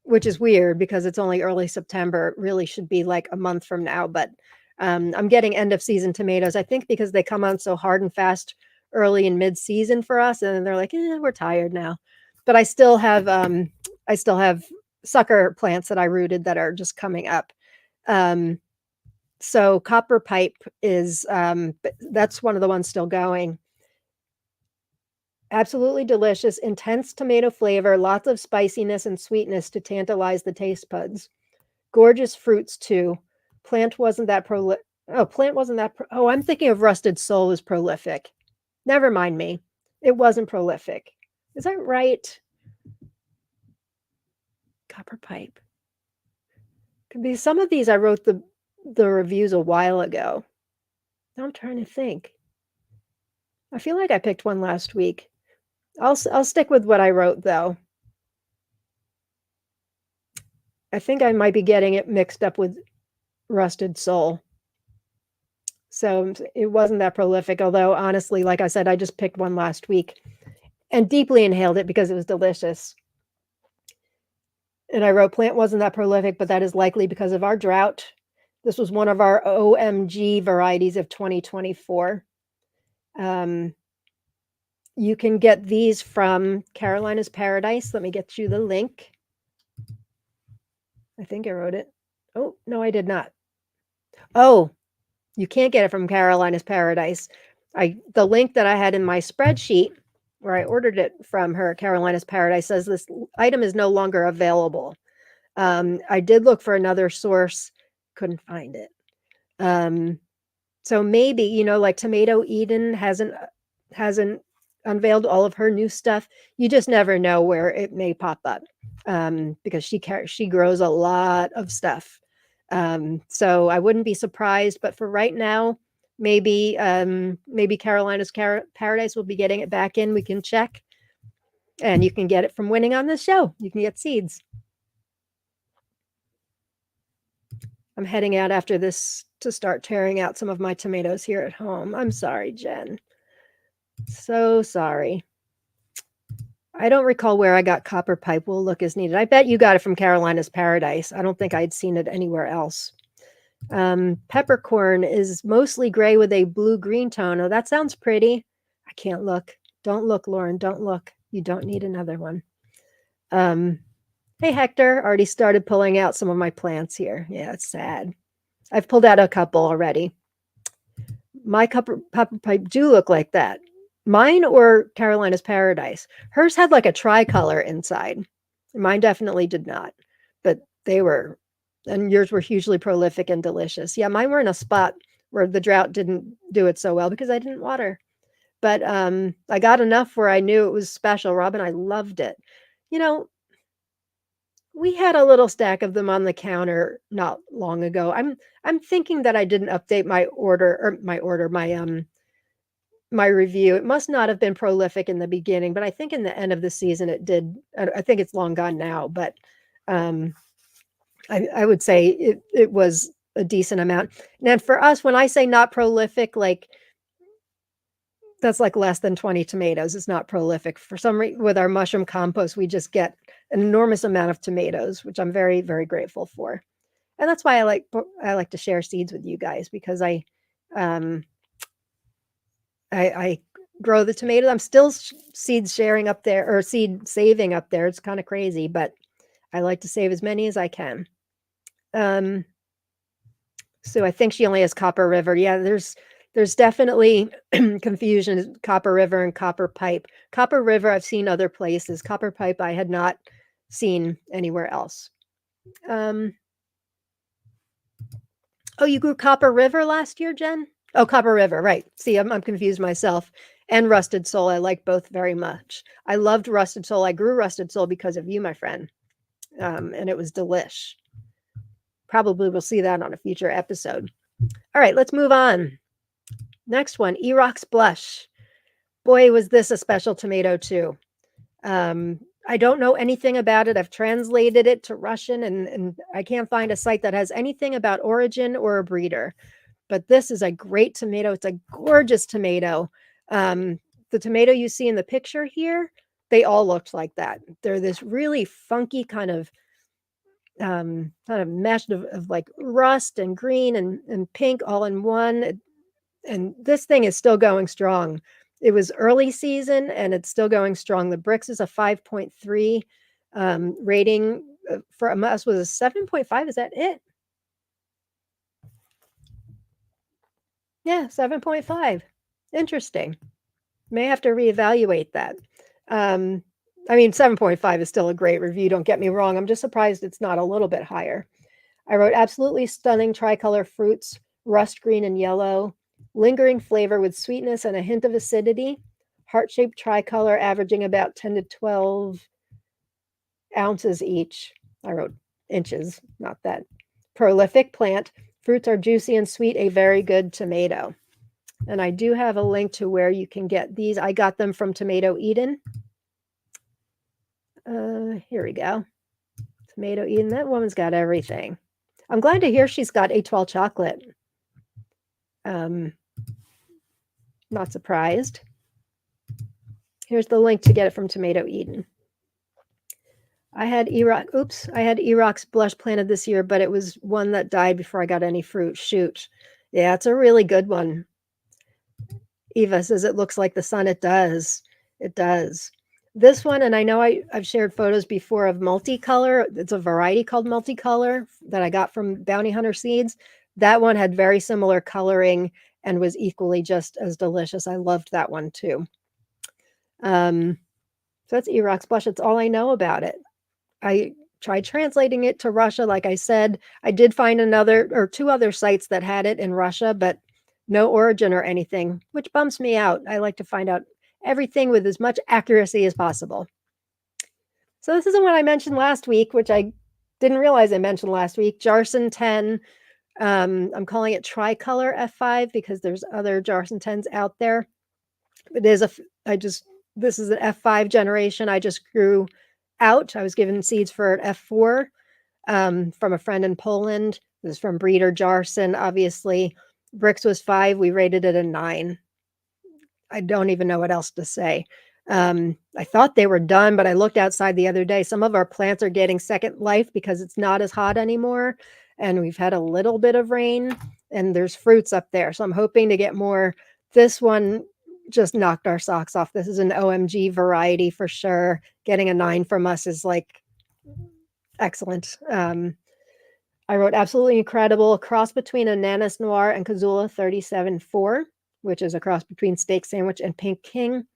which is weird because it's only early September. It really should be like a month from now, but I'm getting end of season tomatoes. I think because they come on so hard and fast early and mid season for us, and then they're like, we're tired now. But I still have sucker plants that I rooted that are just coming up. So copper pipe is that's one of the ones still going. Absolutely delicious, intense tomato flavor, lots of spiciness and sweetness to tantalize the taste buds. Gorgeous fruits too. Plant wasn't that oh, I'm thinking of rusted soul as prolific. Never mind me. It wasn't prolific. Is that right? Copper pipe. Could be some of these I wrote the reviews a while ago. Now I'm trying to think. I feel like I picked one last week. I'll stick with what I wrote though. I think I might be getting it mixed up with rusted soul. So it wasn't that prolific, although honestly, like I said, I just picked one last week and deeply inhaled it because it was delicious. And I wrote plant wasn't that prolific, but that is likely because of our drought. This was one of our OMG varieties of 2024. You can get these from Carolina's Paradise. Let me get you the link. I think I wrote it. Oh, no, I did not. Oh, you can't get it from Carolina's Paradise. The link that I had in my spreadsheet where I ordered it from her, Carolina's Paradise, says this item is no longer available. I did look for another source, couldn't find it. So maybe, like Tomato Eden hasn't unveiled all of her new stuff. You just never know where it may pop up because she grows a lot of stuff. So I wouldn't be surprised, but for right now, maybe Carolina's Paradise will be getting it back in. We can check, and you can get it from winning on this show. You can get seeds. I'm heading out after this to start tearing out some of my tomatoes here at home. I'm sorry, Jen. So sorry. I don't recall where I got copper pipe. We'll look as needed. I bet you got it from Carolina's Paradise. I don't think I'd seen it anywhere else. Peppercorn is mostly gray with a blue-green tone. Oh, that sounds pretty. I can't look. Don't look, Lauren. Don't look. You don't need another one. Hey, Hector. Already started pulling out some of my plants here. Yeah, it's sad. I've pulled out a couple already. My copper pipe do look like that. Mine or Carolina's Paradise. Hers had like a tricolor inside. Mine definitely did not. But they were, and yours were hugely prolific and delicious. Yeah, mine were in a spot where the drought didn't do it so well because I didn't water. But I got enough where I knew it was special. Robin, I loved it. We had a little stack of them on the counter not long ago. I'm thinking that I didn't update my review. It must not have been prolific in the beginning, but I think in the end of the season it did. I think it's long gone now, but I would say it was a decent amount. And for us, when I say not prolific, like that's like less than 20 tomatoes. It's not prolific. For some reason, with our mushroom compost, we just get an enormous amount of tomatoes, which I'm very, very grateful for. And that's why I like to share seeds with you guys, because I grow the tomatoes. I'm still seed sharing up there, or seed saving up there. It's kind of crazy, but I like to save as many as I can. So I think she only has Copper River. Yeah, there's definitely confusion. Copper River and Copper Pipe. Copper River I've seen other places. Copper Pipe I had not seen anywhere else. Oh, you grew Copper River last year, Jen? Oh, Copper River, right. See, I'm confused myself. And Rusted Soul, I like both very much. I loved Rusted Soul. I grew Rusted Soul because of you, my friend. And it was delish. probably will see that on a future episode. All right, let's move on. Next one, Erox Blush. Boy, was this a special tomato too. I don't know anything about it. I've translated it to Russian, and I can't find a site that has anything about origin or a breeder. But this is a great tomato. It's a gorgeous tomato. The tomato you see in the picture here, they all looked like that. They're this really funky kind of mesh of like rust and green and pink all in one. And this thing is still going strong. It was early season and it's still going strong. The Brix is a 5.3 rating. For us was a 7.5. Is that it? Yeah, 7.5. Interesting. May have to reevaluate that. I mean, 7.5 is still a great review. Don't get me wrong. I'm just surprised it's not a little bit higher. I wrote absolutely stunning tricolor fruits, rust green and yellow, lingering flavor with sweetness and a hint of acidity, heart-shaped tricolor averaging about 10 to 12 ounces each. I wrote inches, not that. Prolific plant. Fruits are juicy and sweet, a very good tomato. And I do have a link to where you can get these. I got them from Tomato Eden. Here we go. Tomato Eden. That woman's got everything. I'm glad to hear she's got A12 chocolate. Not surprised. Here's the link to get it from Tomato Eden. I had Erox Blush planted this year, but it was one that died before I got any fruit. Shoot. Yeah, it's a really good one. Eva says it looks like the sun. It does. It does. This one, and I know I've shared photos before of multicolor. It's a variety called multicolor that I got from Bounty Hunter Seeds. That one had very similar coloring and was equally just as delicious. I loved that one too. So that's Erox Blush. It's all I know about it. I tried translating it to Russia. Like I said, I did find two other sites that had it in Russia, but no origin or anything, which bumps me out. I like to find out everything with as much accuracy as possible. So this is the one I mentioned last week, which I didn't realize I mentioned last week, Jarson 10. I'm calling it Tricolor F5 because there's other Jarson 10s out there. This is an F5 generation. I just grew out. I was given seeds for an F4 from a friend in Poland. This is from breeder Jarson, obviously. Brix was 5. We rated it a 9. I don't even know what else to say. I thought they were done, but I looked outside the other day. Some of our plants are getting second life because it's not as hot anymore. And we've had a little bit of rain and there's fruits up there. So I'm hoping to get more. This one just knocked our socks off. This is an OMG variety for sure. Getting a 9 from us is like excellent. I wrote absolutely incredible, cross between Ananas Noir and Kazula 37-4, which is a cross between Steak Sandwich and Pink King.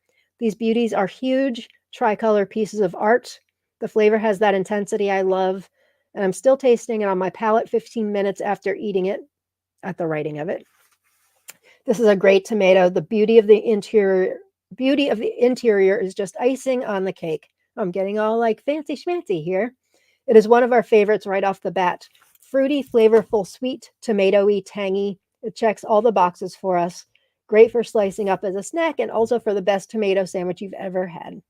These beauties are huge tricolor pieces of art. The flavor has that intensity I love, and I'm still tasting it on my palate 15 minutes after eating it at the writing of it. This is a great tomato. The beauty of the interior is just icing on the cake. I'm getting all like fancy schmancy here. It is one of our favorites right off the bat. Fruity, flavorful, sweet, tomatoey, tangy. It checks all the boxes for us. Great for slicing up as a snack and also for the best tomato sandwich you've ever had.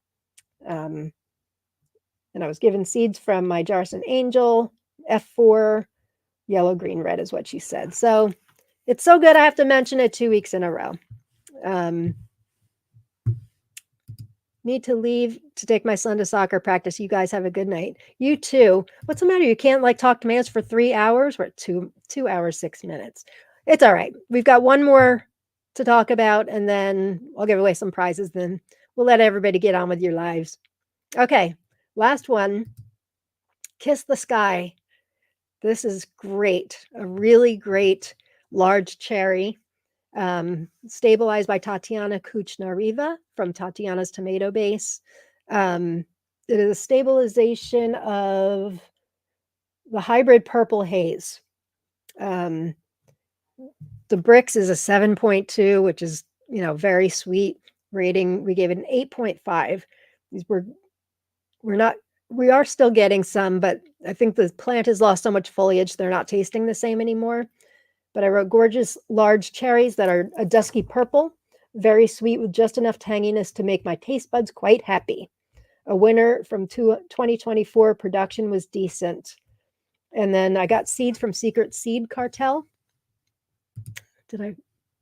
And I was given seeds from my Jarson Angel, F4, yellow, green, red is what she said. So it's so good I have to mention it 2 weeks in a row. Need to leave to take my son to soccer practice. You guys have a good night. You too. What's the matter? You can't like talk tomatoes for 3 hours? We're at 2 hours, 6 minutes. It's all right. We've got one more to talk about, and then I'll give away some prizes. Then we'll let everybody get on with your lives. Okay, last one. Kiss the Sky. This is great. A really great large cherry. Stabilized by Tatiana Kuchnariva from Tatiana's Tomato Base. It is a stabilization of the hybrid purple haze. The Brix is a 7.2, which is, very sweet rating. We gave it an 8.5. We're not We are still getting some, but I think the plant has lost so much foliage, they're not tasting the same anymore. But I wrote gorgeous large cherries that are a dusky purple, very sweet with just enough tanginess to make my taste buds quite happy. A winner from 2024 production was decent. And then I got seeds from Secret Seed Cartel. Did I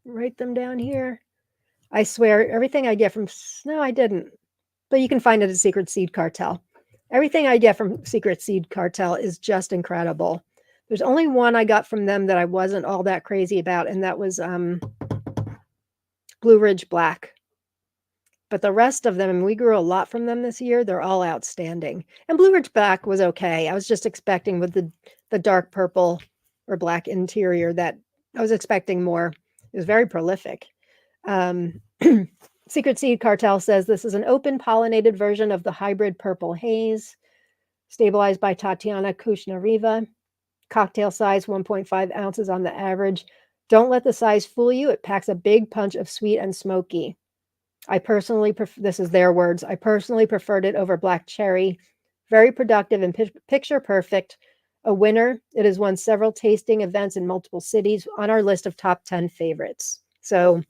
write them down here? I swear, everything I get from... No, I didn't. But you can find it at Secret Seed Cartel. Everything I get from Secret Seed Cartel is just incredible. There's only one I got from them that I wasn't all that crazy about, and that was Blue Ridge Black. But the rest of them, and we grew a lot from them this year, they're all outstanding. And Blue Ridge Black was okay. I was just expecting with the dark purple or black interior that I was expecting more. It was very prolific. Secret Seed Cartel says this is an open pollinated version of the hybrid purple haze, stabilized by Tatiana Kushnariva. Cocktail size 1.5 ounces on the average. Don't let the size fool you. It packs a big punch of sweet and smoky. I personally this is their words. I personally preferred it over black cherry. Very productive and picture perfect. A winner. It has won several tasting events in multiple cities on our list of top 10 favorites. So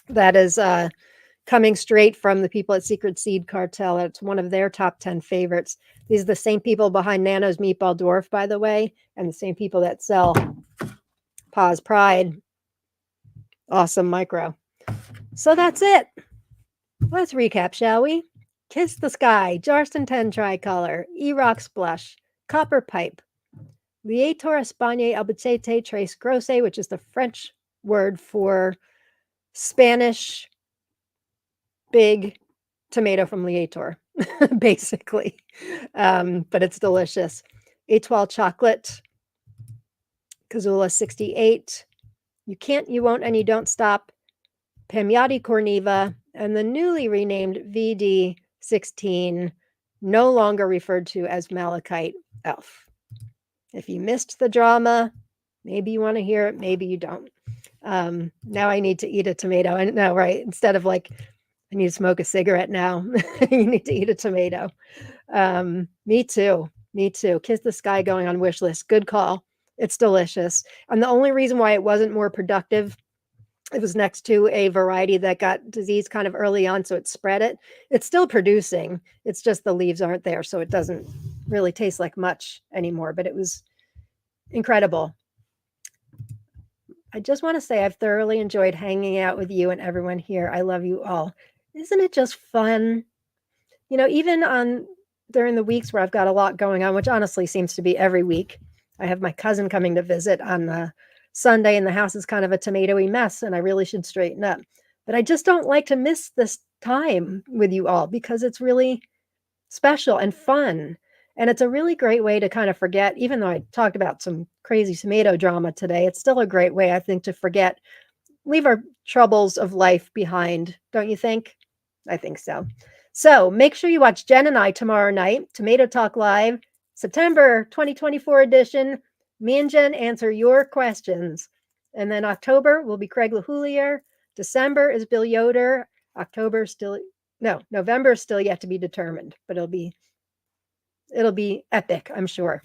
that is coming straight from the people at Secret Seed Cartel. It's one of their top 10 favorites. These are the same people behind Nano's Meatball Dwarf, by the way, and the same people that sell Paws Pride. Awesome micro. So that's it. Let's recap, shall we? Kiss the Sky, Jarston 10 Tricolor, E-Rock Blush, Copper Pipe, Lietor Espagne Albacete Tres Grosse, which is the French word for Spanish big tomato from Lietor, basically. But it's delicious. Etoile Chocolate, Kazula 68, You Can't, You Won't, and You Don't Stop, Pamiati Corneva, and the newly renamed VD16, no longer referred to as Malachite Elf. If you missed the drama, maybe you want to hear it, maybe you don't. Now I need to eat a tomato. And no, right, instead of like, I need to smoke a cigarette now. You need to eat a tomato. Me too. Kiss the Sky going on wish list. Good call. It's delicious. And the only reason why it wasn't more productive, it was next to a variety that got disease kind of early on, so it spread it. It's still producing. It's just the leaves aren't there, so it doesn't really taste like much anymore, but it was incredible. I just want to say I've thoroughly enjoyed hanging out with you and everyone here. I love you all. Isn't it just fun? You know, even during the weeks where I've got a lot going on, which honestly seems to be every week. I have my cousin coming to visit on Sunday, and the house is kind of a tomatoey mess, and I really should straighten up. But I just don't like to miss this time with you all because it's really special and fun. And it's a really great way to kind of forget, even though I talked about some crazy tomato drama today, it's still a great way, I think, to forget, leave our troubles of life behind. Don't you think? I think so. So make sure you watch Jen and I tomorrow night, Tomato Talk Live, September 2024 edition. Me and Jen answer your questions. And then October will be Craig LaHoulier. December is Bill Yoder. November is still yet to be determined, but it'll be epic, I'm sure.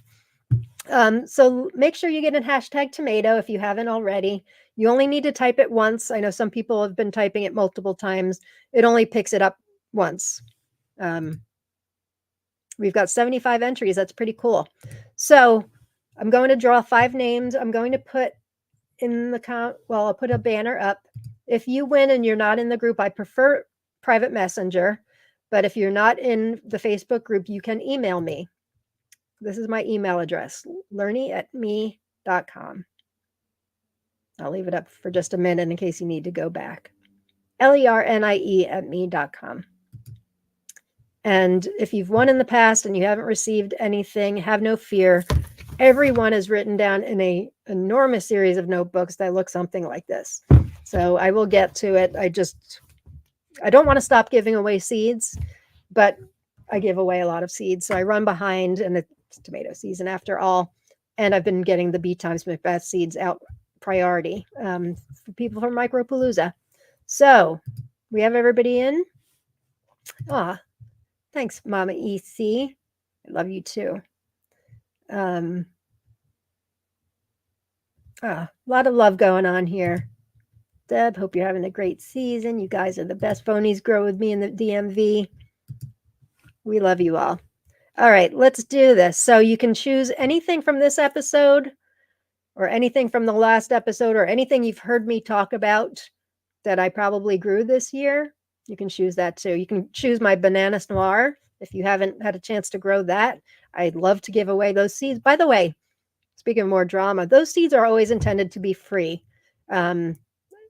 So make sure you get in hashtag tomato if you haven't already. You only need to type it once. I know some people have been typing it multiple times. It only picks it up once. We've got 75 entries. That's pretty cool. So I'm going to draw 5 names. I'm going to put in the count. Well, I'll put a banner up. If you win and you're not in the group, I prefer private messenger. But if you're not in the Facebook group, you can email me. This is my email address, lernie@me.com. I'll leave it up for just a minute in case you need to go back. LERNIE@me.com. And if you've won in the past and you haven't received anything, have no fear. Everyone is written down in an enormous series of notebooks that look something like this. So I will get to it. I don't want to stop giving away seeds, but I give away a lot of seeds. So I run behind, and it's tomato season after all. And I've been getting the B times Macbeth seeds out priority for people from Micropalooza. So we have everybody in. Thanks, Mama EC. I love you too. A lot of love going on here. Deb, hope you're having a great season. You guys are the best. Phonies grow with me in the DMV. We love you all. All right, let's do this. So you can choose anything from this episode or anything from the last episode or anything you've heard me talk about that I probably grew this year. You can choose that too. You can choose my Bananas Noir if you haven't had a chance to grow that. I'd love to give away those seeds. By the way, speaking of more drama, those seeds are always intended to be free.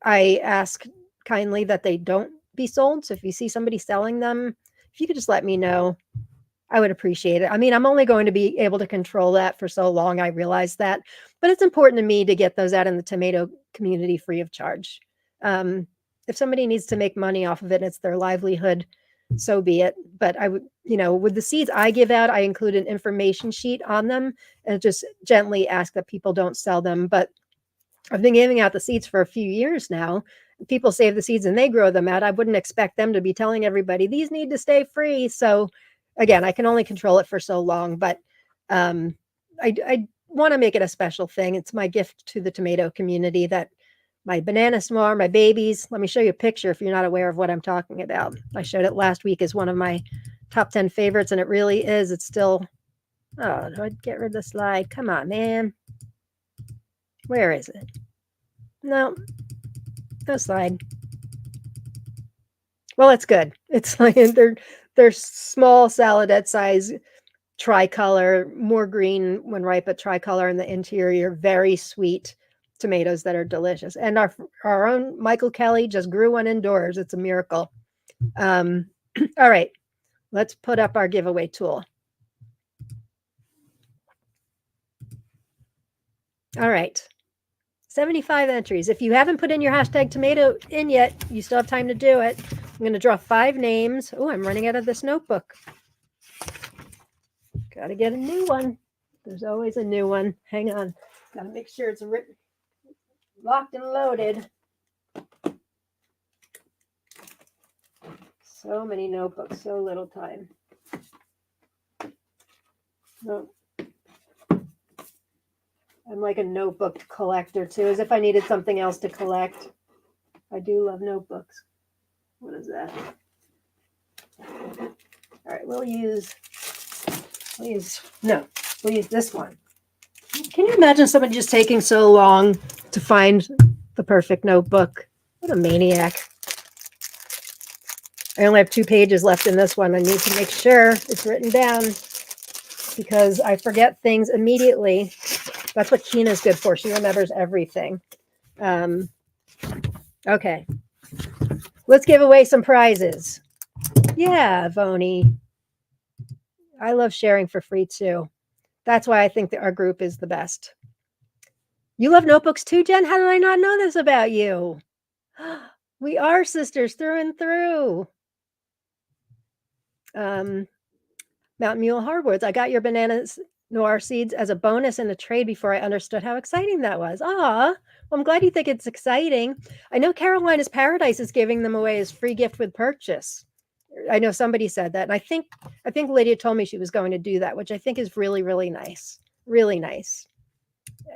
I ask kindly that they don't be sold. So if you see somebody selling them, if you could just let me know, I would appreciate it. I mean, I'm only going to be able to control that for so long. I realize that, but it's important to me to get those out in the tomato community free of charge. If somebody needs to make money off of it, it's their livelihood, so be it. But I would, with the seeds I give out, I include an information sheet on them and just gently ask that people don't sell them. But I've been giving out the seeds for a few years now. People save the seeds and they grow them out. I wouldn't expect them to be telling everybody these need to stay free. So again, I can only control it for so long, but I want to make it a special thing. It's my gift to the tomato community that my banana s'more, my babies. Let me show you a picture if you're not aware of what I'm talking about. I showed it last week as one of my top 10 favorites, and it really is. It's still, oh, do I get rid of the slide? Come on, man. Where is it? No slide. Well, it's good. It's like they're small saladette size tricolor, more green when ripe, but tricolor in the interior. Very sweet tomatoes that are delicious. And our own Michael Kelly just grew one indoors. It's a miracle. All right, let's put up our giveaway tool. All right, 75 entries. If you haven't put in your hashtag tomato in yet, you still have time to do it. I'm going to draw 5 names. Oh, I'm running out of this notebook. Got to get a new one. There's always a new one. Hang on. Got to make sure it's written, locked and loaded. So many notebooks, so little time. No. I'm like a notebook collector too, as if I needed something else to collect. I do love notebooks. What is that? All right, we'll use this one. Can you imagine somebody just taking so long to find the perfect notebook? What a maniac. I only have 2 pages left in this one. I need to make sure it's written down because I forget things immediately. That's what Keena's good for. She remembers everything. Okay. Let's give away some prizes. Yeah, Voni. I love sharing for free too. That's why I think that our group is the best. You love notebooks too, Jen? How did I not know this about you? We are sisters through and through. Mountain Mule Hardwoods. I got your bananas noir seeds as a bonus in the trade before I understood how exciting that was. Well, I'm glad you think it's exciting. I know Carolina's Paradise is giving them away as free gift with purchase. I know somebody said that. And I think Lydia told me she was going to do that, which I think is really, really nice. Really nice.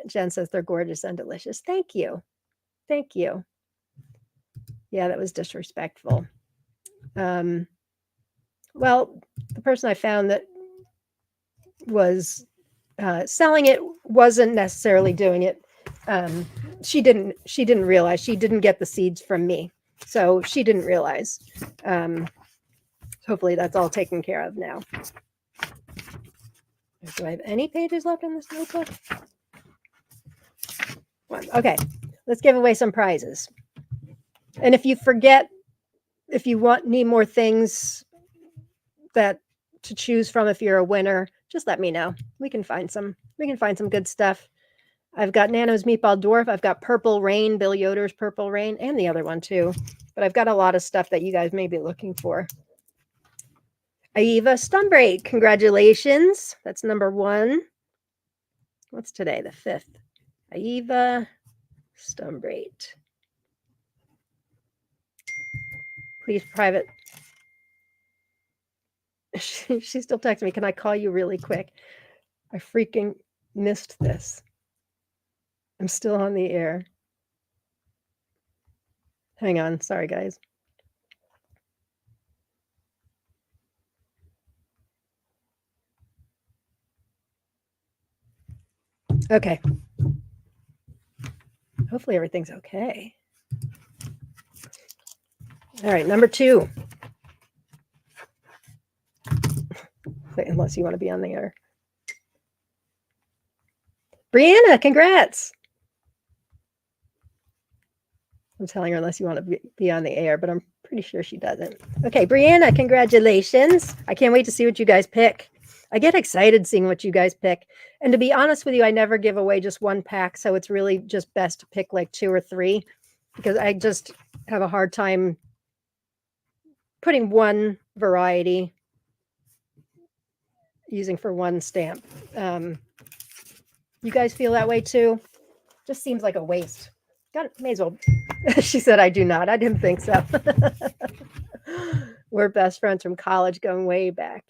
Jen says they're gorgeous and delicious. Thank you. Thank you. Yeah, that was disrespectful. Well, the person I found that was selling it wasn't necessarily doing it. She didn't realize. She didn't get the seeds from me, so she didn't realize. Hopefully that's all taken care of now. Do I have any pages left in this notebook? One. Okay, let's give away some prizes. And if you forget, if you need more things that to choose from, if you're a winner, just let me know. We can find some good stuff. I've got Nano's Meatball Dwarf. I've got Purple Rain, Bill Yoder's Purple Rain, and the other one too. But I've got a lot of stuff that you guys may be looking for. Aiva Stumbrate, congratulations. That's number 1. What's today? The 5th. Aiva Stumbrate. Please private. She still texts me, can I call you really quick? I freaking missed this. I'm still on the air. Hang on. Sorry, guys. Okay. Hopefully everything's okay. All right, number 2. Unless you want to be on the air. Brianna, congrats. I'm telling her unless you want to be on the air, but I'm pretty sure she doesn't. Okay, Brianna, congratulations. I can't wait to see what you guys pick. I get excited seeing what you guys pick. And to be honest with you, I never give away just one pack, so it's really just best to pick like 2 or 3 because I just have a hard time putting one variety using for one stamp. You guys feel that way too? Just seems like a waste. May as well. She said, I do not. I didn't think so. We're best friends from college going way back.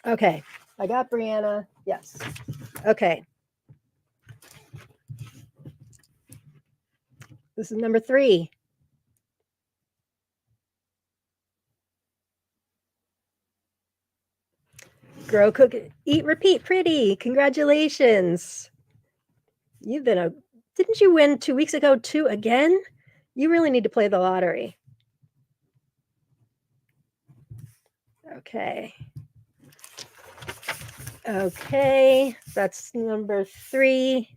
Okay. I got Brianna. Yes. Okay. This is number 3. Grow, cook, eat, repeat. Pretty. Congratulations. You've been didn't you win 2 weeks ago too again? You really need to play the lottery. Okay. Okay, that's number 3.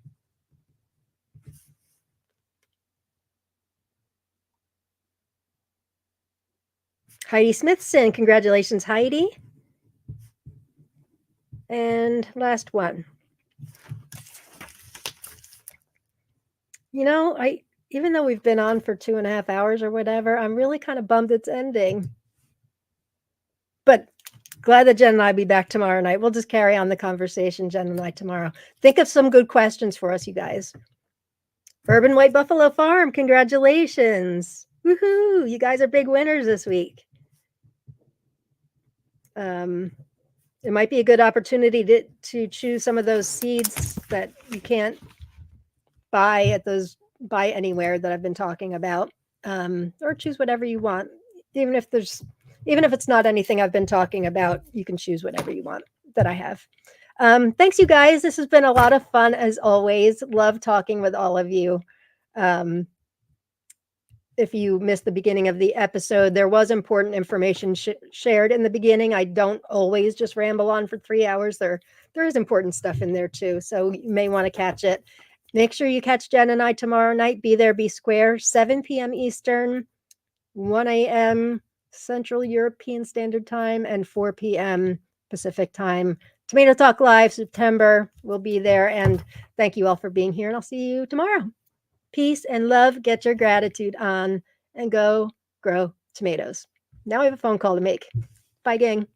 Heidi Smithson, congratulations, Heidi. And last one. You know, even though we've been on for 2.5 hours or whatever, I'm really kind of bummed it's ending. But glad that Jen and I will be back tomorrow night. We'll just carry on the conversation, Jen and I, tomorrow. Think of some good questions for us, you guys. Bourbon White Buffalo Farm, congratulations. Woohoo! You guys are big winners this week. It might be a good opportunity to choose some of those seeds that you can't buy anywhere that I've been talking about, or choose whatever you want. Even if it's not anything I've been talking about, you can choose whatever you want that I have. Thanks, you guys. This has been a lot of fun as always. Love talking with all of you. If you missed the beginning of the episode, there was important information shared in the beginning. I don't always just ramble on for 3 hours. There is important stuff in there too, so you may want to catch it. Make sure you catch Jen and I tomorrow night. Be there, be square, 7 p.m. Eastern, 1 a.m. Central European Standard Time, and 4 p.m. Pacific Time. Tomato Talk Live, September. We'll be there, and thank you all for being here, and I'll see you tomorrow. Peace and love. Get your gratitude on and go grow tomatoes. Now I have a phone call to make. Bye, gang.